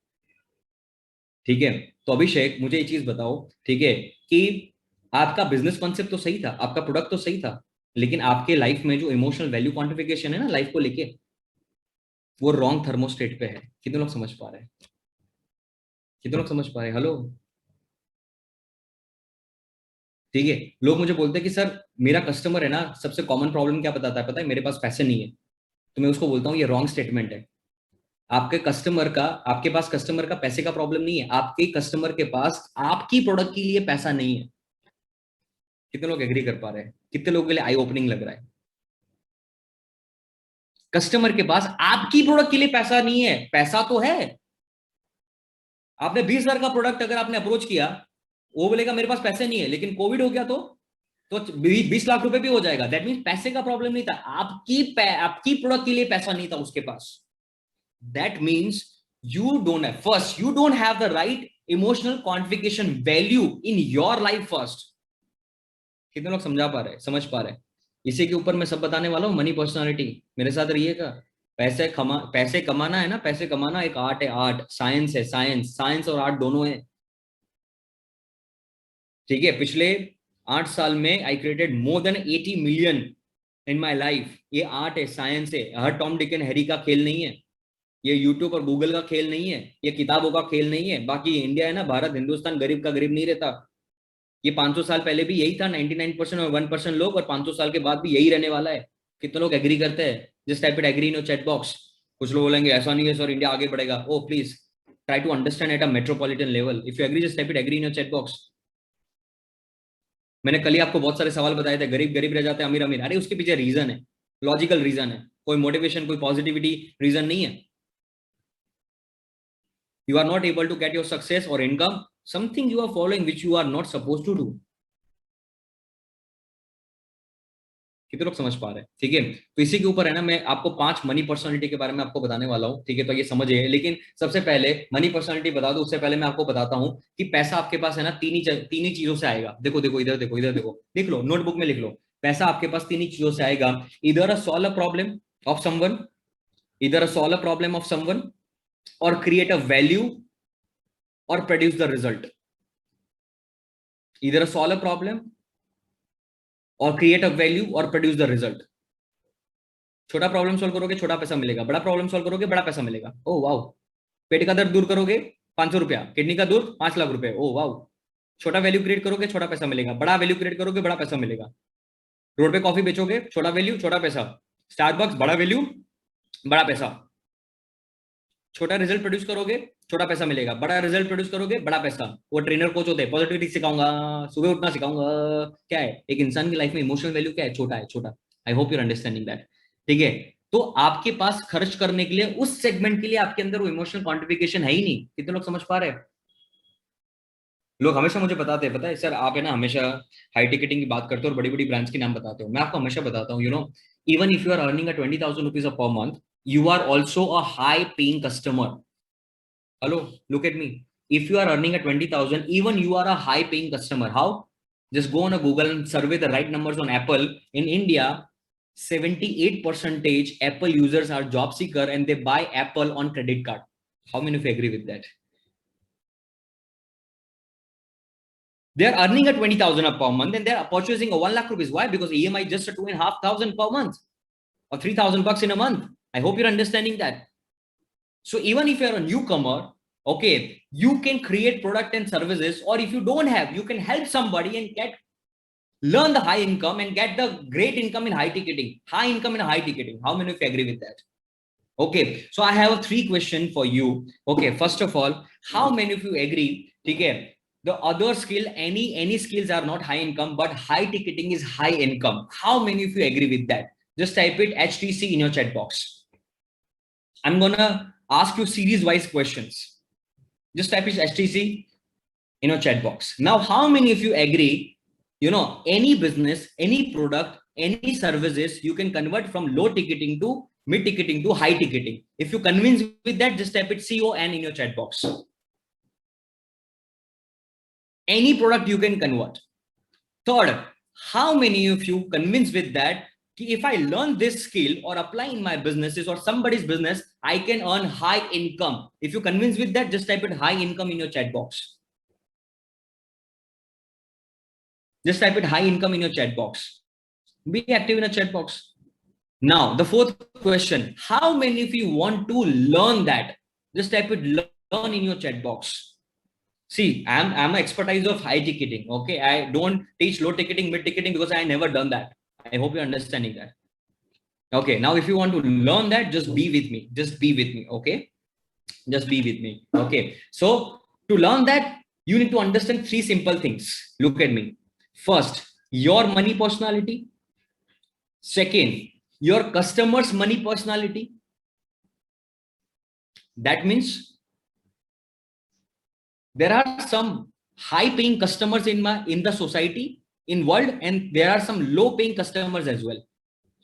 ठीक है. तो अभिषेक मुझे ये चीज बताओ, ठीक है, कि आपका बिजनेस कॉन्सेप्ट तो सही था, आपका प्रोडक्ट तो सही था, लेकिन आपके लाइफ में जो इमोशनल वैल्यू क्वांटिफिकेशन है ना लाइफ को लेके, वो रॉन्ग थर्मोस्टेट पे है. कितने लोग समझ पा रहे हैं? कितने लोग समझ पा रहे हैं? हेलो. ठीक है. लोग मुझे बोलते हैं कि सर मेरा कस्टमर है ना, सबसे कॉमन प्रॉब्लम क्या बताता है पता है? मेरे पास पैसे नहीं है. तो मैं उसको बोलता हूँ ये रॉन्ग स्टेटमेंट है. आपके पास कस्टमर का पैसे का प्रॉब्लम नहीं है, आपके कस्टमर के पास आपकी प्रोडक्ट के लिए पैसा नहीं है. कितने लोग एग्री कर पा रहे हैं? कितने लोगों के लिए आई ओपनिंग लग रहा है? कस्टमर के पास आपकी प्रोडक्ट के लिए पैसा नहीं है, पैसा तो है. आपने 20,000 का प्रोडक्ट अगर आपने अप्रोच किया, वो बोलेगा मेरे पास पैसे नहीं है, लेकिन कोविड हो गया तो तो 20 लाख रुपए भी हो जाएगा। दैट मीन पैसे का प्रॉब्लम नहीं था, आपकी प्रोडक्ट के लिए पैसा नहीं था उसके पास। That means you don't have, first you don't have the right emotional quantification value in your life first. कितने लोग समझा पा रहे, समझ पा रहे? इसी के ऊपर मैं सब बताने वाला हूँ, मनी पर्सनालिटी। मेरे साथ रहिएगा। पैसे कमाना है ना, पैसे कमाना एक आर्ट है, आर्ट साइंस है, साइंस साइंस और आर्ट दोनों है। ठीक है, पिछले 8 साल में I created more than 80 million in my life. ये आर्ट है, साइंस है, हर टॉम डिक एंड हैरी का खेल नहीं है। ये यूट्यूब और गूगल का खेल नहीं है, ये किताबों का खेल नहीं है। बाकी इंडिया है ना, भारत हिंदुस्तान गरीब का गरीब नहीं रहता। ये 500 साल पहले भी यही था, 99% और 1% लोग, और 500 साल के बाद भी यही रहने वाला है। कितने लोग एग्री करते हैं? Just type it agree in your chat box. कुछ लोग बोलेंगे ऐसा नहीं है सर, इंडिया आगे बढ़ेगा। Oh please try to understand at a metropolitan level. If you agree just type it agree in your chat box. मैंने कल ही आपको बहुत सारे सवाल बताए थे, गरीब गरीब रह जाते हैं, अमीर अमीर। अरे उसके पीछे रीजन है, लॉजिकल रीजन है, कोई मोटिवेशन कोई पॉजिटिविटी रीजन नहीं है। You are not able to get your success or income, something you are following which you are not supposed to do. कितने लोग समझ पा रहे हैं? ठीक है, तो इसी के ऊपर है ना, मैं आपको 5 मनी पर्सनालिटी के बारे में आपको बताने वाला हूँ। ठीक है, तो ये समझिए। लेकिन सबसे पहले मनी पर्सनालिटी बता दो, उससे पहले मैं आपको बताता हूँ कि पैसा आपके पास है ना तीन ही चीजों से आएगा। देखो देखो, इधर देखो, इधर देखो, लिख लो, नोटबुक में लिख लो। पैसा आपके पास तीन ही चीजों से आएगा। Either a solve a problem of someone, either a solve a problem of someone, or create a value, or produce the result. Either a solve a problem or create a value or produce the result. छोटा problem solve करोगे छोटा पैसा मिलेगा, बड़ा problem solve करोगे बड़ा पैसा मिलेगा। Oh wow. पेट का दर्द दूर करोगे 500 रुपया, किडनी का दूर 5 लाख रुपए। Oh wow. छोटा वैल्यू क्रिएट करोगे छोटा पैसा मिलेगा, बड़ा वैल्यू क्रिएट करोगे बड़ा पैसा मिलेगा। रोड पे कॉफी बेचोगे, छोटा वैल्यू छोटा पैसा। स्टारबक्स, बड़ा वैल्यू बड़ा पैसा। छोटा रिजल्ट प्रोड्यूस करोगे छोटा पैसा मिलेगा, बड़ा रिजल्ट प्रोड्यूस करोगे बड़ा पैसा। वो ट्रेनर कोच होते हैं, पॉजिटिविटी सिखाऊंगा, सुबह उठना सिखाऊंगा। क्या है एक इंसान की लाइफ में इमोशनल वैल्यू क्या है? छोटा है, छोटा। I hope you're understanding that. ठीक है, तो आपके पास खर्च करने के लिए, उस सेगमेंट के लिए आपके अंदर वो इमोशनल क्वांटिफिकेशन है ही नहीं। कितने लोग समझ पा रहे हैं? लोग हमेशा मुझे बताते हैं, पता है सर आप है ना हमेशा हाई टिकटिंग की बात करते हो और बड़ी बड़ी ब्रांड्स के नाम बताते हो। मैं आपको हमेशा बताता हूँ, even if you are earning a 20,000 rupees per month, you are also a high paying customer. Hello, look at me. If you are earning a 20,000, even you are a high paying customer. How? Just go on a Google and survey the right numbers on Apple. In India, 78% Apple users are job seeker and they buy Apple on credit card. How many of you agree with that? They are earning a 20,000 per month and they are purchasing a 1 lakh rupees. Why? Because EMI just a 2,500 per month or 3,000 bucks in a month. I hope you're understanding that. So even if you're a newcomer, okay, you can create product and services, or if you don't have, you can help somebody and learn the high income and get the great income in high ticketing. High income in high ticketing. How many of you agree with that? Okay, so I have a 3 question for you. Okay, first of all, how many of you agree? Okay, the other skill, any skills are not high income, but high ticketing is high income. How many of you agree with that? Just type it HTC in your chat box. I'm gonna ask you series wise questions. Just type it HTC in your chat box. Now, how many of you agree, any business, any product, any services, you can convert from low ticketing to mid ticketing to high ticketing? If you convince with that, just type it CON in your chat box. Any product you can convert. Third, how many of you convinced with that if I learn this skill or apply in my businesses or somebody's business, I can earn high income? If you convince with that, just type it high income in your chat box. Just type it high income in your chat box. Be active in a chat box. Now, the fourth question, how many of you want to learn that? Just type it learn in your chat box. See, I'm an expertise of high ticketing. Okay, I don't teach low ticketing, mid ticketing because I never done that. I hope you're understanding that. Okay, now if you want to learn that, just be with me. Just be with me. Okay, just be with me. Okay, so to learn that, you need to understand 3 simple things. Look at me. First, your money personality. Second, your customer's money personality. That means there are some high paying customers in the society in world, and there are some low paying customers as well.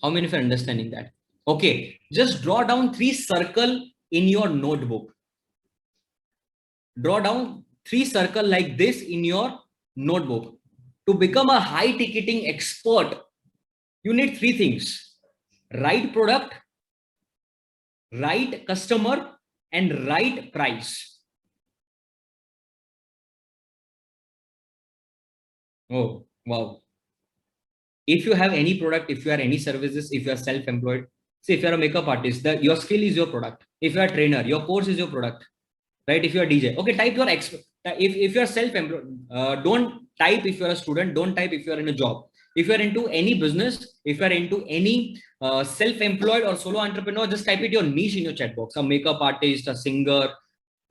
How many of you are understanding that? Okay, just draw down 3 circle in your notebook. Draw down 3 circle like this in your notebook. To become a high ticketing expert, you need 3 things: right product, right customer, and right price. Oh, wow. If you have any product, if you are any services, if you are self-employed, see, if you are a makeup artist, your skill is your product. If you are a trainer, your course is your product, right? If you are DJ, okay, type your if you are self-employed, don't type if you are a student, don't type if you are in a job. If you are into any business, if you are into any self-employed or solo entrepreneur, just type it your niche in your chat box. A makeup artist, a singer.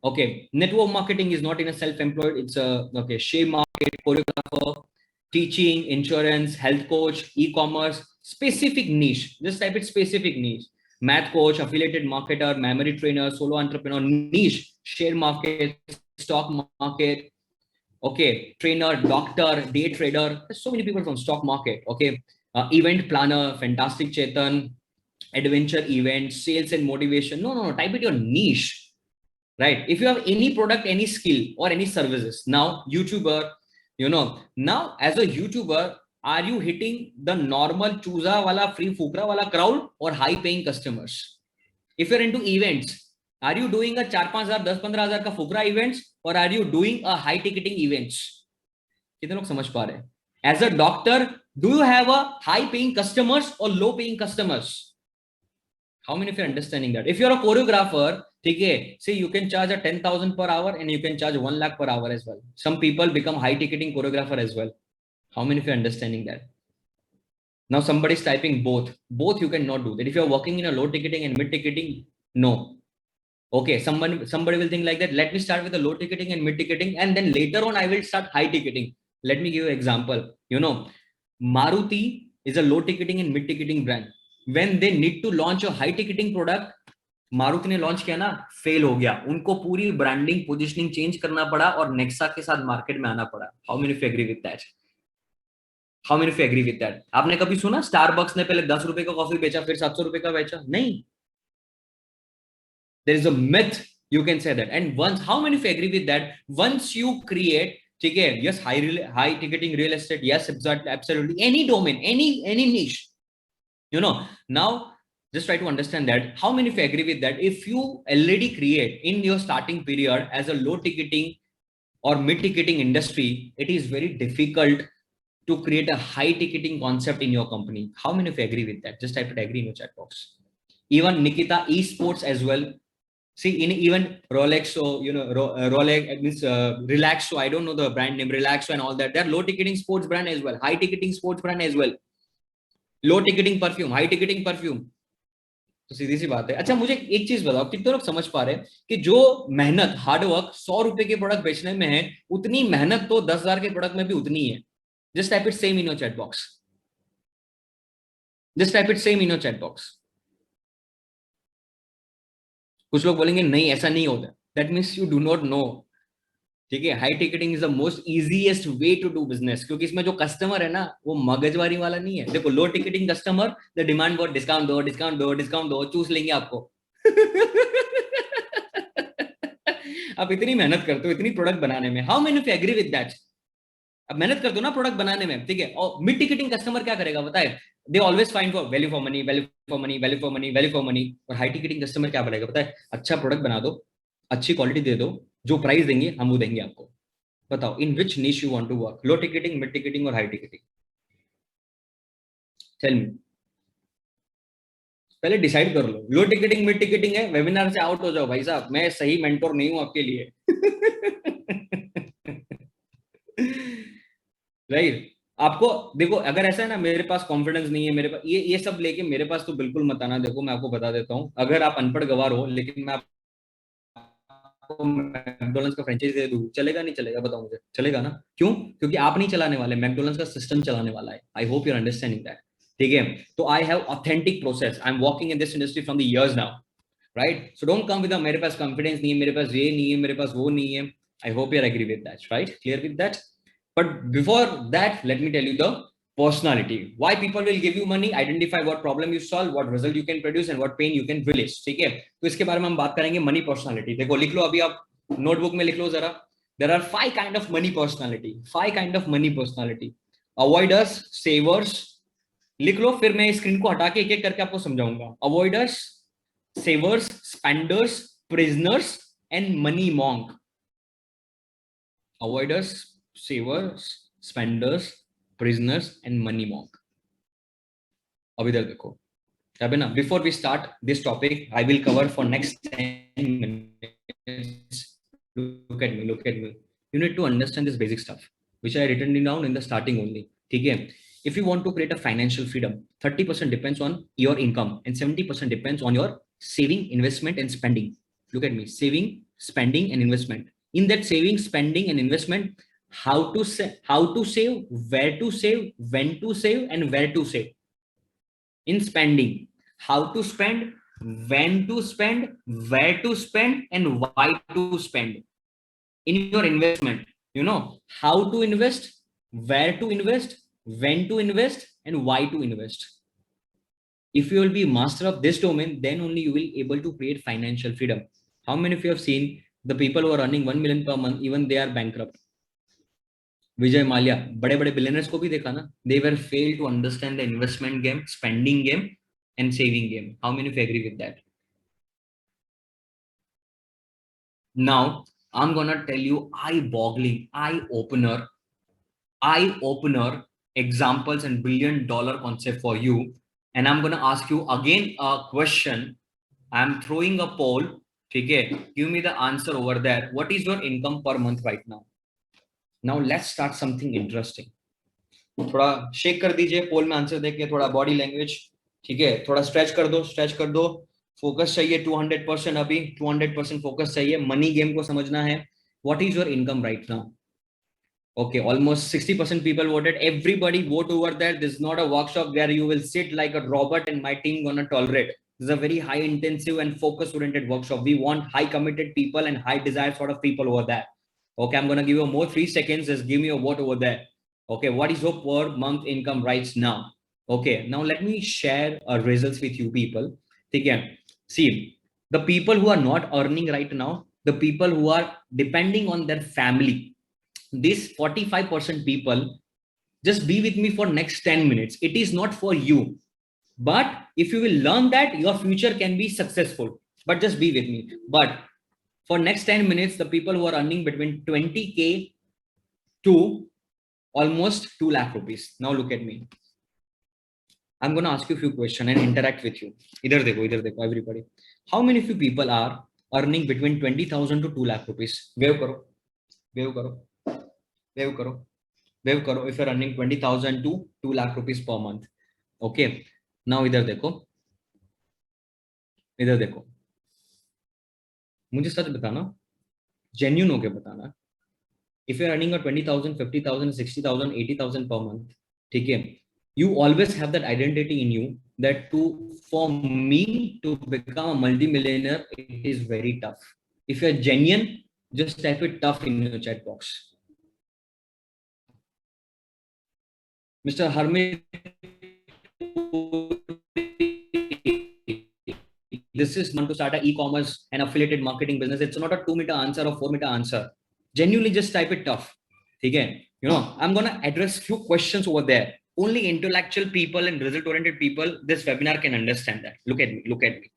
Okay, network marketing is not in a self-employed, it's a, okay, share market, choreographer, teaching, insurance, health coach, e-commerce, specific niche. Just type it specific niche. Math coach, affiliated marketer, memory trainer, solo entrepreneur, niche, share market, stock market, okay, trainer, doctor, day trader. There's so many people from stock market, okay, event planner, fantastic Chetan, adventure events, sales and motivation. No, type it your niche, right? If you have any product, any skill, or any services. Now, YouTuber, now as a YouTuber, are you hitting the normal choosa wala free fukra wala crowd or high paying customers? If you're into events, are you doing a 4-5 हजार 10-15 हजार का फुकरा events, or are you doing a high ticketing events? कितने लोग समझ पा रहे हैं? As a doctor, do you have a high paying customers or low paying customers? How many of you are understanding that? If you're a choreographer, okay, say you can charge a 10,000 per hour and you can charge 1 lakh per hour as well. Some people become high ticketing choreographer as well. How many of you are understanding that? Now somebody is typing both. Both you cannot do that. If you're working in a low ticketing and mid ticketing, no. Okay, somebody will think like that. Let me start with the low ticketing and mid ticketing, and then later on I will start high ticketing. Let me give you an example. Maruti is a low ticketing and mid ticketing brand. When they need to launch a high ticketing product, Maruti ने launch किया ना, fail हो गया. उनको पूरी branding positioning change करना पड़ा और नेक्सा के साथ मार्केट में आना पड़ा. How many of you agree with that? How many of you agree with that? आपने कभी सुना स्टारबक्स ने पहले 10 रुपए का कॉफी बेचा, फिर 700 रुपए का बेचा? नहीं. There is a myth, you can say that. And once, how many of you agree with that? Once you create, okay, yes, high ticketing real estate, yes, absolutely, any domain, any niche, now just try to understand that. How many of you agree with that? If you already create in your starting period as a low ticketing or mid ticketing industry, it is very difficult to create a high ticketing concept in your company. How many of you agree with that? Just type it agree in your chat box. Even Nikita esports as well. See, in even Rolex, so Rolex means Relax. So I don't know the brand name, Relax and all that. They're low ticketing sports brand as well, high ticketing sports brand as well, low ticketing perfume, high ticketing perfume. तो सीधी सी बात है. अच्छा, मुझे एक चीज बताओ, कितने लोग समझ पा रहे हैं कि जो मेहनत हार्डवर्क 100 रुपए के प्रोडक्ट बेचने में है, उतनी मेहनत तो 10,000 के प्रोडक्ट में भी उतनी है? Just type it same in your chat box. Just type it same in your chat box. कुछ लोग बोलेंगे नहीं ऐसा नहीं होता. That means you do not know. ठीक है, high ticketing is the most easiest way to do business, क्योंकि इसमें जो कस्टमर है ना, वो मगजवारी वाला नहीं है. देखो, लो टिकटिंग कस्टमर, द डिमांड बहुत डिस्काउंट दो, डिस्काउंट दो, डिस्काउंट दो, चूस लेंगे आपको. आप इतनी मेहनत करते हो इतनी प्रोडक्ट बनाने में. How many of you agree with that? अब मेहनत करते हो ना प्रोडक्ट बनाने में, ठीक है. और मिड टिकटिंग कस्टमर क्या करेगा बताए? They always find for value for money, value for money, value for money, value for money. और हाई टिकटिंग कस्टमर क्या बोलेगा बताए? अच्छा प्रोडक्ट बना दो, अच्छी क्वालिटी दे दो, जो प्राइस देंगे हम वो देंगे आपको. बताओ, in which niche you want to work? Low ticketing, mid ticketing और हाई टिकटिंग? Tell me. पहले डिसाइड कर लो. लो टिकटिंग, मिड टिकटिंग है, वेबिनार से आउट हो जाओ भाई साहब. मैं सही मेंटोर नहीं हूं आपके लिए. राइट. आपको देखो, अगर ऐसा है ना, मेरे पास कॉन्फिडेंस नहीं है, मेरे पास ये सब लेके मेरे पास तो बिल्कुल मत आना. देखो, मैं आपको बता देता हूं, अगर आप अनपढ़ गवार हो, लेकिन मैं आपको मैकडॉनल्ड्स का फ्रेंचाइजी दे दूं, चलेगा नहीं चलेगा? बताओ मुझे. चलेगा ना? क्यों? क्योंकि आप नहीं चलाने वाले, मैकडॉनल्ड्स का सिस्टम चलाने वाला है. I hope you are understanding that. ठीक है. तो I have authentic process. I am working in this industry from the years now, right? So don't come with मेरे पास कॉन्फिडेंस नहीं है, मेरे पास ये नहीं है, मेरे पास वो नहीं है. I hope you are agree with that, right? Clear with that? But before that, let me tell you the personality. Why people will give you money, identify what problem you solve, what result you can produce, and what pain you can release. ठीक है, तो इसके बारे में हम बात करेंगे money personality. देखो लिख लो अभी आप नोटबुक में लिख लो जरा. There are 5 kind of money personality. 5 kind of money personality. Avoiders, savers. लिख लो, फिर मैं स्क्रीन को हटा के एक एक करके आपको समझाऊंगा. Avoiders, savers, spenders, prisoners, and money monk. Avoiders, savers, spenders, prisoners, and money monk. अब इधर देखो, अब है ना, before we start this topic, I will cover for next 10 minutes. Look at me, look at me. You need to understand this basic stuff, which I written it down in the starting only. ठीक है? If you want to create a financial freedom, 30% depends on your income and 70% depends on your saving, investment, and spending. Look at me, saving, spending, and investment. In that saving, spending, and investment, how to save, where to save, when to save, and where to save. In spending, how to spend, when to spend, where to spend, and why to spend. In your investment, you know how to invest, where to invest, when to invest, and why to invest. If you will be master of this domain, then only you will able to create financial freedom. How many of you have seen the people who are earning 1 million per month, even they are bankrupt? Vijay Mallya, बड़े बड़े billionaires को भी देखा ना, they were failed to understand the investment game, spending game, and saving game. How many of you agree with that? Now I'm gonna tell you eye-boggling, eye-opener examples and $1 billion concept for you, and I'm gonna ask you again a question. I'm throwing a poll. Okay, give me the answer over there. What is your income per month right now? Now let's start something interesting. थोड़ा shake कर दीजिए पोल में answer देख के, थोड़ा body language. ठीक है, थोड़ा स्ट्रेच कर दो, स्ट्रेच कर दो. फोकस चाहिए 200%. अभी 200% फोकस चाहिए. मनी गेम को समझना है. What is your income right now? Okay, almost 60% people voted. Everybody vote over there. This is not a workshop where you will sit like a robot and my team gonna tolerate. This is a very high intensive and focus oriented workshop. We want high committed people and high desire sort of people over there. Okay, I'm gonna give you more 3 seconds. Just give me a vote over there. Okay, what is your per month income right now? Okay, now let me share results with you people. Okay, see, the people who are not earning right now, the people who are depending on their family, this 45% people, just be with me for next 10 minutes. It is not for you, but if you will learn that, your future can be successful. But just be with me. But for next 10 minutes, the people who are earning between 20K to almost 2 lakh rupees. Now look at me. I'm going to ask you a few questions and interact with you. Idhar dekho, everybody. How many of you people are earning between 20,000 to 2 lakh rupees? Wave karo. Wave karo. Wave karo. Wave karo if you're earning 20,000 to 2 lakh rupees per month. Okay. Now इधर देखो, इधर देखो. मुझे सच बताना, genuine होके बताना. If you're earning a 20,000, 50,000, 60,000, 80,000 per month, ठीक है, you always have that identity in you that for me to become a multi-millionaire, it is very tough. If you're genuine, just type it tough in your chat box. Mr. Harmit, this is not to start an e-commerce and affiliated marketing business. It's not a 2-meter answer or 4-meter answer. Genuinely just type it tough. Okay? You know, I'm going to address few questions over there. Only intellectual people and result-oriented people, this webinar can understand that. Look at me.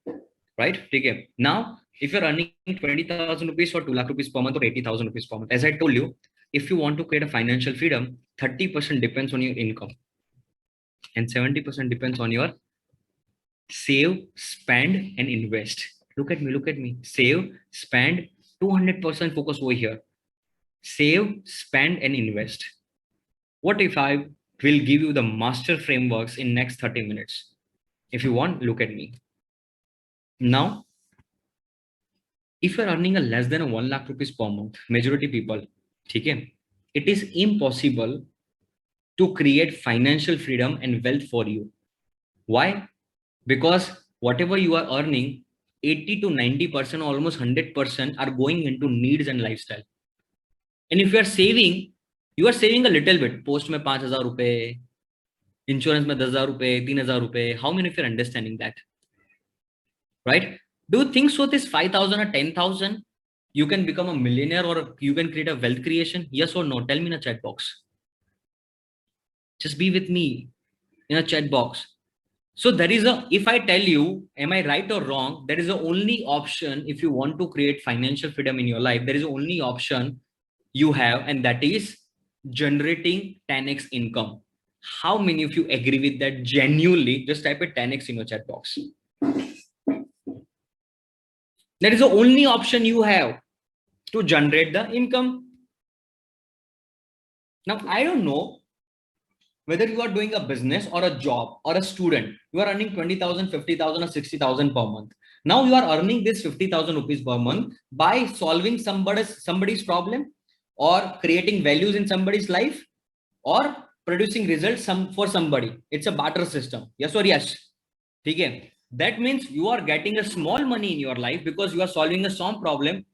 Right? Okay. Now, if you're earning 20,000 rupees or 2 lakh rupees per month or 80,000 rupees per month, as I told you, if you want to create a financial freedom, 30% depends on your income and 70% depends on your save, spend, and invest. Look at me. Save, spend, 200% focus over here. Save, spend, and invest. What if I will give you the master frameworks in next 30 minutes? If you want, look at me. Now, if you're earning a less than 1 lakh rupees per month, majority people, okay, it is impossible to create financial freedom and wealth for you. Why? Because whatever you are earning, 80 to 90%, almost 100% are going into needs and lifestyle. And if you are saving, you are saving a little bit, post में 5,000 रुपए, insurance में 10,000 रुपए, 3,000 रुपए. How many of you are understanding that? Right? Do you think so this 5,000 or 10,000 you can become a millionaire or you can create a wealth creation? Yes or no? Tell me in a chat box. Just be with me in a chat box. So there is a, if I tell you, am I right or wrong? There is the only option. If you want to create financial freedom in your life, there is the only option you have, and that is generating 10x income. How many of you agree with that genuinely? Just type it 10x in your chat box. That is the only option you have to generate the income. Now, I don't know whether you are doing a business or a job or a student, you are earning 20,000, 50,000 or 60,000 per month. Now you are earning this 50,000 rupees per month by solving somebody's problem or creating values in somebody's life or producing results for somebody. It's a barter system. Yes or yes? Okay. That means you are getting a small money in your life because you are solving a small problem,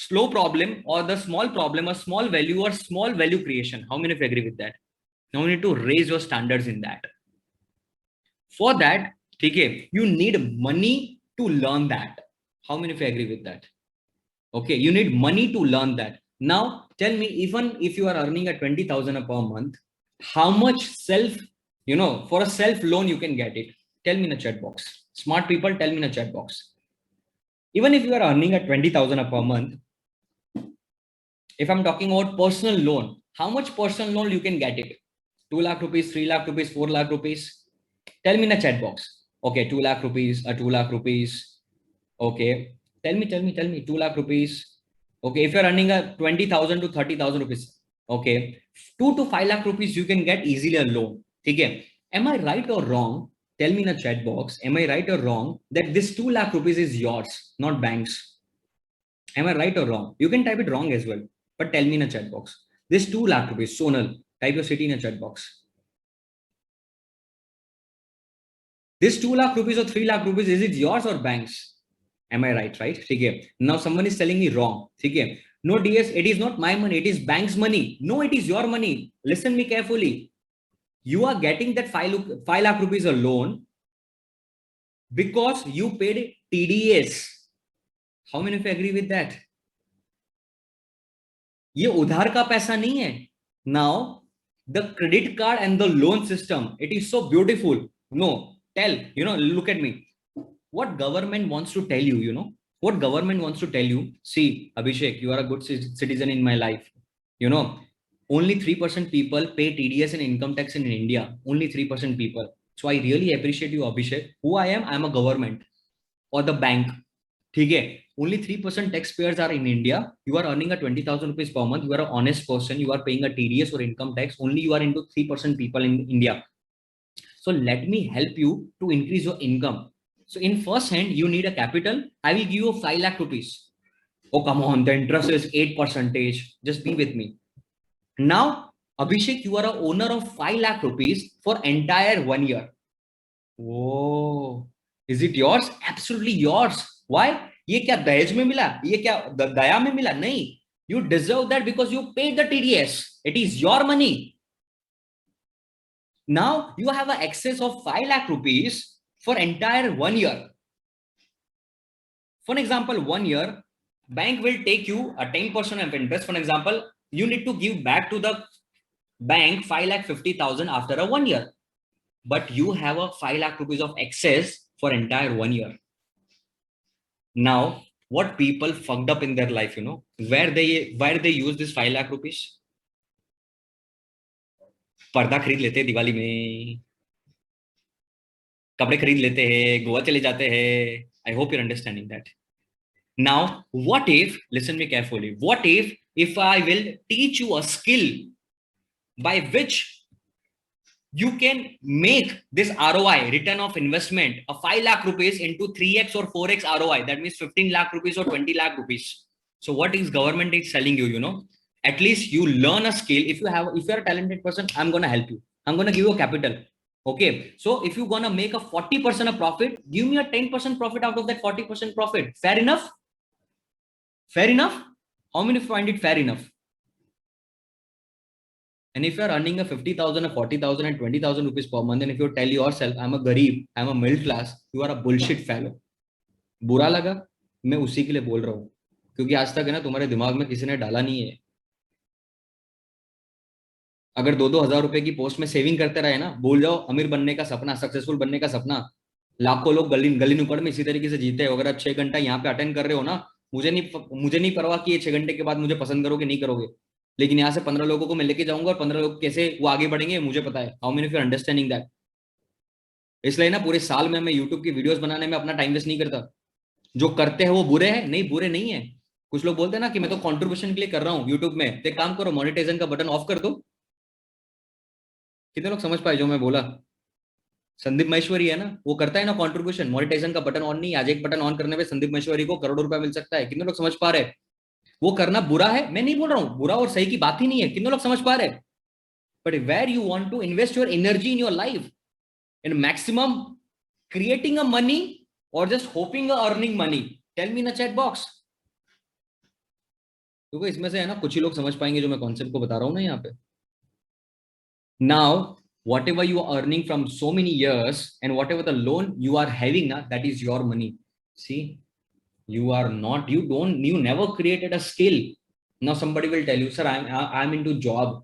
slow problem or the small problem, a small value or small value creation. How many of you agree with that? Now you need to raise your standards in that. For that, okay, you need money to learn that. How many of you agree with that? Okay, you need money to learn that. Now tell me, even if you are earning a 20,000 per month, how much for a self loan you can get it? Tell me in the chat box. Smart people, tell me in the chat box. Even if you are earning a 20,000 per month, if I'm talking about personal loan, how much personal loan you can get it? 2 lakh rupees, 3 lakh rupees, 4 lakh rupees. Tell me in the chat box. Okay, 2 lakh rupees, 2 lakh rupees. Okay. Tell me, 2 lakh rupees. Okay, if you're earning a 20,000 to 30,000 rupees. Okay. 2 to 5 lakh rupees you can get easily a loan. Okay. Am I right or wrong? Tell me in the chat box. Am I right or wrong that this 2 lakh rupees is yours, not banks? Am I right or wrong? You can type it wrong as well, but tell me in a chat box. This 2 lakh rupees, Sonal, type your city in a chat box. This 2 lakh rupees or 3 lakh rupees, is it yours or banks? Am I right? Okay. Now someone is telling me wrong. Okay. No, DS, it is not my money. It is bank's money. No, it is your money. Listen me carefully. You are getting that 5 lakh rupees a loan because you paid TDS. How many of you agree with that? ये उधार का पैसा नहीं है. Now, the credit card and the loan system, it is so beautiful. No, look at me. What government wants to tell you, what government wants to tell you. See, Abhishek, you are a good citizen in my life. Only 3% people pay TDS and income tax in India. Only 3% people. So I really appreciate you, Abhishek. Who I am a government or the bank. Okay. Only 3% taxpayers are in India. You are earning a 20,000 rupees per month. You are an honest person. You are paying a TDS or income tax. Only you are into 3% people in India. So let me help you to increase your income. So in first hand, you need a capital. I will give you 5 lakh rupees. Oh, come on. The interest is 8%. Just be with me. Now, Abhishek, you are a owner of 5 lakh rupees for entire 1 year. Whoa. Is it yours? Absolutely yours. Why? ये क्या दहेज में मिला? ये क्या दया में मिला? नहीं. You deserve that because you paid the TDS. It is your money. Now you have an excess of 5 lakh rupees for entire 1 year. For example, 1 year, bank will take you a 10% of interest. For example, you need to give back to the bank 5,50,000 after a 1 year. But you have a 5 lakh rupees of excess for entire 1 year. Now, what people fucked up in their life, where they use this 5 lakh rupees? पर्दा खरीद लेते हैं दिवाली में, कपड़े खरीद लेते हैं, गोवा चले जाते हैं. I hope you're understanding that. Now, what if, listen me carefully, what if I will teach you a skill by which you can make this ROI, return of investment, a 5 lakh rupees into 3x or 4x ROI. That means 15 lakh rupees or 20 lakh rupees. So what is government is telling you, at least you learn a skill. If you're a talented person, I'm going to help you. I'm going to give you a capital. Okay. So if you're going to make a 40% of profit, give me a 10% profit out of that 40% profit. Fair enough? Fair enough? How many find it fair enough? And if you are earning a 50,000 or 40,000 and 20,000 rupees per month, and if you tell yourself, I'm a गरीब, I'm a middle class, you are a bullshit fellow. बुरा लगा, मैं उसी के लिए बोल रहा हूँ, क्योंकि आज तक है ना तुम्हारे दिमाग में किसी ने डाला नहीं है। अगर 2-2 हज़ार रुपए की पोस्ट में सेविंग करते रहे ना, भूल जाओ अमीर बनने का सपना, सक्सेसफुल बनने का सपना। लाखों लोग गली गली नुक्कड़ में इसी तरीके से जीते हैं। अगर आप 6 घंटा यहाँ पे अटेंड कर रहे हो ना, मुझे नहीं परवाह कि ये 6 घंटे के बाद मुझे पसंद करोगे नहीं करोगे, लेकिन यहाँ से 15 लोगों को मैं लेके जाऊंगा और 15 लोग कैसे वो आगे बढ़ेंगे मुझे पता है। How many of you understanding that? इसलिए ना पूरे साल में मैं यूट्यूब की वीडियोस बनाने में अपना टाइम वेस्ट नहीं करता। जो करते हैं वो बुरे हैं? नहीं, बुरे नहीं है। कुछ लोग बोलते हैं ना कि मैं तो कंट्रीब्यूशन के लिए कर रहा हूँ यूट्यूब में, तो एक काम करो, मोनेटाइजेशन का बटन ऑफ कर दो। कितने लोग समझ पाए जो मैं बोला? संदीप महेश्वरी है ना, वो करता है ना कंट्रीब्यूशन, मोनेटाइजेशन का बटन ऑन नहीं, आज एक बटन ऑन करने पे संदीप महेश्वरी को करोड़ों रुपया मिल सकता है। कितने लोग समझ पा रहे हैं? वो करना बुरा है? मैं नहीं बोल रहा हूँ, बुरा और सही की बात ही नहीं है। कितने लोग समझ पा रहे हैं? But where you want to invest your energy in your life in maximum creating a money or just hoping earning money, tell me in a chat box. क्योंकि इसमें से है ना कुछ ही लोग समझ पाएंगे जो मैं कॉन्सेप्ट को बता रहा हूँ ना यहाँ पे। Now, whatever you are earning from so many years and whatever the loan you are having now, that is your money. See, you never created a skill. Now somebody will tell you, sir, I'm into job.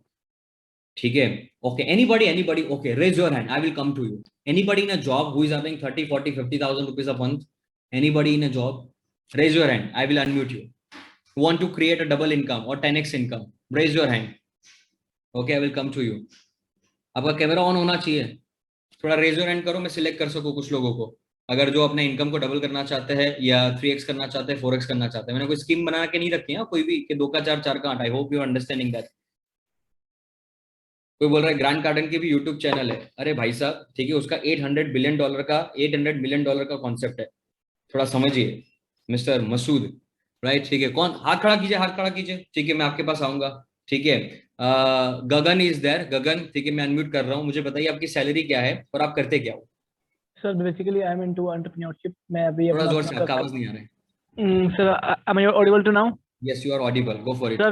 ठीक है, okay, anybody, okay, raise your hand, I will come to you. Anybody in a job who is earning 30, 40, 50,000 rupees a month? Anybody in a job? Raise your hand, I will unmute you. Who want to create a double income or 10x income? Raise your hand. Okay, I will come to you. आपका camera on होना चाहिए, थोड़ा raise your hand करो, मैं select कर सकूं कुछ लोगों को, अगर जो अपने इनकम को डबल करना चाहते हैं या 3x करना चाहते हैं, 4x करना चाहते हैं। मैंने कोई स्कीम बना के नहीं रखी है कोई भी कि 2 का 4, 4 का 8। आई होप यू अंडरस्टैंडिंग दैट। कोई बोल रहा है ग्रांड कार्डन की भी यूट्यूब चैनल है, अरे भाई साहब ठीक है, उसका $800 बिलियन का कॉन्सेप्ट है, थोड़ा समझिए मिस्टर मसूद। राइट, ठीक है, कौन? हाथ खड़ा कीजिए, हाथ खड़ा कीजिए, ठीक है, मैं आपके पास आऊंगा। ठीक है, गगन इज देयर, गगन, ठीक है, मैं अनम्यूट कर रहा हूँ। मुझे बताइए आपकी सैलरी क्या है और आप करते क्या हो? Sir basically I am into entrepreneurship. मैं अभी थोड़ा अपना जोर से, आपका आवाज नहीं आ रहा है। Sir am I audible to now? Yes, you are audible. Go for it.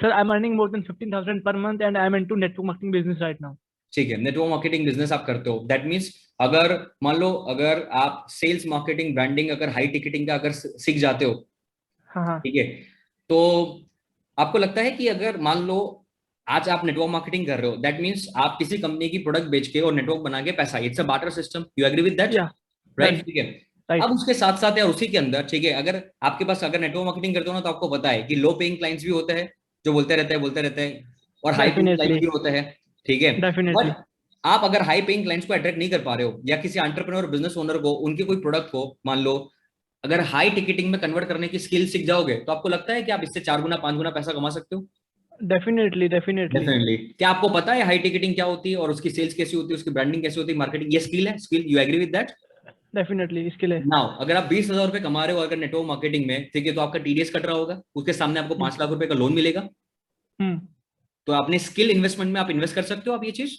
Sir, I'm earning more than 15,000 per month and I'm into network marketing business right now. ठीक है, नेटवर्क मार्केटिंग बिजनेस आप करते हो, that means अगर मान लो अगर आप sales marketing branding अगर हाई टिकटिंग का अगर सीख जाते हो, हाँ, ठीक है, तो आपको लगता है कि अगर मान लो आज आप नेटवर्क मार्केटिंग कर रहे हो, दैट मीन्स आप किसी कंपनी की प्रोडक्ट बेच के और नेटवर्क बना के पैसा, it's a barter system, you agree with that? Right, ठीक है। right. अब उसके साथ साथ या उसी के अंदर, ठीक है, अगर आपके पास अगर नेटवर्क मार्केटिंग करते हो ना, तो आपको पता है कि लो पेइंग क्लाइंट्स भी होते हैं जो बोलते रहते हैं और हाई पेइंग क्लाइंट्स भी होते हैं, ठीक है। Definitely. बट आप अगर हाई पेइंग क्लाइंट्स को अट्रैक्ट नहीं कर पा रहे हो या किसी एंटरप्रेन्योर बिजनेस ओनर को उनके कोई प्रोडक्ट को मान लो अगर हाई टिकटिंग में कन्वर्ट करने की स्किल सीख जाओगे, तो आपको लगता है कि आप इससे 4 गुना 5 गुना पैसा कमा सकते हो? डेफिनेटली। क्या आपको पता है हाई टिकटिंग क्या होती है और उसकी सेल्स कैसी होती है, उसकी ब्रांडिंग कैसी होती है, मार्केटिंग? ये स्किल है, skill, you agree with that? Definitely skill है। नाउ अगर आप 20,000 रुपए कमा रहे हो अगर नेटवर्क मार्केटिंग में, ठीक है, तो आपका टीडीएस कट रहा होगा, उसके सामने आपको 5 लाख रुपए का लोन मिलेगा, तो अपने स्किल इन्वेस्टमेंट में आप इन्वेस्ट कर सकते हो आप ये चीज,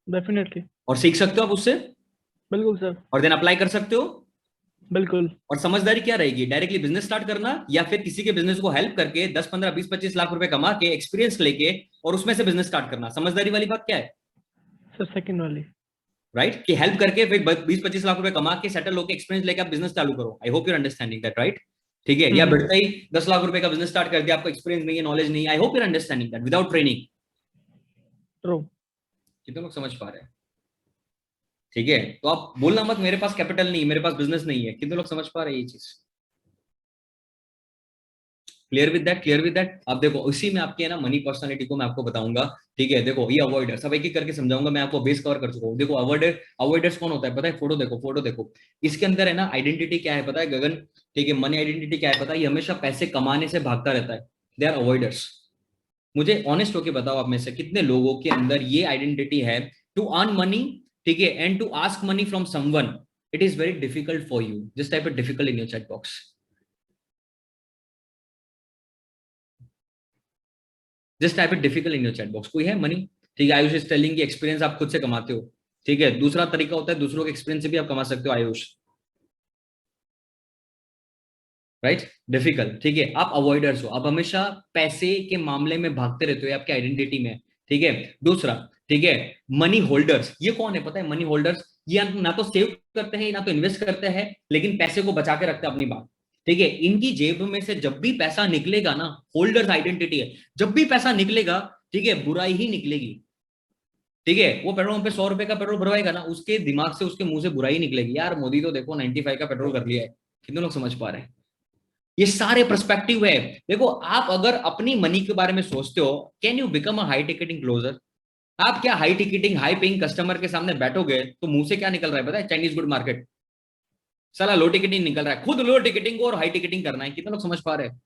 डेफिनेटली, और सीख सकते हो आप उससे, बिल्कुल सर, और देन अप्लाई कर सकते हो। बिल्कुल। और समझदारी क्या रहेगी, डायरेक्टली बिजनेस स्टार्ट करना या फिर किसी के बिजनेस को हेल्प करके 10, 15, 20, 25 लाख रुपए कमा के एक्सपीरियंस लेके और उसमें से बिजनेस स्टार्ट करना? समझदारी वाली बात क्या है? सर सेकंड वाली। राइट, कि हेल्प करके फिर 20-25 लाख रुपए कमा के सेटल होकर एक्सपीरियंस लेके आप बिजनेस चालू करो। आई hope you understanding that, right? ठीक है, या बढ़ते ही 10 लाख रुपए का बिजनेस स्टार्ट कर दिया, आपको एक्सपीरियंस नहीं है, नॉलेज नहीं, आई hope you understanding that, without training. True. कितने लोग समझ पा रहे हैं? ठीक है, तो आप बोलना मत मेरे पास कैपिटल नहीं, मेरे पास बिजनेस नहीं है। कितने लोग समझ पा रहे हैं ये चीज? Clear with that, clear with that. अब देखो उसी में आपके ना मनी पर्सनालिटी को मैं आपको बताऊंगा, ठीक है। देखो ये अवॉइडर सब एक एक करके समझाऊंगा, मैं आपको बेस कवर कर चुका हूँ। देखो अवॉइडर्स कौन होता है पता है? फोटो देखो, फोटो देखो, इसके अंदर है ना आइडेंटिटी क्या है पता है गगन? ठीक है, मनी आइडेंटिटी क्या है पता है? ये हमेशा पैसे कमाने से भागता रहता है, दे आर अवॉइडर्स। मुझे ऑनेस्ट होके बताओ आप में से कितने लोगों के अंदर ये आइडेंटिटी है, टू अर्न मनी, ठीक है, and to ask money from someone, it is very difficult for you. This type of difficult in your chat box, this type of difficult in your chat box. कोई है money? ठीक है, Ayush is telling की experience आप खुद से कमाते हो, ठीक है। दूसरा तरीका होता है दूसरों के एक्सपीरियंस से भी आप कमा सकते हो आयुष, राइट? डिफिकल्ट, ठीक है। आप अवॉइडर्स हो, आप हमेशा पैसे के मामले में भागते रहते हो आपके आइडेंटिटी में, ठीक है। दूसरा, ठीक है, मनी होल्डर्स, ये कौन है पता है? मनी होल्डर्स ये ना तो सेव करते हैं ना तो इन्वेस्ट करते हैं, लेकिन पैसे को बचा के रखते हैं अपनी बात, ठीक है। इनकी जेब में से जब भी पैसा निकलेगा ना, होल्डर्स आइडेंटिटी है, जब भी पैसा निकलेगा, ठीक है, बुराई ही निकलेगी, ठीक है। वो पेट्रोल पंप पे 100 रुपए का पेट्रोल भरवाएगा ना, उसके दिमाग से, उसके मुंह से बुराई निकलेगी, यार मोदी तो देखो 95 का पेट्रोल कर लिया है। कितने लोग समझ पा रहे हैं? ये सारे पर्सपेक्टिव है। देखो, आप अगर अपनी मनी के बारे में सोचते हो, can you become a high ticketing closer? आप क्या high ticketing high paying customer के सामने बैठोगे तो मुंह से क्या निकल रहा है पता है? Chinese good market. साला लो टिकटिंग निकल रहा है, खुद लो टिकटिंग को और हाई टिकटिंग करना है। कितने लोग समझ पा रहे हैं?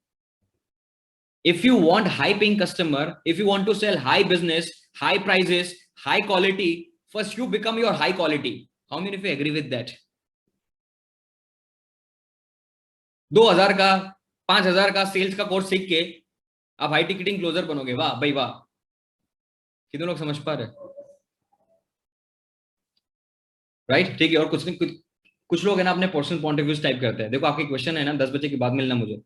If you want high paying customer, if you want to sell high business, high prices, high quality, first you become your high quality. How many of you agree with that? 2000 का 5000 का सेल्स का course सीख के आप high ticketing closure बनोगे, वाह भाई वाह। कितने लोग समझ पा रहे? राइट, ठीक है। और कुछ नहीं, कुछ लोग है ना अपने personal point of view type करते हैं। देखो, आपके क्वेश्चन है ना 10 बजे के बाद मिलना मुझे,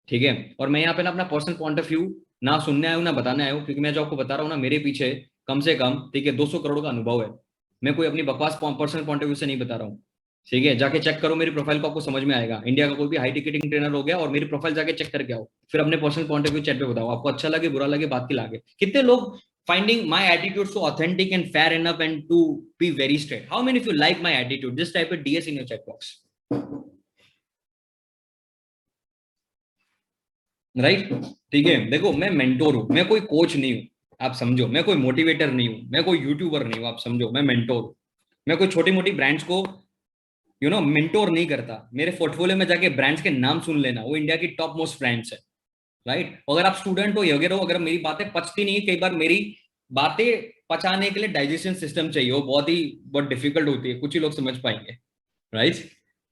ठीक है। और मैं यहाँ पे ना अपना पर्सनल पॉइंट ऑफ व्यू ना सुनने आया हूँ ना बताने आया हूँ, क्योंकि मैं जो आपको बता रहा हूँ ना, मेरे पीछे कम से कम, ठीक है, 200 करोड़ का अनुभव है। मैं कोई अपनी बकवास पर्सनल पॉइंट ऑफ व्यू से नहीं बता रहा हूँ, ठीक है। जाके चेक करो मेरी प्रोफाइल को, आपको समझ में आएगा। इंडिया का कोई भी हाई टिकटिंग ट्रेनर हो गया, और मेरी प्रोफाइल जाके चेक करके आओ, फिर अपने personal point of view chat पे बताओ, आपको अच्छा लगे बुरा लगे बात की लागे। कितने लोग finding my attitude so authentic and fair enough and to be very straight? How many of you like my attitude? Just type a DS in your chat box. Right, ठीक है। देखो, मैं मेंटोर हूं, मैं कोई कोच नहीं हूं, आप समझो। मैं कोई मोटिवेटर नहीं हूं, मैं कोई यूट्यूबर नहीं हूं, आप समझो। मैं मेंटोर हूं। मैं कोई छोटी मोटी ब्रांड्स को मेंटोर नहीं करता। मेरे पोर्टफोलियो में जाके ब्रांड्स के नाम सुन लेना, वो इंडिया की टॉप मोस्ट ब्रांड्स है, राइट। अगर आप स्टूडेंट हो, अगर मेरी बातें पचती नहीं, कई बार मेरी बातें पचाने के लिए डाइजेशन सिस्टम चाहिए, वो बहुत डिफिकल्ट होती है, कुछ ही लोग समझ पाएंगे, right.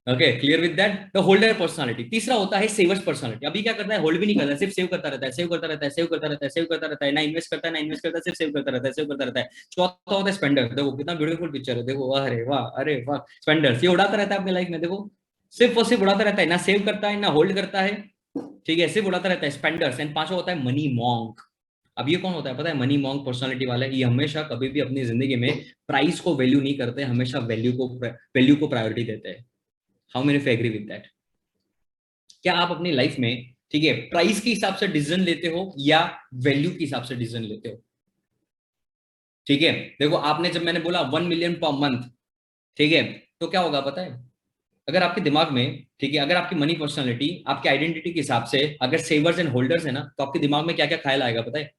Okay, clear with that. The holder personality. तीसरा होता है सेवर्स पर्सनालिटी। अभी क्या करता है? होल्ड भी नहीं करता, सिर्फ सेव करता रहता है, सेव करता रहता है, सेव करता रहता है, सेव करता रहता है, ना इन्वेस्ट करता है ना इन्वेस्ट करता है, सिर्फ सेव करता रहता है, सेव करता रहता है। चौथा होता है स्पेंडर। देखो कितना ब्यूटीफुल पिक्चर है, देखो, अरे वाह, अरे वाह। स्पेंडर ये उड़ाता रहता है अपनी लाइफ में, देखो, सिर्फ और सिर्फ उड़ाता रहता है, ना सेव करता है ना होल्ड करता है, ठीक है, सिर्फ उड़ाता रहता है, स्पेंडर्स। एंड पांचवा होता है मनी मॉन्क। अब ये कौन होता है पता है? मनी मॉन्क पर्सनालिटी वाला है। ये हमेशा कभी भी अपनी जिंदगी में प्राइस को वैल्यू नहीं करते, हमेशा वैल्यू को प्रायोरिटी देते हैं। How many of agree with that? क्या आप अपनी लाइफ में, ठीक है, प्राइस के हिसाब से डिसीजन लेते हो या वैल्यू के हिसाब से डिसीजन लेते हो? ठीक है, देखो, आपने जब मैंने बोला 1 मिलियन पर मंथ, ठीक है, तो क्या होगा पता है? अगर आपके दिमाग में, ठीक है, अगर आपकी मनी पर्सनालिटी आपकी आइडेंटिटी के हिसाब से अगर सेवर्स एंड होल्डर्स है ना, तो आपके दिमाग में क्या क्या ख्याल आएगा पता है?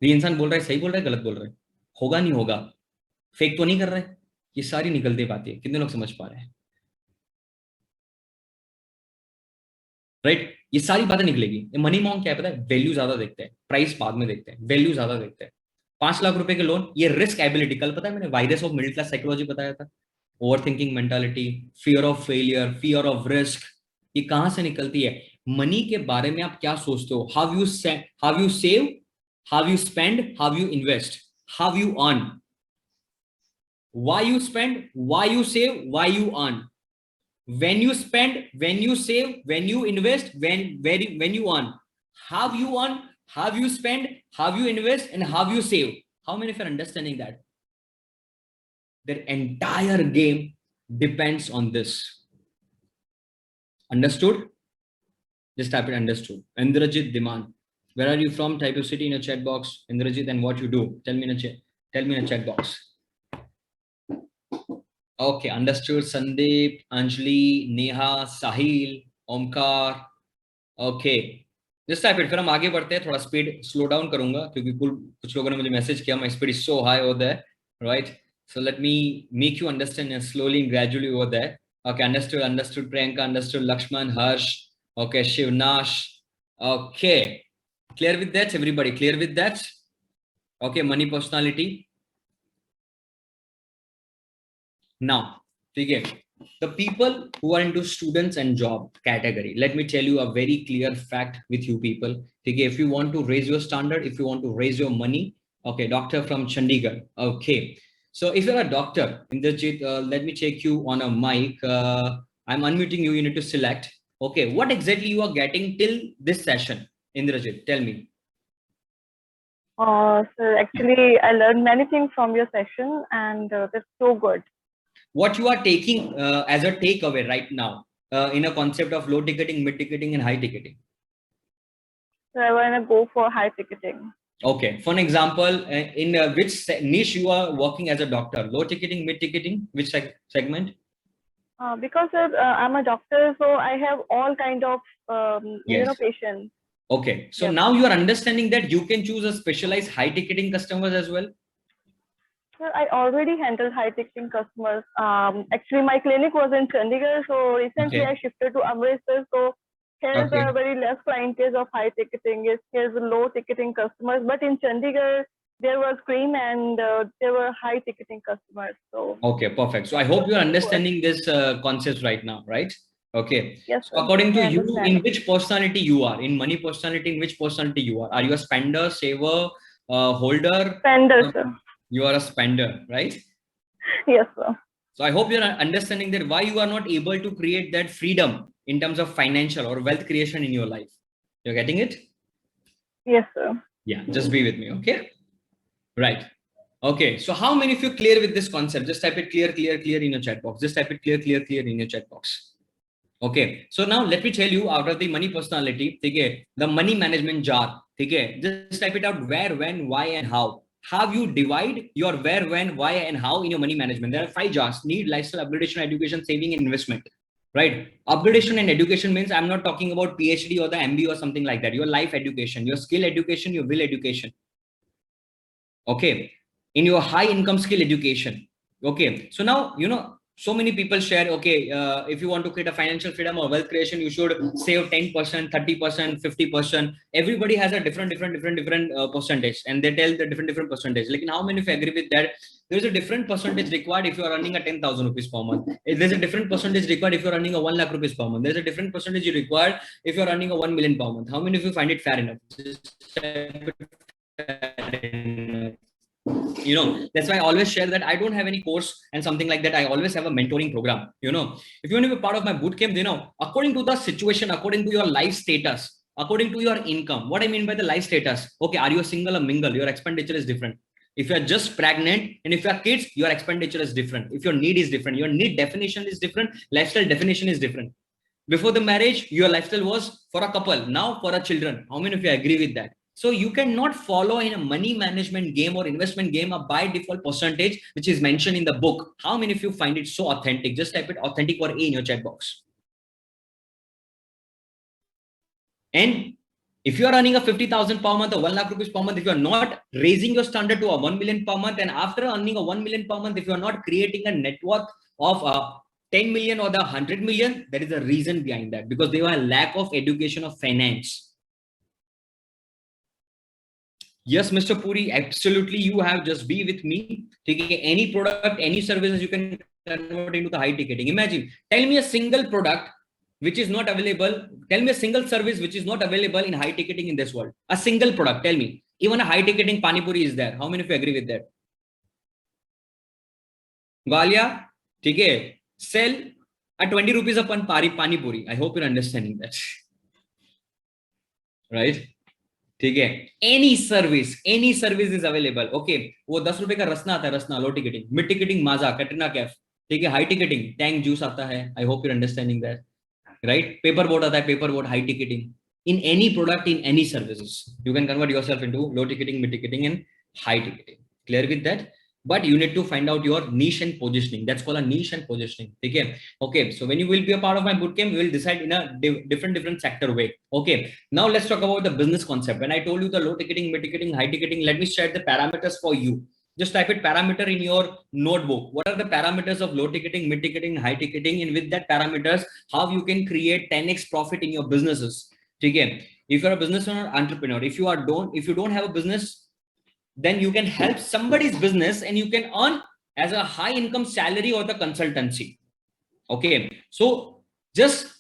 ये इंसान बोल रहा है, सही बोल रहा है, गलत बोल रहा है, होगा नहीं होगा, फेक तो नहीं कर रहा है। ये सारी निकलती बातें, कितने लोग समझ पा रहे हैं? राइट, ये सारी बातें निकलेगी। मनी मॉन्क क्या है पता है? वैल्यू ज्यादा देखते हैं, प्राइस बाद में देखते हैं, वैल्यू ज्यादा देखते हैं। 5 लाख रुपए के लोन, ये रिस्क एबिलिटी। कल पता है मैंने virus of middle class psychology बताया था। Over thinking mentality, fear of failure, fear of risk, ये कहां से निकलती है? मनी के बारे में आप क्या सोचते हो? How you save, how you spend, how you invest, how you earn, why you spend, why you save, why you earn. When you spend, when you save, when you invest, when you earn. How you earn, how you spend, how you invest, and how you save. How many of you are understanding that? Their entire game depends on this. Understood? Just type it understood. Indrajit Diman. Where are you from? Type your city in a chat box. Indrajit, and what you do. Tell me in a chat box. Okay, understood. Sandeep, Anjali, Neha, Sahil, Omkar. Okay, just type it. फिर हम आगे बढ़ते हैं, थोड़ा speed slow down करूंगा क्योंकि कुछ लोगों ने मुझे मैसेज किया my speed is so high over there, right. So let me make you understand slowly and gradually over there. Okay, understood Priyanka, understood Lakshman, Harsh, okay, Shivnash, okay, clear with that everybody? Clear with that? Okay, money personality now, ठीक है। The people who are into students and job category, let me tell you a very clear fact with you people. Okay, if you want to raise your standard, if you want to raise your money, okay, doctor from Chandigarh. Okay, so if you're a doctor, Indrajit, let me check you on a mic. I'm unmuting you. You need to select. Okay, what exactly you are getting till this session, Indrajit? Tell me. So actually, I learned many things from your session, and that's so good. What you are taking as a takeaway right now in a concept of low ticketing, mid ticketing, and high ticketing? So I want to go for high ticketing. Okay. For an example, in which niche you are working as a doctor? Low ticketing, mid ticketing, which segment? Because I'm a doctor, so I have all kind of Yes. patients. Okay. So Yep. now you are understanding that you can choose a specialized high ticketing customers as well. Sir, I already handled high ticketing customers. Actually, my clinic was in Chandigarh, so recently Okay. I shifted to Amritsar. So here's Okay. a very less clientele of high ticketing. Here's low ticketing customers, but in Chandigarh there was cream and there were high ticketing customers. So okay, perfect. So I hope you are understanding this concept right now, right? Okay. Yes, So sir. according to I you, understand. in which personality you are? In money personality, in which personality you are? Are you a spender, saver, holder? Spender, sir. You are a spender, right? Yes, sir. So I hope you're understanding that why you are not able to create that freedom in terms of financial or wealth creation in your life. You're getting it? Yes, sir. Yeah, just be with me, okay? Right. Okay, so how many of you clear with this concept? Just type it clear in your chat box. Just type it clear in your chat box. Okay, so now let me tell you out of the money personality, okay, the money management jar, okay, just type it out where, when, why, and how. How you divide your where, when, why, and how in your money management. There are 5 jars: need, lifestyle, upgradation, education, saving, and investment. Right? Upgradation and education means I'm not talking about PhD or the MBA or something like that. Your life education, your skill education, your will education. Okay, in your high income skill education. Okay, so now so many people share, okay, if you want to create a financial freedom or wealth creation, you should save 10%, 30%, 50%. Everybody has a different percentage, and they tell the different percentage. Like, how many of you agree with that? There's a different percentage required if you are earning a 10,000 rupees per month. There's a different percentage required if you're earning a 1 lakh rupees per month. There's a different percentage you require if you're earning a 1 million per month. How many of you find it fair enough? That's why I always share that I don't have any course and something like that. I always have a mentoring program. If you want to be part of my bootcamp, according to the situation, according to your life status, according to your income. What I mean by the life status, okay, are you a single or mingle? Your expenditure is different. If you're just pregnant and if you're kids, your expenditure is different. If your need is different, your need definition is different, lifestyle definition is different. Before the marriage, your lifestyle was for a couple, now for a children. How many of you agree with that? So you cannot follow in a money management game or investment game a by default percentage, which is mentioned in the book. How many of you find it so authentic? Just type it authentic or A in your chat box. And if you are earning a 50,000 per month or 1 lakh rupees per month, if you are not raising your standard to a 1 million per month, and after earning a 1 million per month, if you are not creating a net worth of 10 million or the 100 million, there is a reason behind that, because there are lack of education of finance. Yes, Mr. Puri, absolutely. You have, just be with me. Take any product, any services you can convert into the high ticketing. Imagine, tell me a single product which is not available. Tell me a single service which is not available in high ticketing in this world. A single product, tell me. Even a high ticketing Pani Puri is there. How many of you agree with that? Galia, okay, sell at 20 rupees a Pani Puri. I hope you're understanding that. Right? ठीक है, any service is available. Okay, वो 10 रुपए का रसना आता है, Rasna low ticketing, mid ticketing Maaza, Katrina Kaif. ठीक है, high ticketing Tang juice आता है. I hope you're understanding that. Right? Paper board आता है, paper board, high ticketing. In any product, in any services, you can convert yourself into low ticketing, mid ticketing, and high ticketing. Clear with that? But you need to find out your niche and positioning. That's called a niche and positioning. Okay, so when you will be a part of my bootcamp, we will decide in a different sector way. Okay, now let's talk about the business concept. When I told you the low ticketing, mid ticketing, high ticketing, let me share the parameters for you. Just type it parameter in your notebook. What are the parameters of low ticketing, mid ticketing, high ticketing, and with that parameters, how you can create 10x profit in your businesses. Okay, if you're a business owner, entrepreneur, if you don't have a business, then you can help somebody's business and you can earn as a high income salary or the consultancy. Okay, so just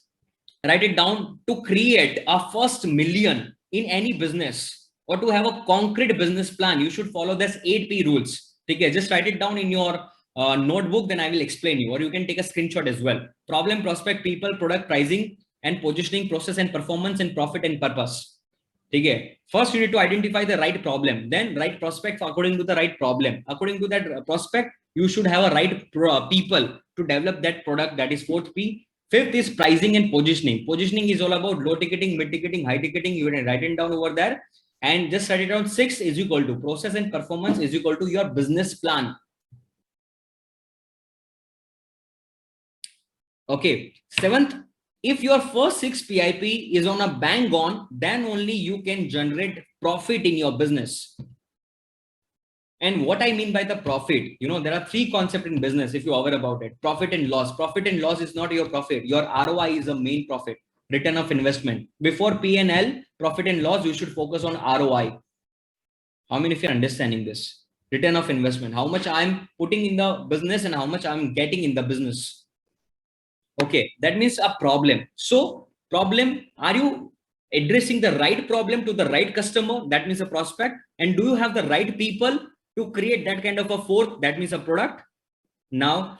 write it down. To create a first million in any business or to have a concrete business plan, you should follow this 8P rules. Okay, just write it down in your notebook, then I will explain you, or you can take a screenshot as well. Problem, prospect, people, product, pricing and positioning, process and performance, and profit and purpose. ठीक है. First you need to identify the right problem, then right prospect according to the right problem. According to that prospect, you should have a right people to develop that product. That is fourth P. Fifth is pricing and positioning. Positioning is all about low ticketing, mid ticketing, high ticketing. You can write it down over there and just write it down. 6 is equal to process and performance is equal to your business plan. Okay. Seventh, if your first 6 PIP is on a bang on, then only you can generate profit in your business. And what I mean by the profit, you know, there are 3 concepts in business if you are aware about it. Profit and loss. Profit and loss is not your profit. Your ROI is the main profit, return of investment. Before P&L, profit and loss, you should focus on ROI. How many of you are understanding this? Return of investment. How much I'm putting in the business and how much I'm getting in the business. Okay, that means a problem. So problem, are you addressing the right problem to the right customer? That means a prospect. And do you have the right people to create that kind of a fourth? That means a product. Now